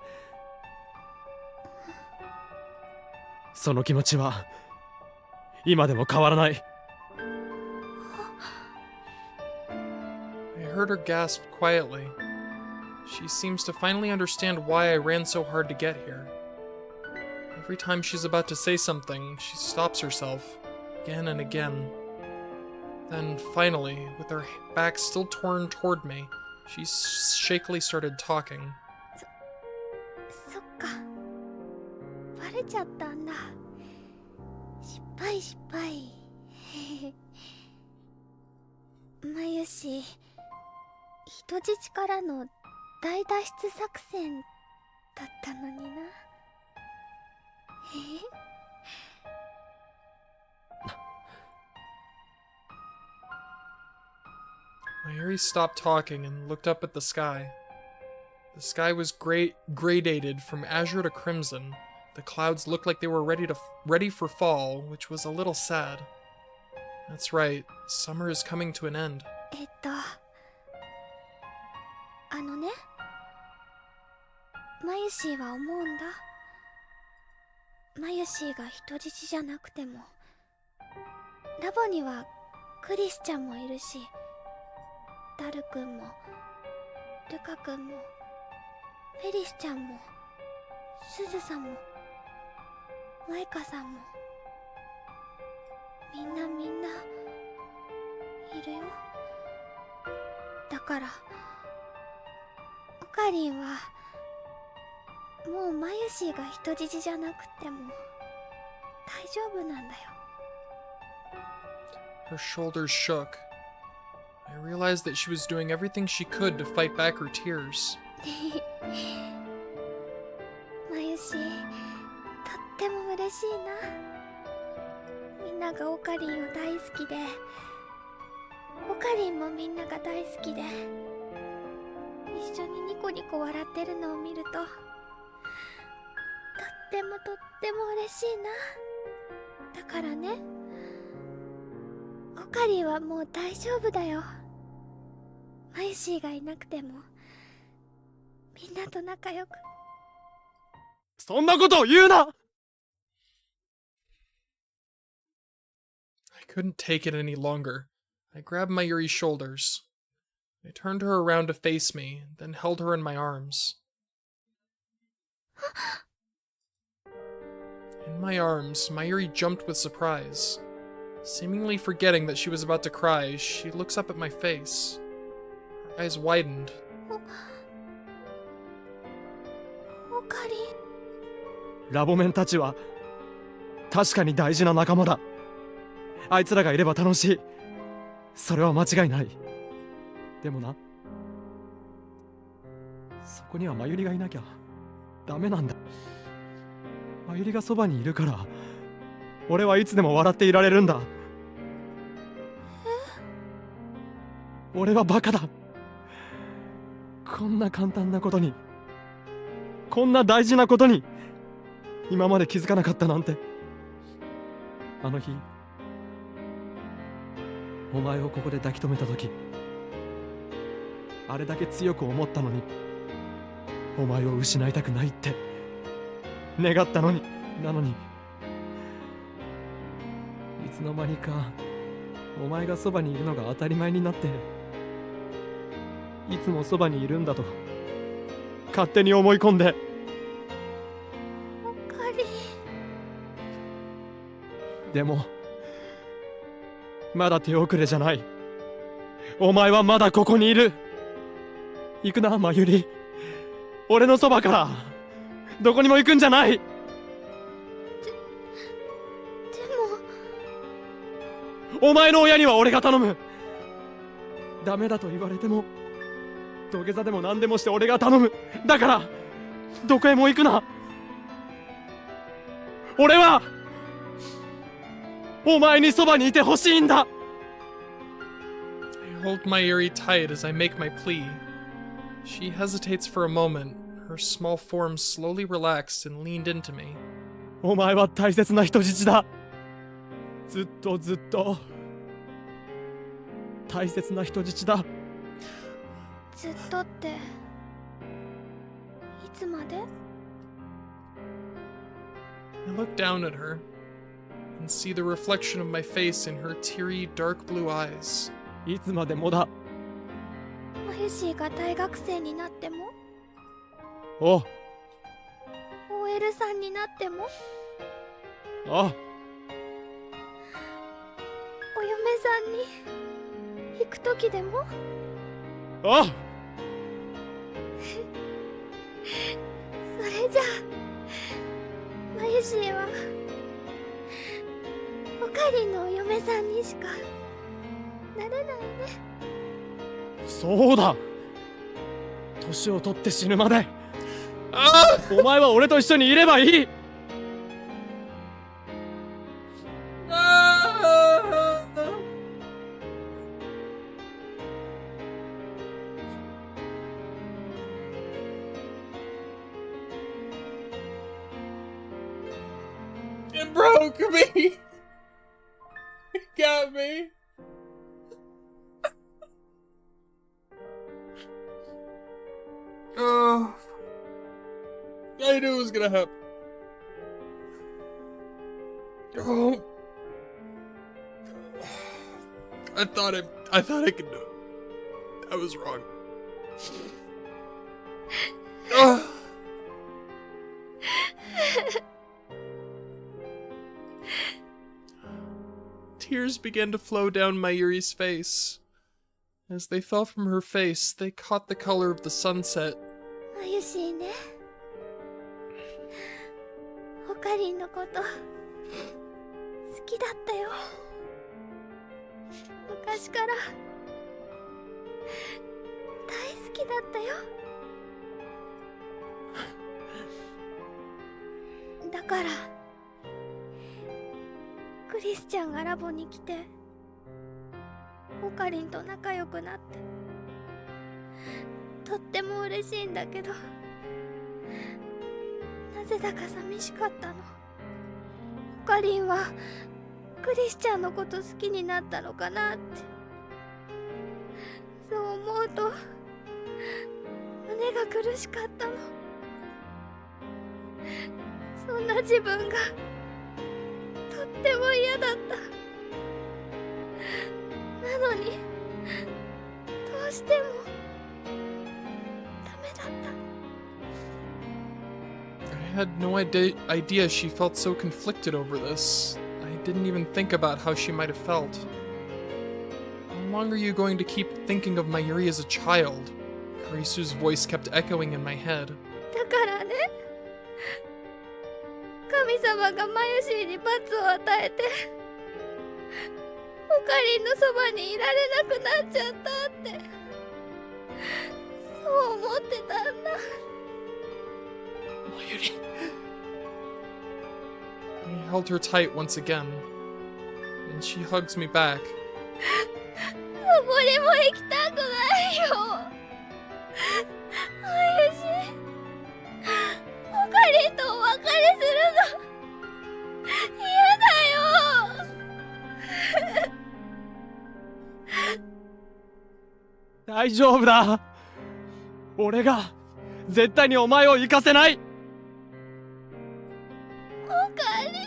[SPEAKER 8] その気持ちは今でも変わらない。
[SPEAKER 1] I heard her gasp quietly. She seems to finally understand why I ran so hard to get here. Every time she's about to say something, she stops herself, again and again. Then, finally, with her back still turned toward me, she shakily started talking.
[SPEAKER 3] そっか。バレちゃったんだ。失敗失敗。まゆし、人質からの大脱出作戦だったのにな。
[SPEAKER 1] Mayuri stopped talking and looked up at the sky. The sky was gradated from azure to crimson. The clouds looked like they were ready for fall, which was a little sad. That's right, summer is coming to an end.
[SPEAKER 3] ね、マユシーは思うんだ。マユシーが人質じゃなくても、ラボにはクリスちゃんもいるし、ダルくんもルカくんもフェリスちゃんもスズさんもマイカさんも、みんないるよ。だからオカリンはもうマユシーが人質じゃなくても大丈夫なんだよ。
[SPEAKER 1] Her shoulders shook. I realized that she was doing everything she could to fight back her tears.
[SPEAKER 3] マユシー、とっても嬉しいな。みんながオカリンを大好きで、オカリンもみんなが大好きで、一緒にニコニコ笑ってるのを見ると、とっても嬉しいな。だからね、オカリンはもう大丈夫だよ。マユシーがいなくてもみんなと仲良く。
[SPEAKER 8] そんなことを言うな。
[SPEAKER 1] I couldn't take it any longer. I grabbed Mayuri's shoulders. I turned her around to face me, then held her in my arms. In my arms, Mayuri jumped with surprise. Seemingly forgetting that she was about to cry, she looks up at my face. Her eyes widened.
[SPEAKER 3] オカリン、
[SPEAKER 8] ラボメンたちは確かに大事な仲間だ。あいつらがいれば楽しい。それは間違いない。でもな、そこにはマユリがいなきゃダメなんだ。マユリがそばにいるから俺はいつでも笑っていられるんだ。俺はバカだ。こんな簡単なことに、こんな大事なことに今まで気づかなかったなんて。あの日お前をここで抱き留めた時、あれだけ強く思ったのに、お前を失いたくないって願ったのに、なのにいつの間にかお前がそばにいるのが当たり前になって、いつもそばにいるんだと勝手に思い込んで。
[SPEAKER 3] オカリン。
[SPEAKER 8] でもまだ手遅れじゃない。お前はまだここにいる。行くな、マユリ。俺のそばからどこにも行くんじゃない。
[SPEAKER 3] で
[SPEAKER 8] もお前の親には俺が頼む。ダメだと言われても土下座でも何でもして俺が頼む。だからどこへも行くな。俺はお前にそばにいてほしいんだ。
[SPEAKER 1] I hold Mayuri tight as I make my plea. She hesitates for a moment. Her small form slowly relaxed and leaned into me.
[SPEAKER 8] お前は大切な人質だ。ずっと大切な人質だ。
[SPEAKER 3] ずっとっていつまで？
[SPEAKER 1] I look down at her and see the reflection of my face in her teary, dark blue eyes.
[SPEAKER 10] いつまでもだ。
[SPEAKER 3] マユシーが大学生になっても、
[SPEAKER 10] おう
[SPEAKER 3] OL さんになっても、
[SPEAKER 10] おう
[SPEAKER 3] お嫁さんに行く時でも、
[SPEAKER 10] おう
[SPEAKER 3] それじゃあマユシーはオカリンのお嫁さんにしかなれないね。
[SPEAKER 10] そうだ。年を取って死ぬまで
[SPEAKER 1] あ
[SPEAKER 10] お前は俺と一緒にいればいい。
[SPEAKER 1] あ It broke me! It got me! Oh. I knew it was gonna happen. Oh. I thought I could do it. I was wrong. Ugh. Tears began to flow down Mayuri's face. As they fell from her face, they caught the color of the sunset.
[SPEAKER 3] マユシーね、オカリンのこと好きだったよ。昔から大好きだったよ。だからクリスチャンがラボに来てオカリンと仲良くなってとっても嬉しいんだけど、なぜだか寂しかったの。オカリンはクリスチャンのこと好きになったのかなって、そう思うと胸が苦しかったの。そんな自分がとっても嫌だった。なのにどうしてもダメだったの。
[SPEAKER 1] I had no idea she felt so conflicted over this. I didn't even think about how she might have felt. How long are you going to keep thinking of Mayuri as a child? Karisu's voice kept echoing in my head.
[SPEAKER 3] だからね、神様がマユシーに罰を与えてオカリンのそばにいられなくなっちゃったって、そう思ってたんだ。
[SPEAKER 1] Mayuri. I held her tight once again, and she hugs me back.
[SPEAKER 3] どこにも行きたくないよ。マユシー、オカリンとお別れするの嫌だよ。
[SPEAKER 10] 大丈夫だ。俺が絶対にお前を行かせない。
[SPEAKER 3] オカリン。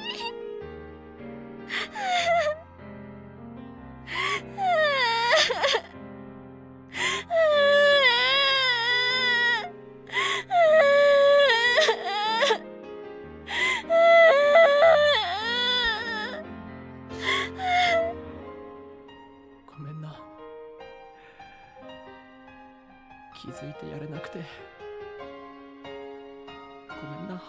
[SPEAKER 10] ごめんな。気づいてやれなくてごめんな。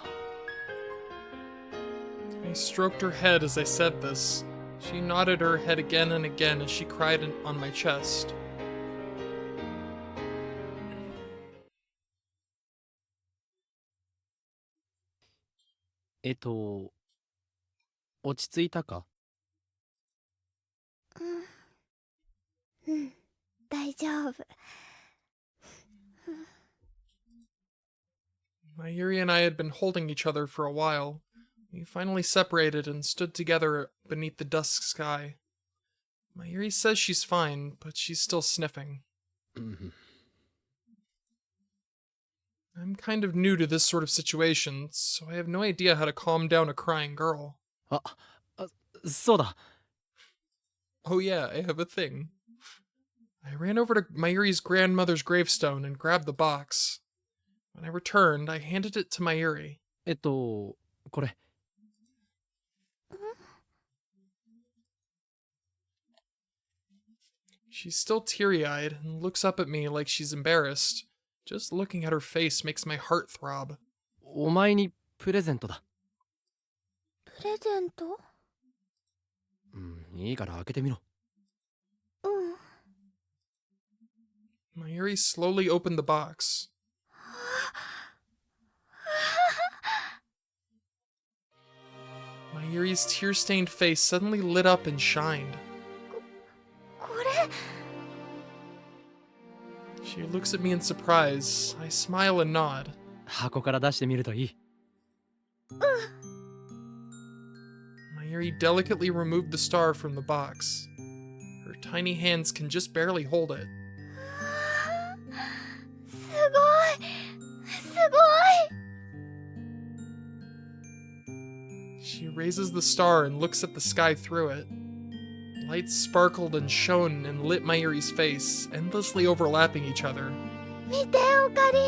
[SPEAKER 1] I stroked her head as I said this. She nodded her head again and again as she cried on my chest.
[SPEAKER 6] 落ち着いたか？
[SPEAKER 3] 大丈夫。
[SPEAKER 1] Mayuri and I had been holding each other for a while. We finally separated and stood together beneath the dusk sky. Mayuri says she's fine, but she's still sniffing. I'm kind of new to this sort of situation, so I have no idea how to calm down a crying girl.
[SPEAKER 10] そうだ。
[SPEAKER 1] Oh yeah, I have a thing. I ran over to Mayuri's grandmother's gravestone and grabbed the box. When I returned, I handed it to Mayuri.
[SPEAKER 10] これ。
[SPEAKER 1] She's still teary-eyed and looks up at me like she's embarrassed. Just looking at her face makes my heart throb.
[SPEAKER 10] お前にプレゼントだ。
[SPEAKER 3] プレゼント？
[SPEAKER 10] いいから開けてみろ。
[SPEAKER 3] うん。
[SPEAKER 1] Mayuri slowly opened the box. Mayuri's tear-stained face suddenly lit up and shined.
[SPEAKER 3] これ？
[SPEAKER 1] She looks at me in surprise. I smile and nod.
[SPEAKER 10] 箱から出してみるといい。
[SPEAKER 1] Mayuri delicately removed the star from the box. Her tiny hands can just barely hold it.
[SPEAKER 3] すごい！すごい！
[SPEAKER 1] She raises the star and looks at the sky through it. Lights sparkled and shone and lit Mayuri's face, endlessly overlapping each other.
[SPEAKER 3] 見ておかり。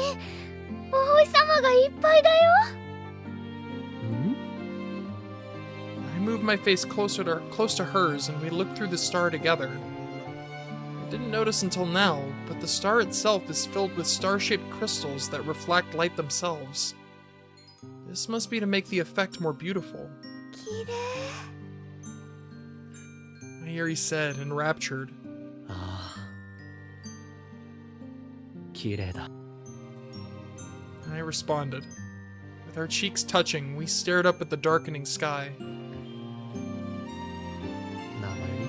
[SPEAKER 3] お星様がいっぱいだよ。
[SPEAKER 1] I moved my face close to hers and we looked through the star together. I didn't notice until now, but the star itself is filled with star-shaped crystals that reflect light themselves. This must be to make the effect more beautiful.
[SPEAKER 3] きれい。
[SPEAKER 1] Mayuri said, enraptured.
[SPEAKER 10] ああ。綺麗だ。
[SPEAKER 1] I responded. With our cheeks touching, we stared up at the darkening sky.
[SPEAKER 10] なあまゆり。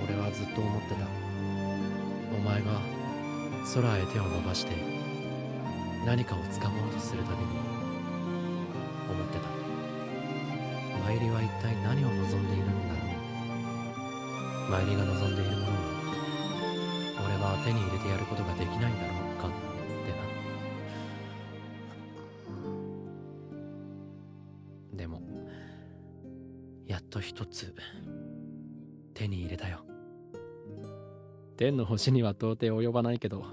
[SPEAKER 10] 俺はずっと思ってた。お前が空へ手を伸ばして何かを掴もうとするたびに思ってた。まゆりは一体何を望んでいるんだろう。まゆりが望んでいるものを俺は手に入れてやることができないんだろうかってな。でもやっと一つ手に入れたよ。天の星には到底及ばないけど、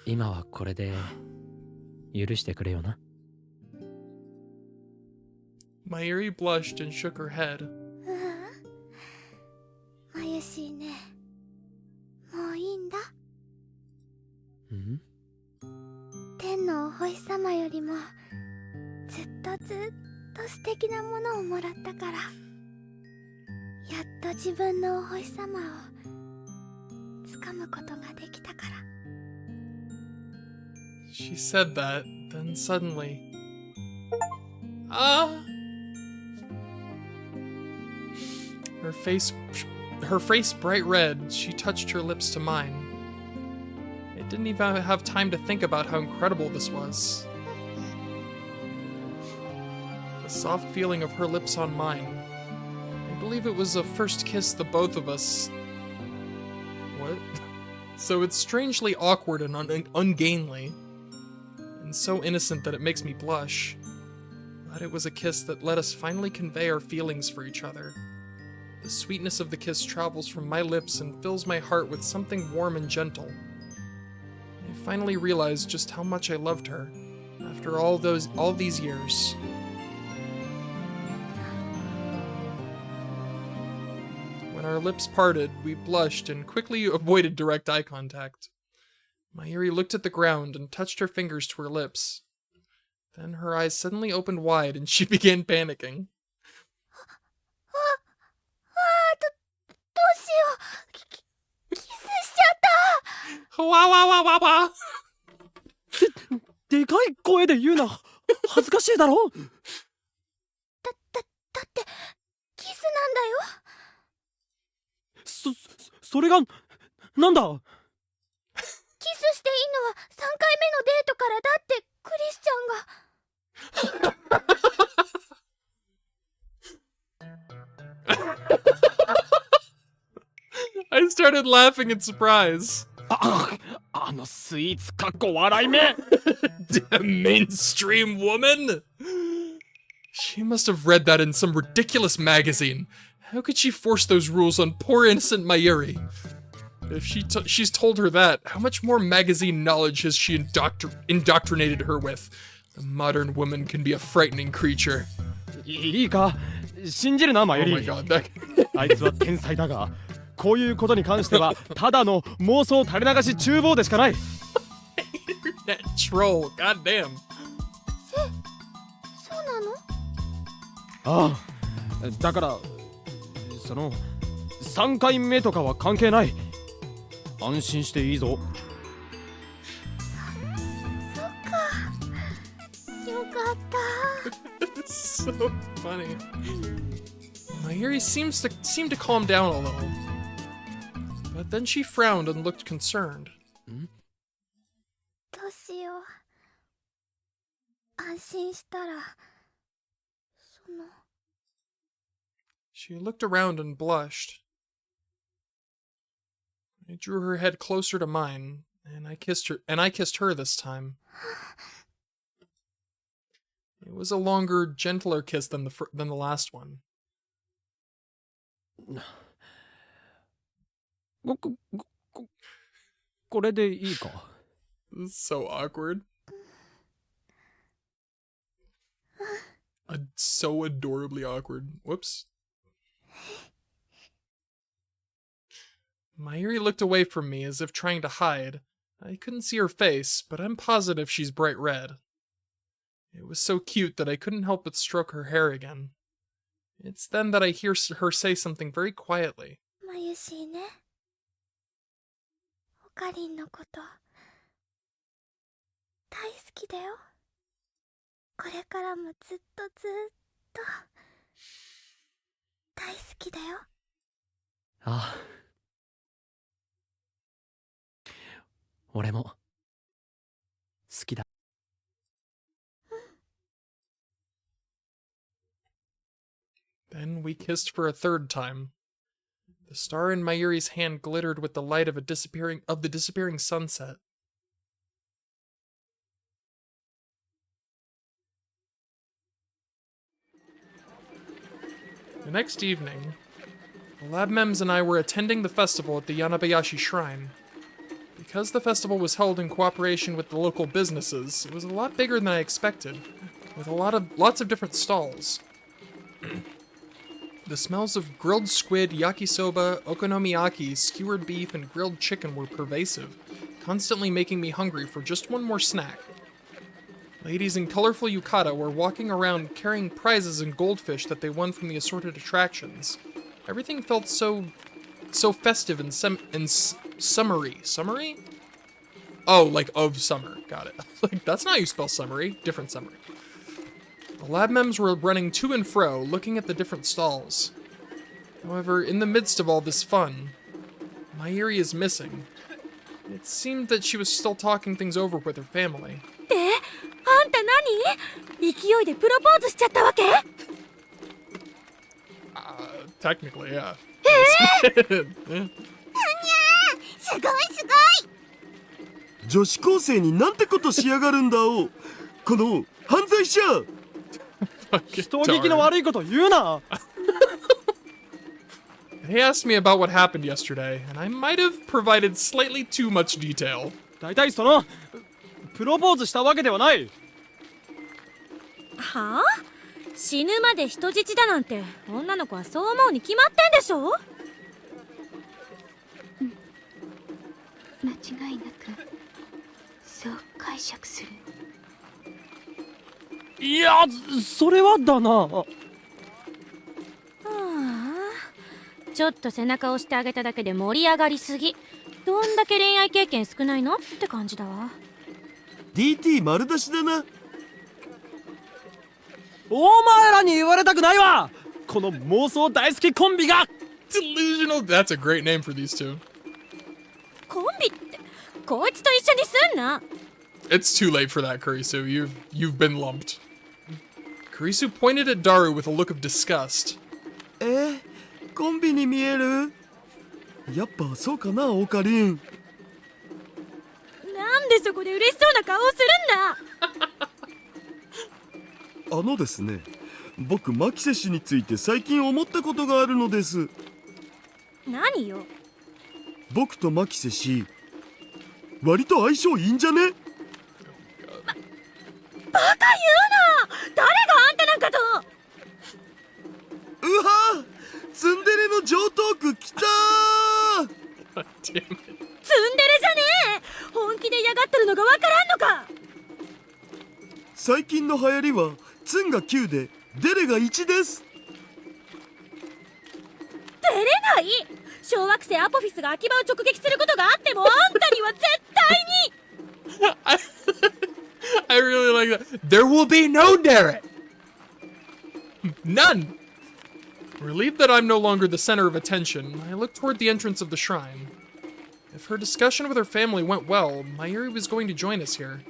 [SPEAKER 10] 今はこれで許してくれよな。
[SPEAKER 1] Mayuri blushed and shook her head.
[SPEAKER 3] まゆしいね。もういいんだ。
[SPEAKER 10] ん？
[SPEAKER 3] 天のお星様よりもずっと素敵なものをもらったから、やっと自分のお星様を掴むことができたから。
[SPEAKER 1] She said that, then suddenly... Her face bright red, she touched her lips to mine. I didn't even have time to think about how incredible this was. The soft feeling of her lips on mine. I believe it was a first kiss the both of us... What? So it's strangely awkward and ungainly. And so innocent that it makes me blush. But it was a kiss that let us finally convey our feelings for each other. The sweetness of the kiss travels from my lips and fills my heart with something warm and gentle. I finally realized just how much I loved her, after all these years. When our lips parted, we blushed and quickly avoided direct eye contact. Mayuri looked at the ground and touched her fingers to her lips. Then her eyes suddenly opened wide and she began panicking.
[SPEAKER 3] どうしよう。キスしちゃった。
[SPEAKER 1] わわわわわ。
[SPEAKER 10] でかい声で言うな。恥ずかしいだろ。
[SPEAKER 3] だってキスなんだよ。
[SPEAKER 10] それがなんだ。
[SPEAKER 3] キスしていいのは3回目のデートからだってクリスチャンが。
[SPEAKER 1] I started laughing in surprise.
[SPEAKER 8] あのスイーツかっこ笑い目
[SPEAKER 1] Mainstream woman? She must have read that in some ridiculous magazine. How could she force those rules on poor innocent Mayuri? If she's told her that, how much more magazine knowledge has she indoctrinated her with? The modern woman can be a frightening creature.
[SPEAKER 8] いいか信じるなマユ
[SPEAKER 1] Oh my
[SPEAKER 8] リ
[SPEAKER 1] god, that
[SPEAKER 8] あいつは天才だがこういうことに関してはただの妄想垂れ流し厨房でしかない
[SPEAKER 1] that troll, goddamn.
[SPEAKER 3] そうなの？
[SPEAKER 8] ああだからその3回目とかは関係ない安心していいぞ
[SPEAKER 3] よかった。
[SPEAKER 1] So funny. Mayuri seemed to calm down a little. But then she frowned and looked concerned.
[SPEAKER 3] どうしよう。安心したら、その。
[SPEAKER 1] She looked around and blushed. I drew her head closer to mine, and I kissed her this time. It was a longer, gentler kiss than the last one.
[SPEAKER 8] これでいいか
[SPEAKER 1] This is so awkward. So adorably awkward. Whoops. Mayuri looked away from me as if trying to hide. I couldn't see her face, but I'm positive she's bright red. It was so cute that I couldn't help but stroke her hair again. It's then that I hear her say something very quietly.
[SPEAKER 3] まゆしね。おかりんのこと大好きだよ。これからもずっと大好きだよ。
[SPEAKER 10] ああ。俺も好きだ。
[SPEAKER 1] Then we kissed for a third time. The star in Mayuri's hand glittered with the light of the disappearing sunset. The next evening, the lab mems and I were attending the festival at the Yanabayashi Shrine. Because the festival was held in cooperation with the local businesses, it was a lot bigger than I expected, with lots of different stalls. The smells of grilled squid, yakisoba, okonomiyaki, skewered beef, and grilled chicken were pervasive, constantly making me hungry for just one more snack. Ladies in colorful yukata were walking around carrying prizes and goldfish that they won from the assorted attractions. Everything felt so festive and summery. Summery? Oh, like of summer. Got it. Like, that's not how you spell summery. Different summery. The lab mems were running to and fro, looking at the different stalls. However, in the midst of all this fun, Mayuri is missing. It seemed that she was still talking things over with her family.
[SPEAKER 7] で、あんた何？勢いでプロポーズしちゃったわけ？
[SPEAKER 1] Technically, yeah.
[SPEAKER 3] すごい
[SPEAKER 2] 女子高生になんてことしやがるんだおこの犯罪者
[SPEAKER 8] 人聞きの悪いこと言うな
[SPEAKER 1] They asked me about what happened yesterday, and I might have provided slightly too much detail.
[SPEAKER 8] 大体そのプロポーズしたわけではない
[SPEAKER 7] はあ？死ぬまで人質だなんて女の子はそう思うに決まってんでしょ？
[SPEAKER 3] 間違いなくそう解釈する。
[SPEAKER 8] いやそれはだな
[SPEAKER 7] はあ、ちょっと背中を押してあげただけで盛り上がりすぎ。どんだけ恋愛経験少ないのって感じだわ。
[SPEAKER 2] DT 丸出しだな
[SPEAKER 8] お前らに言われたくないわこの妄想大好きコンビが
[SPEAKER 1] Delusional, that's a great name for these two.
[SPEAKER 7] コンビってこいつと一緒にすんな。
[SPEAKER 1] It's too late for that, Kurisu. You've been lumped. Kurisu pointed at Daru with a look of disgust.
[SPEAKER 2] コンビに見えるやっぱそうかなオカリン
[SPEAKER 7] でそこで嬉しそうな顔をするんだ。
[SPEAKER 2] ですね、僕マキセ氏について最近思ったことがあるのです。
[SPEAKER 7] 何よ。
[SPEAKER 2] 僕とマキセ氏割と相性いいんじゃね？
[SPEAKER 7] バカ言うな。誰があんたなんかと。
[SPEAKER 2] うわー、ツンデレの上等句きたー。
[SPEAKER 1] God damn it.
[SPEAKER 7] ツンデレじゃねえ。本気で嫌がってるのがわからんのか。
[SPEAKER 2] 最近の流行りはツンが9でデレが1です。
[SPEAKER 7] デレがいい。小惑星アポフィスが秋葉を直撃することがあってもあんたには絶対に。
[SPEAKER 1] I really like that. There will be no Derek! None! Relieved that I'm no longer the center of attention, I looked toward the entrance of the shrine. If her discussion with her family went well, Mayuri was going to join us here.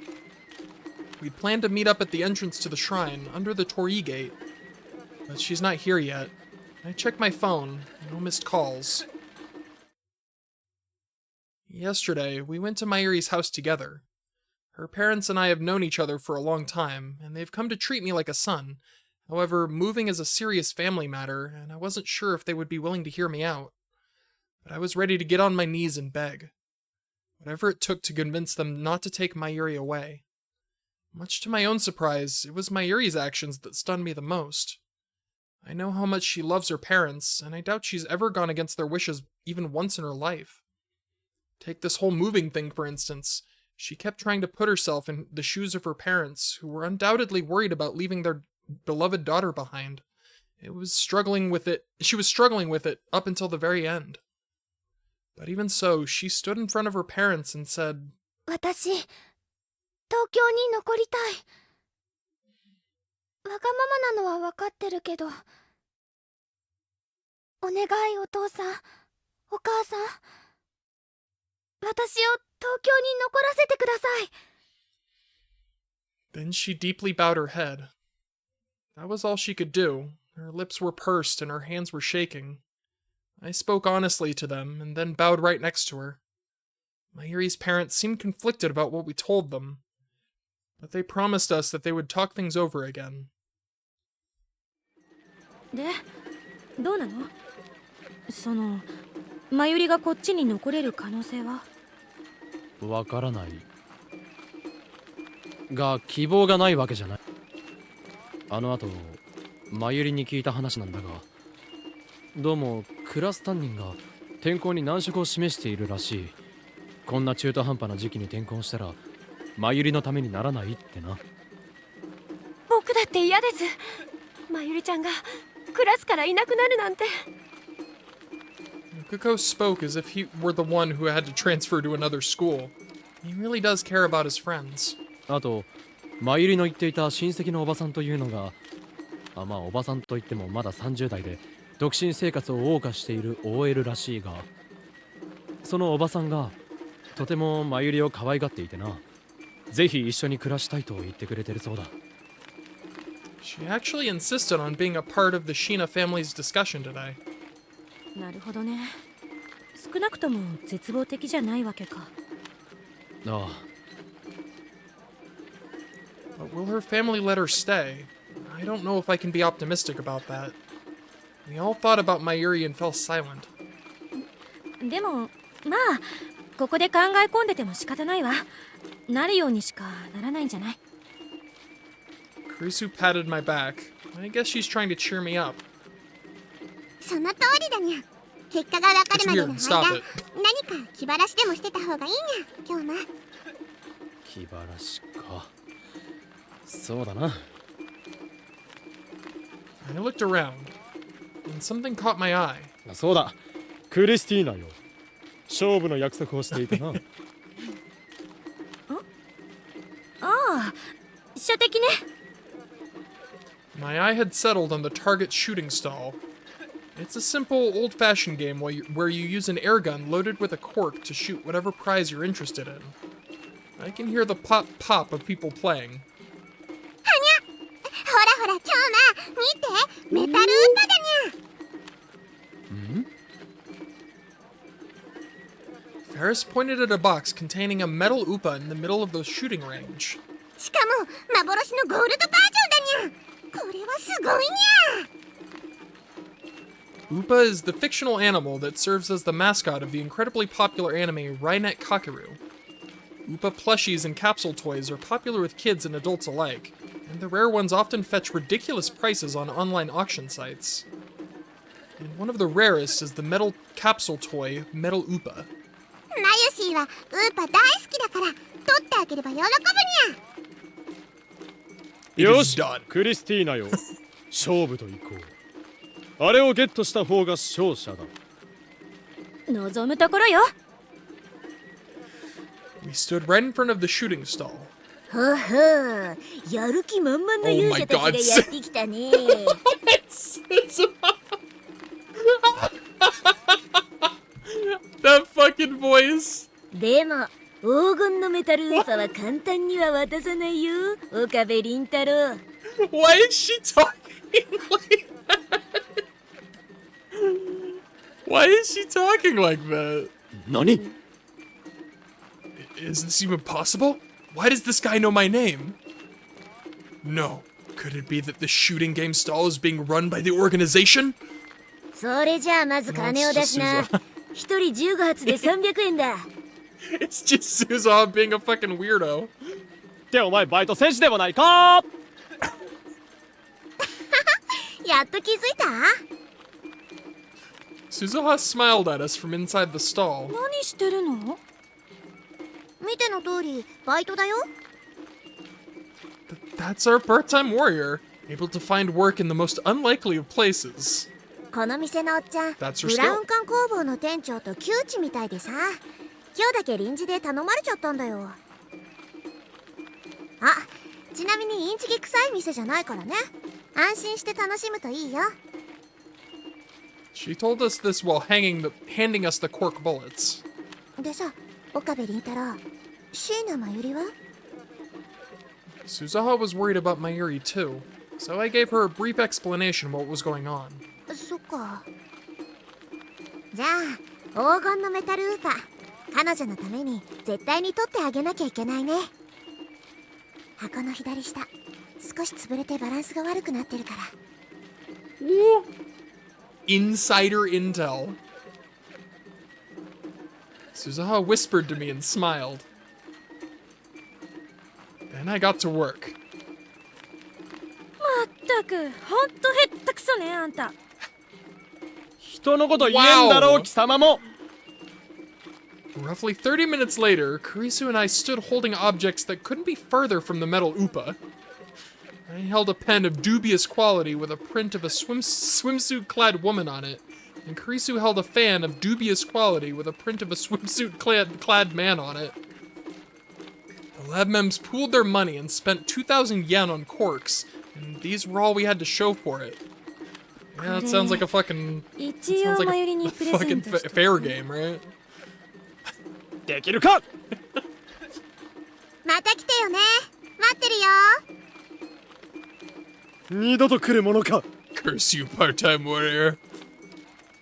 [SPEAKER 1] We'd planned to meet up at the entrance to the shrine, under the Torii gate. But she's not here yet. I checked my phone. No missed calls. Yesterday, we went to Mayuri's house together. Her parents and I have known each other for a long time, and they've come to treat me like a son. However, moving is a serious family matter, and I wasn't sure if they would be willing to hear me out. But I was ready to get on my knees and beg. Whatever it took to convince them not to take Mayuri away. Much to my own surprise, it was Mayuri's actions that stunned me the most. I know how much she loves her parents, and I doubt she's ever gone against their wishes even once in her life. Take this whole moving thing, for instance. She kept trying to put herself in the shoes of her parents, who were undoubtedly worried about leaving their beloved daughter behind. She was struggling with it up until the very end. But even so, she stood in front of her parents and said,
[SPEAKER 3] 私、東京に残りたい。わがままなのは分かってるけど、お願いお父さん、お母さん、私を東京に残らせてください。
[SPEAKER 1] Then she deeply bowed her head. That was all she could do. Her lips were pursed and her hands were shaking. I spoke honestly to them, and then bowed right next to her. Mayuri's parents seemed conflicted about what we told them, but they promised us that they would talk things over again.
[SPEAKER 7] で、どうなの？マユリがこっちに残れる可能性は？
[SPEAKER 10] わからないが、希望がないわけじゃない。あの後マユリに聞いた話なんだが、どうもクラス担任が転校に難色を示しているらしい。こんな中途半端な時期に転校したらマユリのためにならないってな。
[SPEAKER 5] 僕だって嫌です。マユリちゃんがクラスからいなくなるなんて。
[SPEAKER 1] Kuko spoke as if he were the one who had to transfer to another school. He really does care about his friends.
[SPEAKER 10] あとマユリの言っていた親戚のおばさんというのが、まあおばさんといってもまだ30代で独身生活を謳歌している OL らしいが、そのおばさんがとてもマユリを可愛がっていてな、ぜひ一緒に暮らしたいと言ってくれてるそうだ。
[SPEAKER 1] She actually insisted on being a part of the Shina family's discussion today.
[SPEAKER 7] なるほどね。少なくとも絶望的じゃないわけか。
[SPEAKER 10] ああ。
[SPEAKER 1] But will her family let her stay? I don't know if I can be optimistic about that. We all thought about Mayuri and fell silent.
[SPEAKER 7] でも、まあ、ここで考え込んでても仕方ないわ。なるようにしかならないんじゃない？
[SPEAKER 1] Kurisu patted my back. I guess she's trying to cheer me up.
[SPEAKER 3] その通りだにゃ。結果がわかるまでの間、
[SPEAKER 1] It's weird. Stop it.
[SPEAKER 3] 何か気晴らしでもしてた方がいいにゃ、今日な。
[SPEAKER 10] 気晴らしか。そうだな。
[SPEAKER 1] I looked around, and something caught my eye.
[SPEAKER 4] そうだ、クリスティーナよ。勝負の約束をしていたな。
[SPEAKER 7] ああ、射的ね。
[SPEAKER 1] My eye had settled on the target shooting stall. It's a simple, old-fashioned game where you use an air gun loaded with a cork to shoot whatever prize you're interested in. I can hear the pop-pop of people playing.
[SPEAKER 3] ほらほら、今日見て、メタルウッパだにゃ。
[SPEAKER 1] Paris pointed at a box containing a metal Upa in the middle of the shooting range.
[SPEAKER 3] しかも幻のゴールドバージョンだにゃ。これはすごいにゃ。
[SPEAKER 1] Upa is the fictional animal that serves as the mascot of the incredibly popular anime Rainet Kakeru. Upa plushies and capsule toys are popular with kids and adults alike, and the rare ones often fetch ridiculous prices on online auction sites. And one of the rarest is the metal capsule toy, Metal Upa.
[SPEAKER 3] マユシーはウーパ大好きだから取ってあげれば喜ぶにゃ。
[SPEAKER 1] It
[SPEAKER 8] よ
[SPEAKER 1] is
[SPEAKER 8] し
[SPEAKER 1] done.
[SPEAKER 8] クリスティーナよ勝負といこう。あれをゲットした方が勝者だ。
[SPEAKER 7] 望むところよ。
[SPEAKER 1] We stood right in front of the shooting stall.
[SPEAKER 7] ほほやる気満々の勇者たちがやってきたね。
[SPEAKER 1] That fucking voice.
[SPEAKER 7] でも黄金のメタルウーパは簡単には渡さないよ、岡部倫太郎。
[SPEAKER 1] Why is she talking like that? Why is she talking like that?
[SPEAKER 8] 何？
[SPEAKER 1] Is this even possible? Why does this guy know my name? No. Could it be that the shooting game stall is being run by the organization?
[SPEAKER 7] それじゃあまず金を出しな。一人15発で300円だ。
[SPEAKER 1] It's just Suzaha being a fucking weirdo.
[SPEAKER 8] ってお前バイト選手でもないか？
[SPEAKER 3] やっと気づいた？
[SPEAKER 1] Suzaha smiled at us from inside the stall.
[SPEAKER 7] 何してるの？
[SPEAKER 3] 見ての通りバイトだよ。
[SPEAKER 1] That's our part-time warrior, able to find work in the most unlikely of places.
[SPEAKER 3] この店のおっちゃん、
[SPEAKER 1] That's her
[SPEAKER 3] ブ
[SPEAKER 1] skill.
[SPEAKER 3] ラウン管工房の店長と旧知みたいでさ、今日だけ臨時で頼まれちゃったんだよ。あ、ちなみにインチキ臭い店じゃないからね。安心して楽しむといいよ。
[SPEAKER 1] She told us this while handing us the cork bullets.
[SPEAKER 3] でさ、岡部倫太郎、椎名真由里は？
[SPEAKER 1] Suzaha was worried about Mayuri too, so I gave her a brief explanation of what was going on.
[SPEAKER 3] そっか。じゃあ、黄金のメタルウーパ、彼女のために絶対に取ってあげなきゃいけないね。箱の左下、少し潰れてバランスが悪くなってるから。
[SPEAKER 1] Insider intel. Suzaha whispered to me and smiled. Then I got to work.
[SPEAKER 7] まったく、ほんとへったくそね、あんた。
[SPEAKER 8] 人のこと言えんだろう、貴様も。
[SPEAKER 1] Roughly 30 minutes later, Kurisu and I stood holding objects that couldn't be further from the metal Upa. I held a pen of dubious quality with a print of a swimsuit-clad woman on it, and Kurisu held a fan of dubious quality with a print of a swimsuit-clad man on it. The lab mems pooled their money and spent 2,000 yen on corks, and these were all we had to show for it. Yeah, that sounds like a fucking... That
[SPEAKER 7] 一
[SPEAKER 1] sounds
[SPEAKER 7] 応
[SPEAKER 1] like
[SPEAKER 7] マユリ
[SPEAKER 1] a
[SPEAKER 7] にプレゼ
[SPEAKER 1] fucking
[SPEAKER 7] ントして。
[SPEAKER 1] fair game, right?
[SPEAKER 8] できるか？
[SPEAKER 3] また来てよね。待ってるよ。
[SPEAKER 8] 二度と来るものか。
[SPEAKER 1] Curse you, part-time warrior.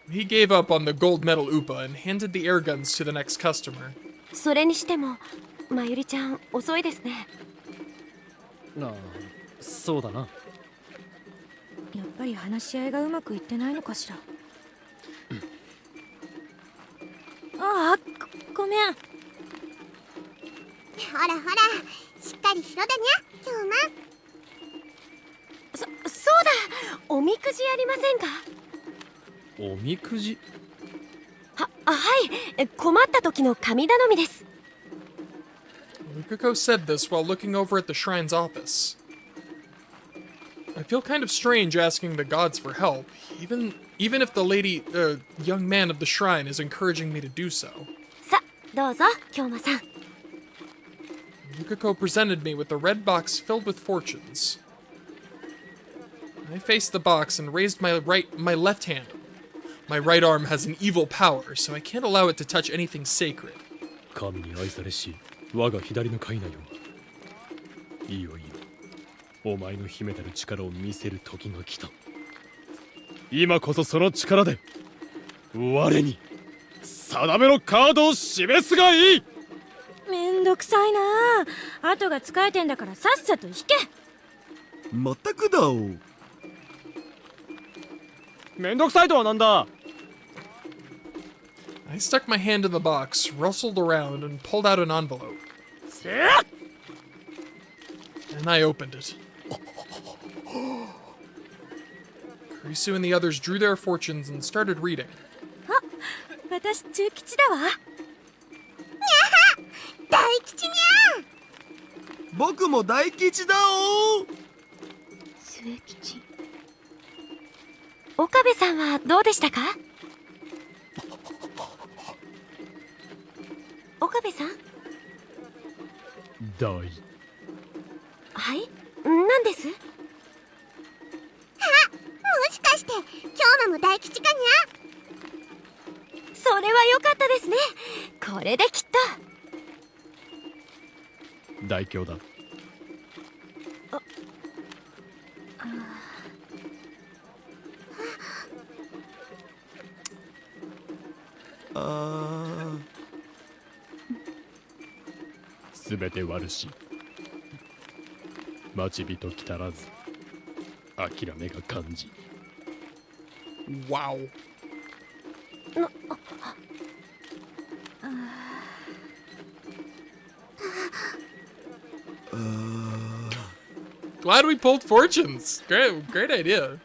[SPEAKER 1] He gave up on the gold medal Upa and handed the air guns to the next customer.
[SPEAKER 5] それにしてもまゆりちゃん遅いですね。
[SPEAKER 6] ああ、そうだな。
[SPEAKER 7] やっぱり話し合いがうまくいってないのかしら。ああ、ごめん。
[SPEAKER 3] ほらほら、しっかりしろだにゃ、今日も。
[SPEAKER 5] そうだ、おみくじありませんか？
[SPEAKER 6] おみくじ？
[SPEAKER 5] はい、困った時の神頼みです。
[SPEAKER 1] Rikuko said this while looking over at the shrine's office. I feel kind of strange asking the gods for help, even if the young man of the shrine is encouraging me to do so.
[SPEAKER 5] さ、どうぞ、京馬さん。
[SPEAKER 1] Rikuko presented me with a red box filled with fortunes. I faced the box and raised my left hand. My right arm has an evil power, so I can't allow it to touch anything sacred.
[SPEAKER 6] 神に愛されし、我が左の貝なよ。いいよいいよ。お前の秘めたる力を見せる時が来た。今こそその力で我に
[SPEAKER 8] 定めのカードを示すがいい。
[SPEAKER 7] めんどくさいなあ。後が使えてんだからさっさと引け。
[SPEAKER 2] まったくだお。
[SPEAKER 8] めんどくさいとはなんだ。
[SPEAKER 1] I stuck my hand in the box, rustled around, and pulled out an envelope. And I opened it. Kurisu and the others drew their fortunes and started reading.
[SPEAKER 7] 私中吉だわ。
[SPEAKER 3] 大吉にゃ
[SPEAKER 2] 僕も大吉だお。
[SPEAKER 5] 末吉。岡部さんはどうでしたか？岡部さん？
[SPEAKER 4] 大。
[SPEAKER 5] はい？何です？
[SPEAKER 3] もしかして今日のも大吉かにゃ。
[SPEAKER 5] それは良かったですね。これできっと。
[SPEAKER 4] 大凶だ。すべて悪し。待ち人来たらず。諦めが感じ。
[SPEAKER 1] Wow. Glad we pulled fortunes. Great idea.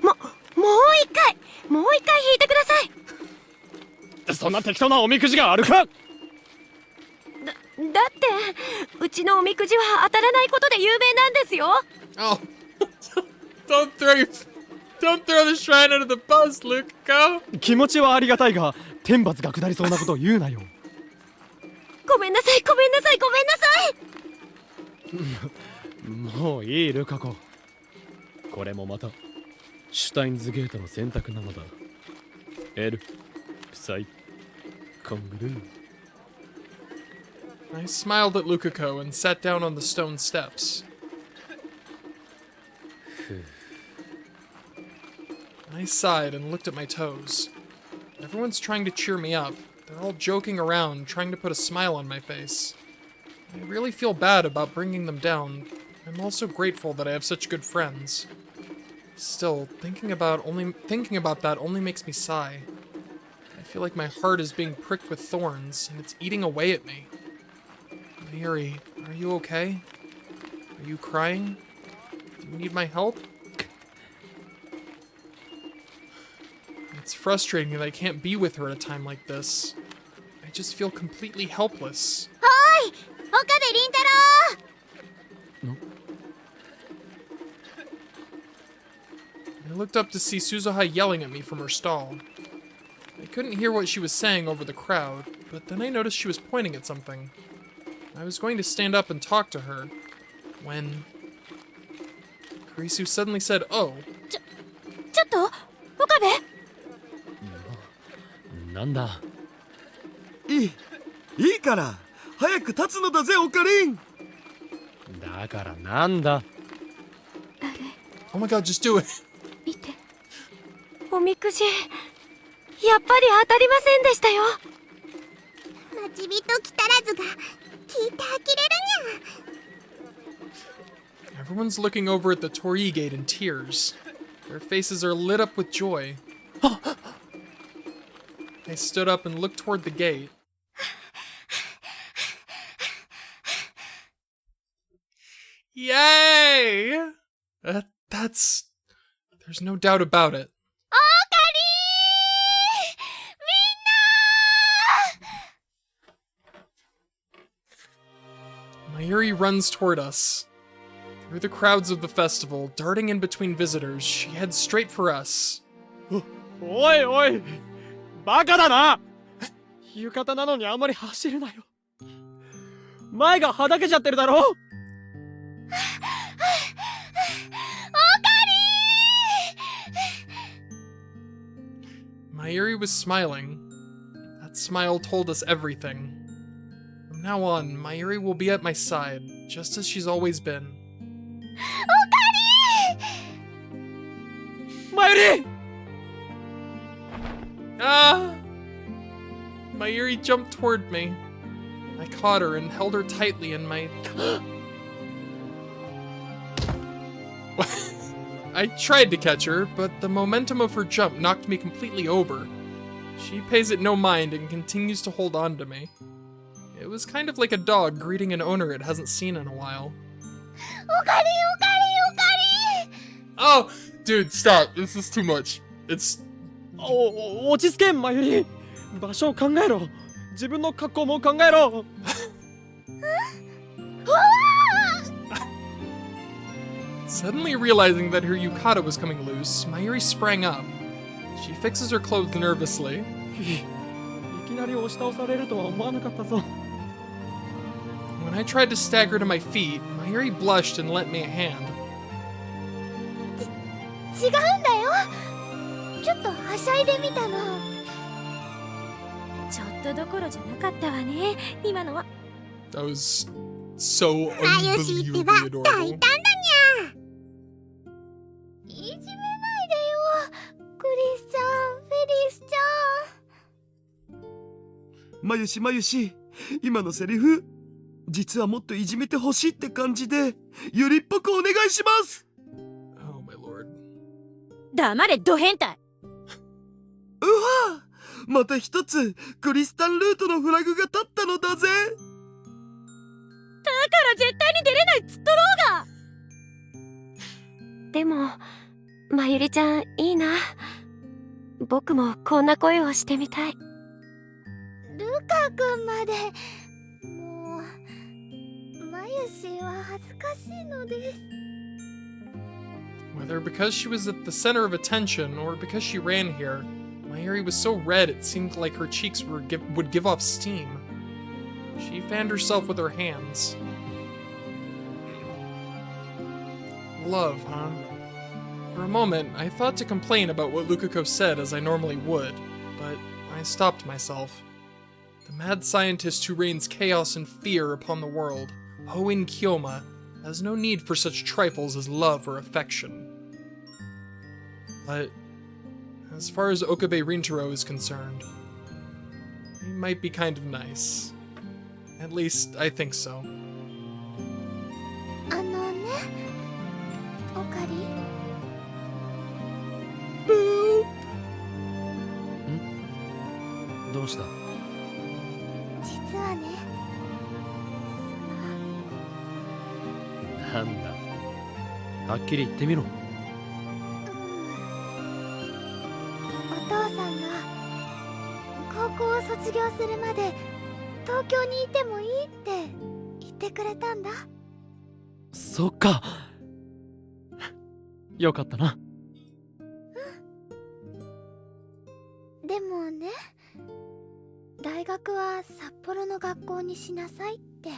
[SPEAKER 5] もう一回引いてください。
[SPEAKER 8] そんな適当なおみくじがあるか。
[SPEAKER 5] だってうちのおみくじは当たらないことで有名なんですよ。
[SPEAKER 1] Oh, don't throw the shrine under the bus, Luke. Go.
[SPEAKER 8] 気持ちはありがたいが天罰が下りそうなことを言うなよ。
[SPEAKER 5] ごめんなさい。
[SPEAKER 8] もういいルカ子。これもまたシュタインズゲートの選択なのだ。エル、プサイ、コングルー。
[SPEAKER 1] I smiled at Lukako and sat down on the stone steps. I sighed and looked at my toes. Everyone's trying to cheer me up. They're all joking around, trying to put a smile on my face. I really feel bad about bringing them down. I'm also grateful that I have such good friends. Still, thinking about that only makes me sigh. I feel like my heart is being pricked with thorns, and it's eating away at me. Mayuri, are you okay? Are you crying? Do you need my help? It's frustrating that I can't be with her at a time like this. I just feel completely helpless.
[SPEAKER 3] おい岡部倫太郎。
[SPEAKER 1] I looked up to see Suzuha yelling at me from her stall. I couldn't hear what she was saying over the crowd, but then I noticed she was pointing at something. I was going to stand up and talk to her, when Kurisu suddenly said, "Oh."
[SPEAKER 5] ちょっと岡部。
[SPEAKER 4] なんだ。
[SPEAKER 2] いいから早く立つのだぜオカリン。
[SPEAKER 4] だからなんだ。
[SPEAKER 1] Oh my god, just do it.
[SPEAKER 5] 見て、おみくじやっぱり当たりませんでしたよ。
[SPEAKER 3] 待ち人来たらずが聞いて呆れるにゃ。
[SPEAKER 1] Everyone's looking over at the Torii gate in tears. Their faces are lit up with joy. I stood up and looked toward the gate. Yay! That's... There's no doubt about it.
[SPEAKER 3] オカリー、みんな。
[SPEAKER 1] Mayuri runs toward us. Through the crowds of the festival, darting in between visitors, she heads straight for us.
[SPEAKER 8] おいおい、バカだな。浴衣なのにあんまり走るなよ。前がはだけちゃってるだろ。
[SPEAKER 1] Mayuri was smiling. That smile told us everything. From now on, Mayuri will be at my side, just as she's always been.
[SPEAKER 8] マユリ。
[SPEAKER 1] Ah! Mayuri jumped toward me. I caught her and held her tightly in my... I tried to catch her, but the momentum of her jump knocked me completely over. She pays it no mind and continues to hold on to me. It was kind of like a dog greeting an owner it hasn't seen in a while.
[SPEAKER 3] Okari, okari, okari!
[SPEAKER 1] Oh, dude, stop. This is too much. It's...
[SPEAKER 8] 落ち着けマユリ。場所を考えろ。自分の格好も考えろ。
[SPEAKER 1] Suddenly realizing that her yukata was coming loose, Mayuri sprang up. She fixes her clothes nervously.
[SPEAKER 8] いきなり押し倒されるとは思わなかったぞ。
[SPEAKER 1] When I tried to stagger to my feet, Mayuri blushed and lent me a hand.
[SPEAKER 3] 違うんだよ。ちょっとはしゃいでみたの。
[SPEAKER 7] ちょっとどころじゃなかったわね、今のは。
[SPEAKER 1] That was so
[SPEAKER 3] あゆしってば
[SPEAKER 1] unbelievably
[SPEAKER 3] 大胆だ
[SPEAKER 1] adorable.
[SPEAKER 3] にゃ。いじめないでよ、クリスちゃん、フェリスちゃん。
[SPEAKER 2] まゆしまゆし、今のセリフ実はもっといじめてほしいって感じでゆりっぽくお願いします。
[SPEAKER 1] Oh my lord.
[SPEAKER 7] 黙れ、ド変態。
[SPEAKER 2] うわ、また一つクリスタンルートのフラグが立ったのだぜ。
[SPEAKER 7] だから絶対に出れないっつっとろうが。
[SPEAKER 5] でもまゆりちゃんいいな。僕もこんな声をしてみたい。
[SPEAKER 3] ルカ君まで。もうまゆしは恥ずかしいのです。
[SPEAKER 1] Whether because she was at the center of attention or because she ran here, Mayuri was so red it seemed like her cheeks would give off steam. She fanned herself with her hands. Love, huh? For a moment, I thought to complain about what Lukako said as I normally would, but I stopped myself. The mad scientist who rains chaos and fear upon the world, Hoin Kyoma, has no need for such trifles as love or affection. But as far as Okabe Rintaro is concerned, he might be kind of nice. At least, I think so.
[SPEAKER 3] あのね、オカリ。
[SPEAKER 10] どうした？
[SPEAKER 3] 実はね、
[SPEAKER 10] なんだ。はっきり言ってみろ。
[SPEAKER 3] お父さんが高校を卒業するまで東京にいてもいいって言ってくれたんだ。
[SPEAKER 10] そっか。よかったな。
[SPEAKER 3] でもね、大学は札幌の学校にしなさいって。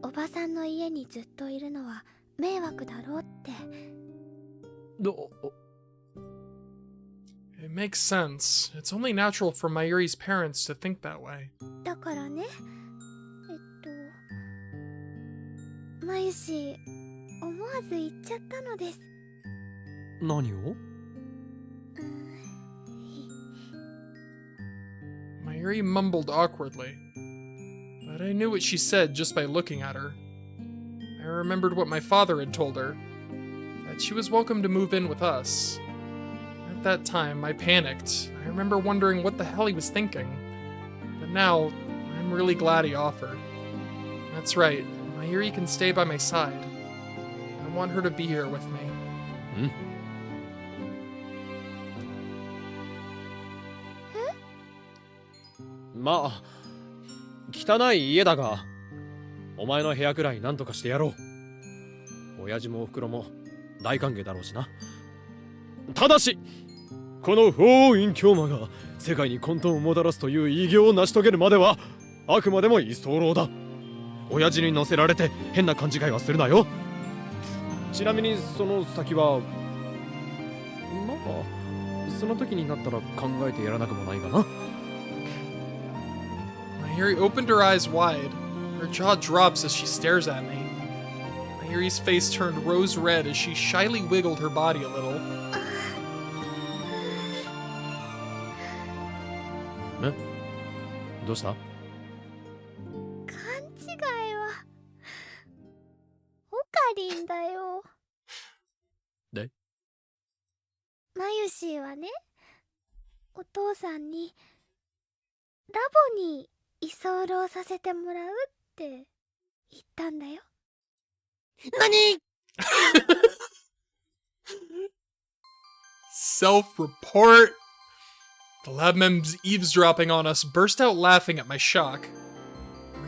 [SPEAKER 3] おばさんの家にずっといるのは迷惑だろうって。
[SPEAKER 1] It makes sense. It's only natural for Mayuri's parents to think that way.
[SPEAKER 3] だからね、まゆし、思わず言っちゃったのです。
[SPEAKER 10] 何を
[SPEAKER 1] Mayuri mumbled awkwardly, but I knew what she said just by looking at her. I remembered what my father had told her, that she was welcome to move in with us. At that time, I panicked. I remember wondering what the hell he was thinking. But now, I'm really glad he offered. That's right, Mayuri can stay by my side. I want her to be here with me.
[SPEAKER 8] まあ汚い家だがお前の部屋くらいなんとかしてやろう。親父もおふくろも大歓迎だろうしな。ただしこの法院京馬が世界に混沌をもたらすという偉業を成し遂げるまではあくまでも居候だ。親父に乗せられて変な勘違いはするなよ。ちなみにその先はまあその時になったら考えてやらなくもないがな。
[SPEAKER 1] Mayuri opened her eyes wide. Her jaw drops as she stares at me. Mayuri's face turned rose red as she shyly wiggled her body a little.
[SPEAKER 10] どうした？
[SPEAKER 3] 勘違いはオカリンだよ。
[SPEAKER 10] で？
[SPEAKER 3] マユシーはね、お父さんにラボに居候させてもらうって言ったんだよ。
[SPEAKER 8] 何
[SPEAKER 1] Self-report. The lab members eavesdropping on us burst out laughing at my shock.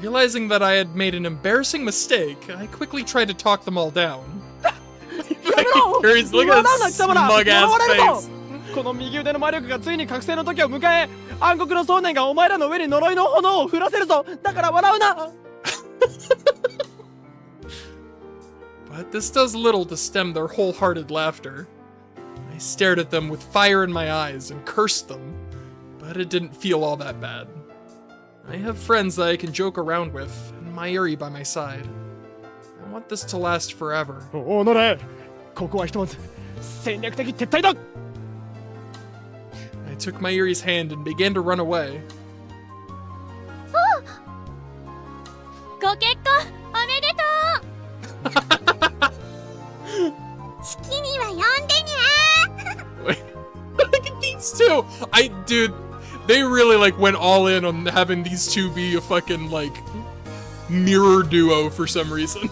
[SPEAKER 1] Realizing that I had made an embarrassing mistake, I quickly tried to talk them all down. Curious, look at his smug-ass face.
[SPEAKER 8] この右腕の魔力がついに覚醒の時を迎え、暗黒の想念がお前らの上に呪いの炎を降らせるぞ。だから笑うな。
[SPEAKER 1] But this does little to stem their wholehearted laughter. I stared at them with fire in my eyes and cursed them, but it didn't feel all that bad. I have friends that I can joke around with, and Mayuri by my side. I want this to last forever.
[SPEAKER 8] おのれ、ここはひとまず戦略的撤退だ。
[SPEAKER 1] I took Mayuri's hand and began to run away.
[SPEAKER 5] ご結婚おめでとう。
[SPEAKER 3] 式には呼んでにゃ。
[SPEAKER 1] Look at these two! Dude, they really like went all in on having these two be a fucking like mirror duo for some reason.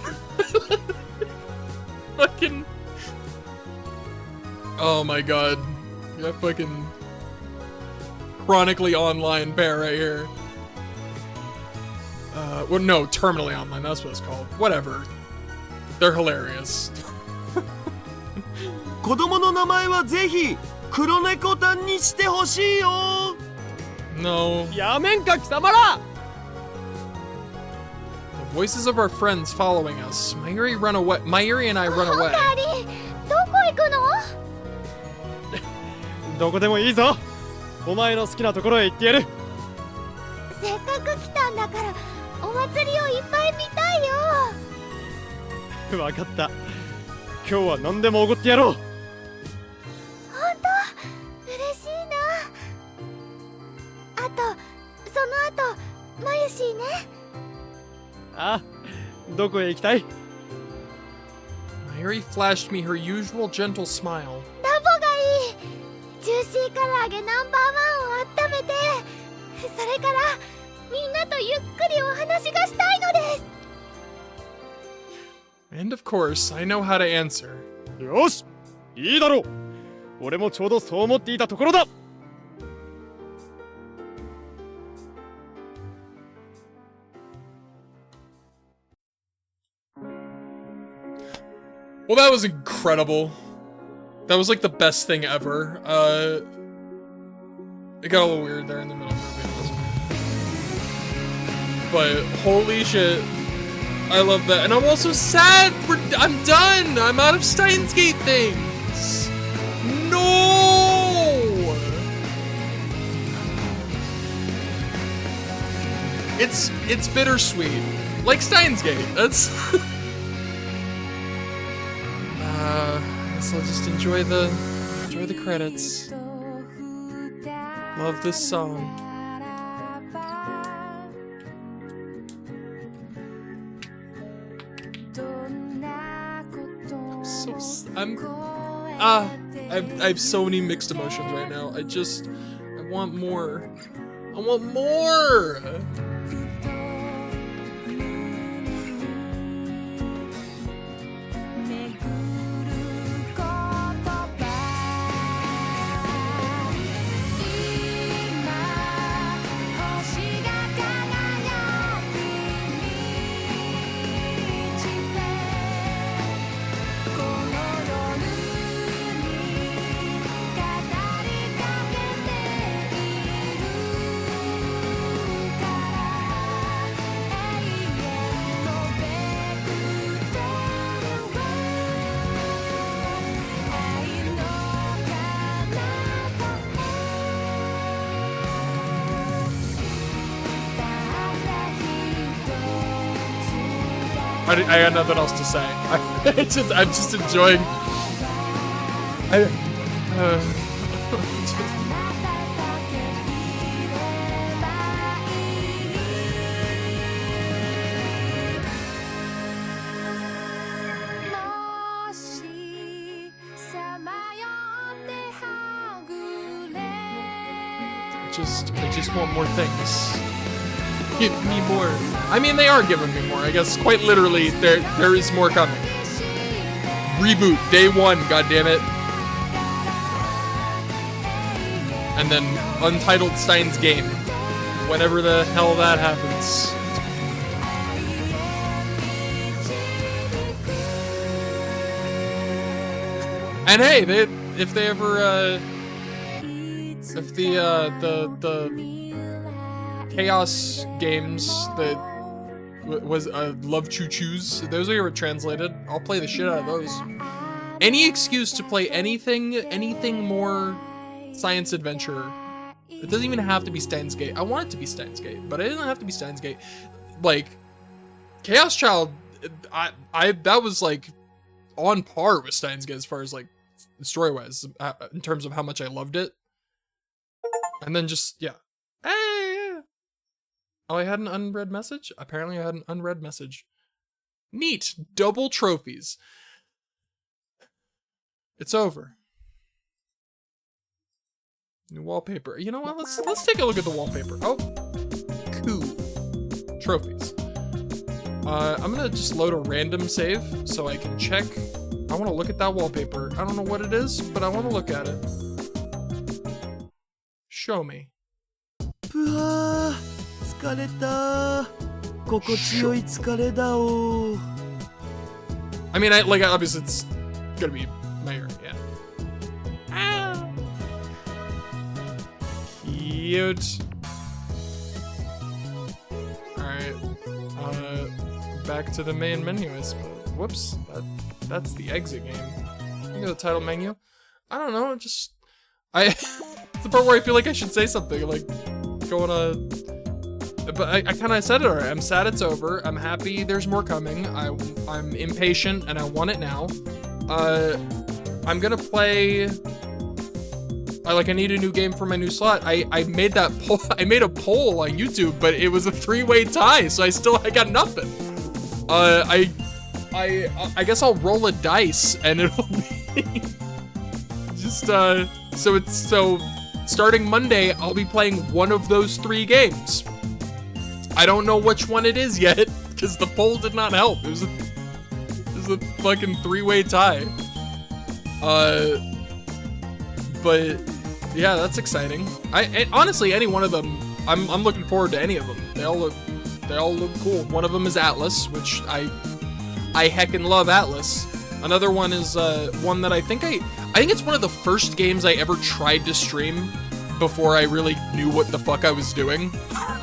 [SPEAKER 1] Fucking. Oh my god. That fucking chronically online pair right here. Well, no, terminally online, that's what it's called. Whatever. They're hilarious.
[SPEAKER 2] 子供の名前はぜひ黒猫タンにしてほしいよ。
[SPEAKER 1] No.
[SPEAKER 8] やめんか貴様ら。
[SPEAKER 1] The voices of our friends following us. Mayuri and I run
[SPEAKER 3] オ
[SPEAKER 1] away.
[SPEAKER 3] カリン、どこ行くの？
[SPEAKER 8] どこでもいいぞ。お前の好きなところへ行ってやる。
[SPEAKER 3] せっかく来たんだからお祭りをいっぱい見たいよ。
[SPEAKER 8] わかった。今日は何でもおごってやろう。
[SPEAKER 3] 本当嬉しいな。あとその後マユシーね。
[SPEAKER 8] あ、どこへ行きたい？
[SPEAKER 1] Mayuri flashed me her usual gentle smile.
[SPEAKER 3] ラボがいい。ジューシー唐揚げナンバー1を温めて、それからみんなとゆっくりお話がしたいのです。
[SPEAKER 1] And of course, I know how to answer.
[SPEAKER 8] よし、いいだろう。俺もちょうどそう思っていたところだ。
[SPEAKER 1] Well, that was incredible. That was like the best thing ever. It got a little weird there in the middle of the movie. But holy shit. I love that. And I'm also sad. I'm done. I'm out of Steins Gate things. No. It's bittersweet. Like Steins Gate. That's so I'll just enjoy the credits. Love this song. I have so many mixed emotions right now. I want more. I want more. I got nothing else to say. I'm just enjoying. I just want more things. Give me more. I mean, they are giving me more. I guess quite literally, there is more coming. Reboot day 1, goddammit. And then Untitled Steins game, whenever the hell that happens. And hey, if the Chaos games that was Love Choo Choos, those are translated, I'll play the shit out of those. Any excuse to play anything more science adventure. It doesn't even have to be Steins Gate. I want it to be Steins Gate, but it doesn't have to be Steins Gate. Like, Chaos Child, that was like on par with Steins Gate as far as like story-wise, in terms of how much I loved it. And then just, yeah. Hey! Oh, I had an unread message? Apparently I had an unread message. Neat. Double trophies. It's over. New wallpaper. You know what? Let's take a look at the wallpaper. Oh. Cool. Trophies. I'm gonna just load a random save so I can check. I want to look at that wallpaper. I don't know what it is, but I want to look at it. Show me.
[SPEAKER 2] ぷはー疲れた心地よい疲れだお
[SPEAKER 1] I mean, obviously it's gonna be Mayuri, yeah. Ah. Cute. Alright. Back to the main menu, I suppose. Whoops, that's the exit game. Look at the title menu. I don't know, it's the part where I feel like I should say something, like, going on but I kind of said it already. I'm sad it's over. I'm happy there's more coming. I'm impatient and I want it now. I'm gonna play. I need a new game for my new slot. I made that poll. I made a poll on YouTube, but it was a 3-way tie, so I got nothing. I guess I'll roll a dice and it'll be just so starting Monday I'll be playing one of those 3 games. I don't know which one it is yet, because the poll did not help. It was a fucking 3-way tie. But yeah, that's exciting. Honestly, any one of them, I'm looking forward to any of them. They all look cool. One of them is Atlas, which I heckin' love Atlas. Another one is one that I think it's one of the first games I ever tried to stream before I really knew what the fuck I was doing.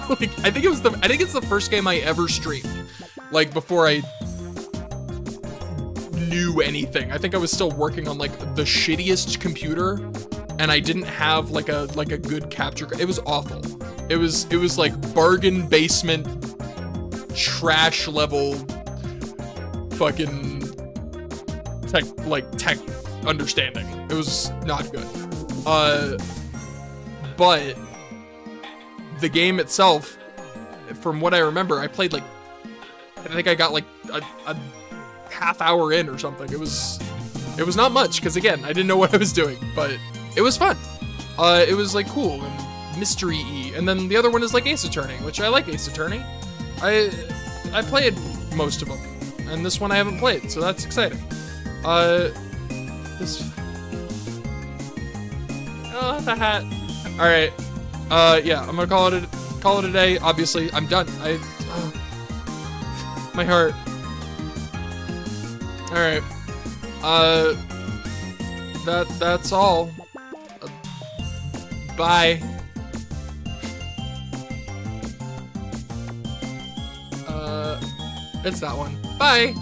[SPEAKER 1] I think it's the first game I ever streamed, like, before I knew anything. I think I was still working on like the shittiest computer, and I didn't have like a good capture. It was awful. It was like bargain basement, trash level, fucking tech understanding. It was not good. But the game itself, from what I remember, I played I think I got like a half hour in or something. It was not much, because again, I didn't know what I was doing, but it was fun. It was like cool and mystery-y. And then the other one is like Ace Attorney, which I like Ace Attorney. I played most of them, and this one I haven't played, so that's exciting. The hat. All right. Yeah, I'm gonna call it a day. Obviously, I'm done. My heart. All right. That's all. Bye. It's that one. Bye.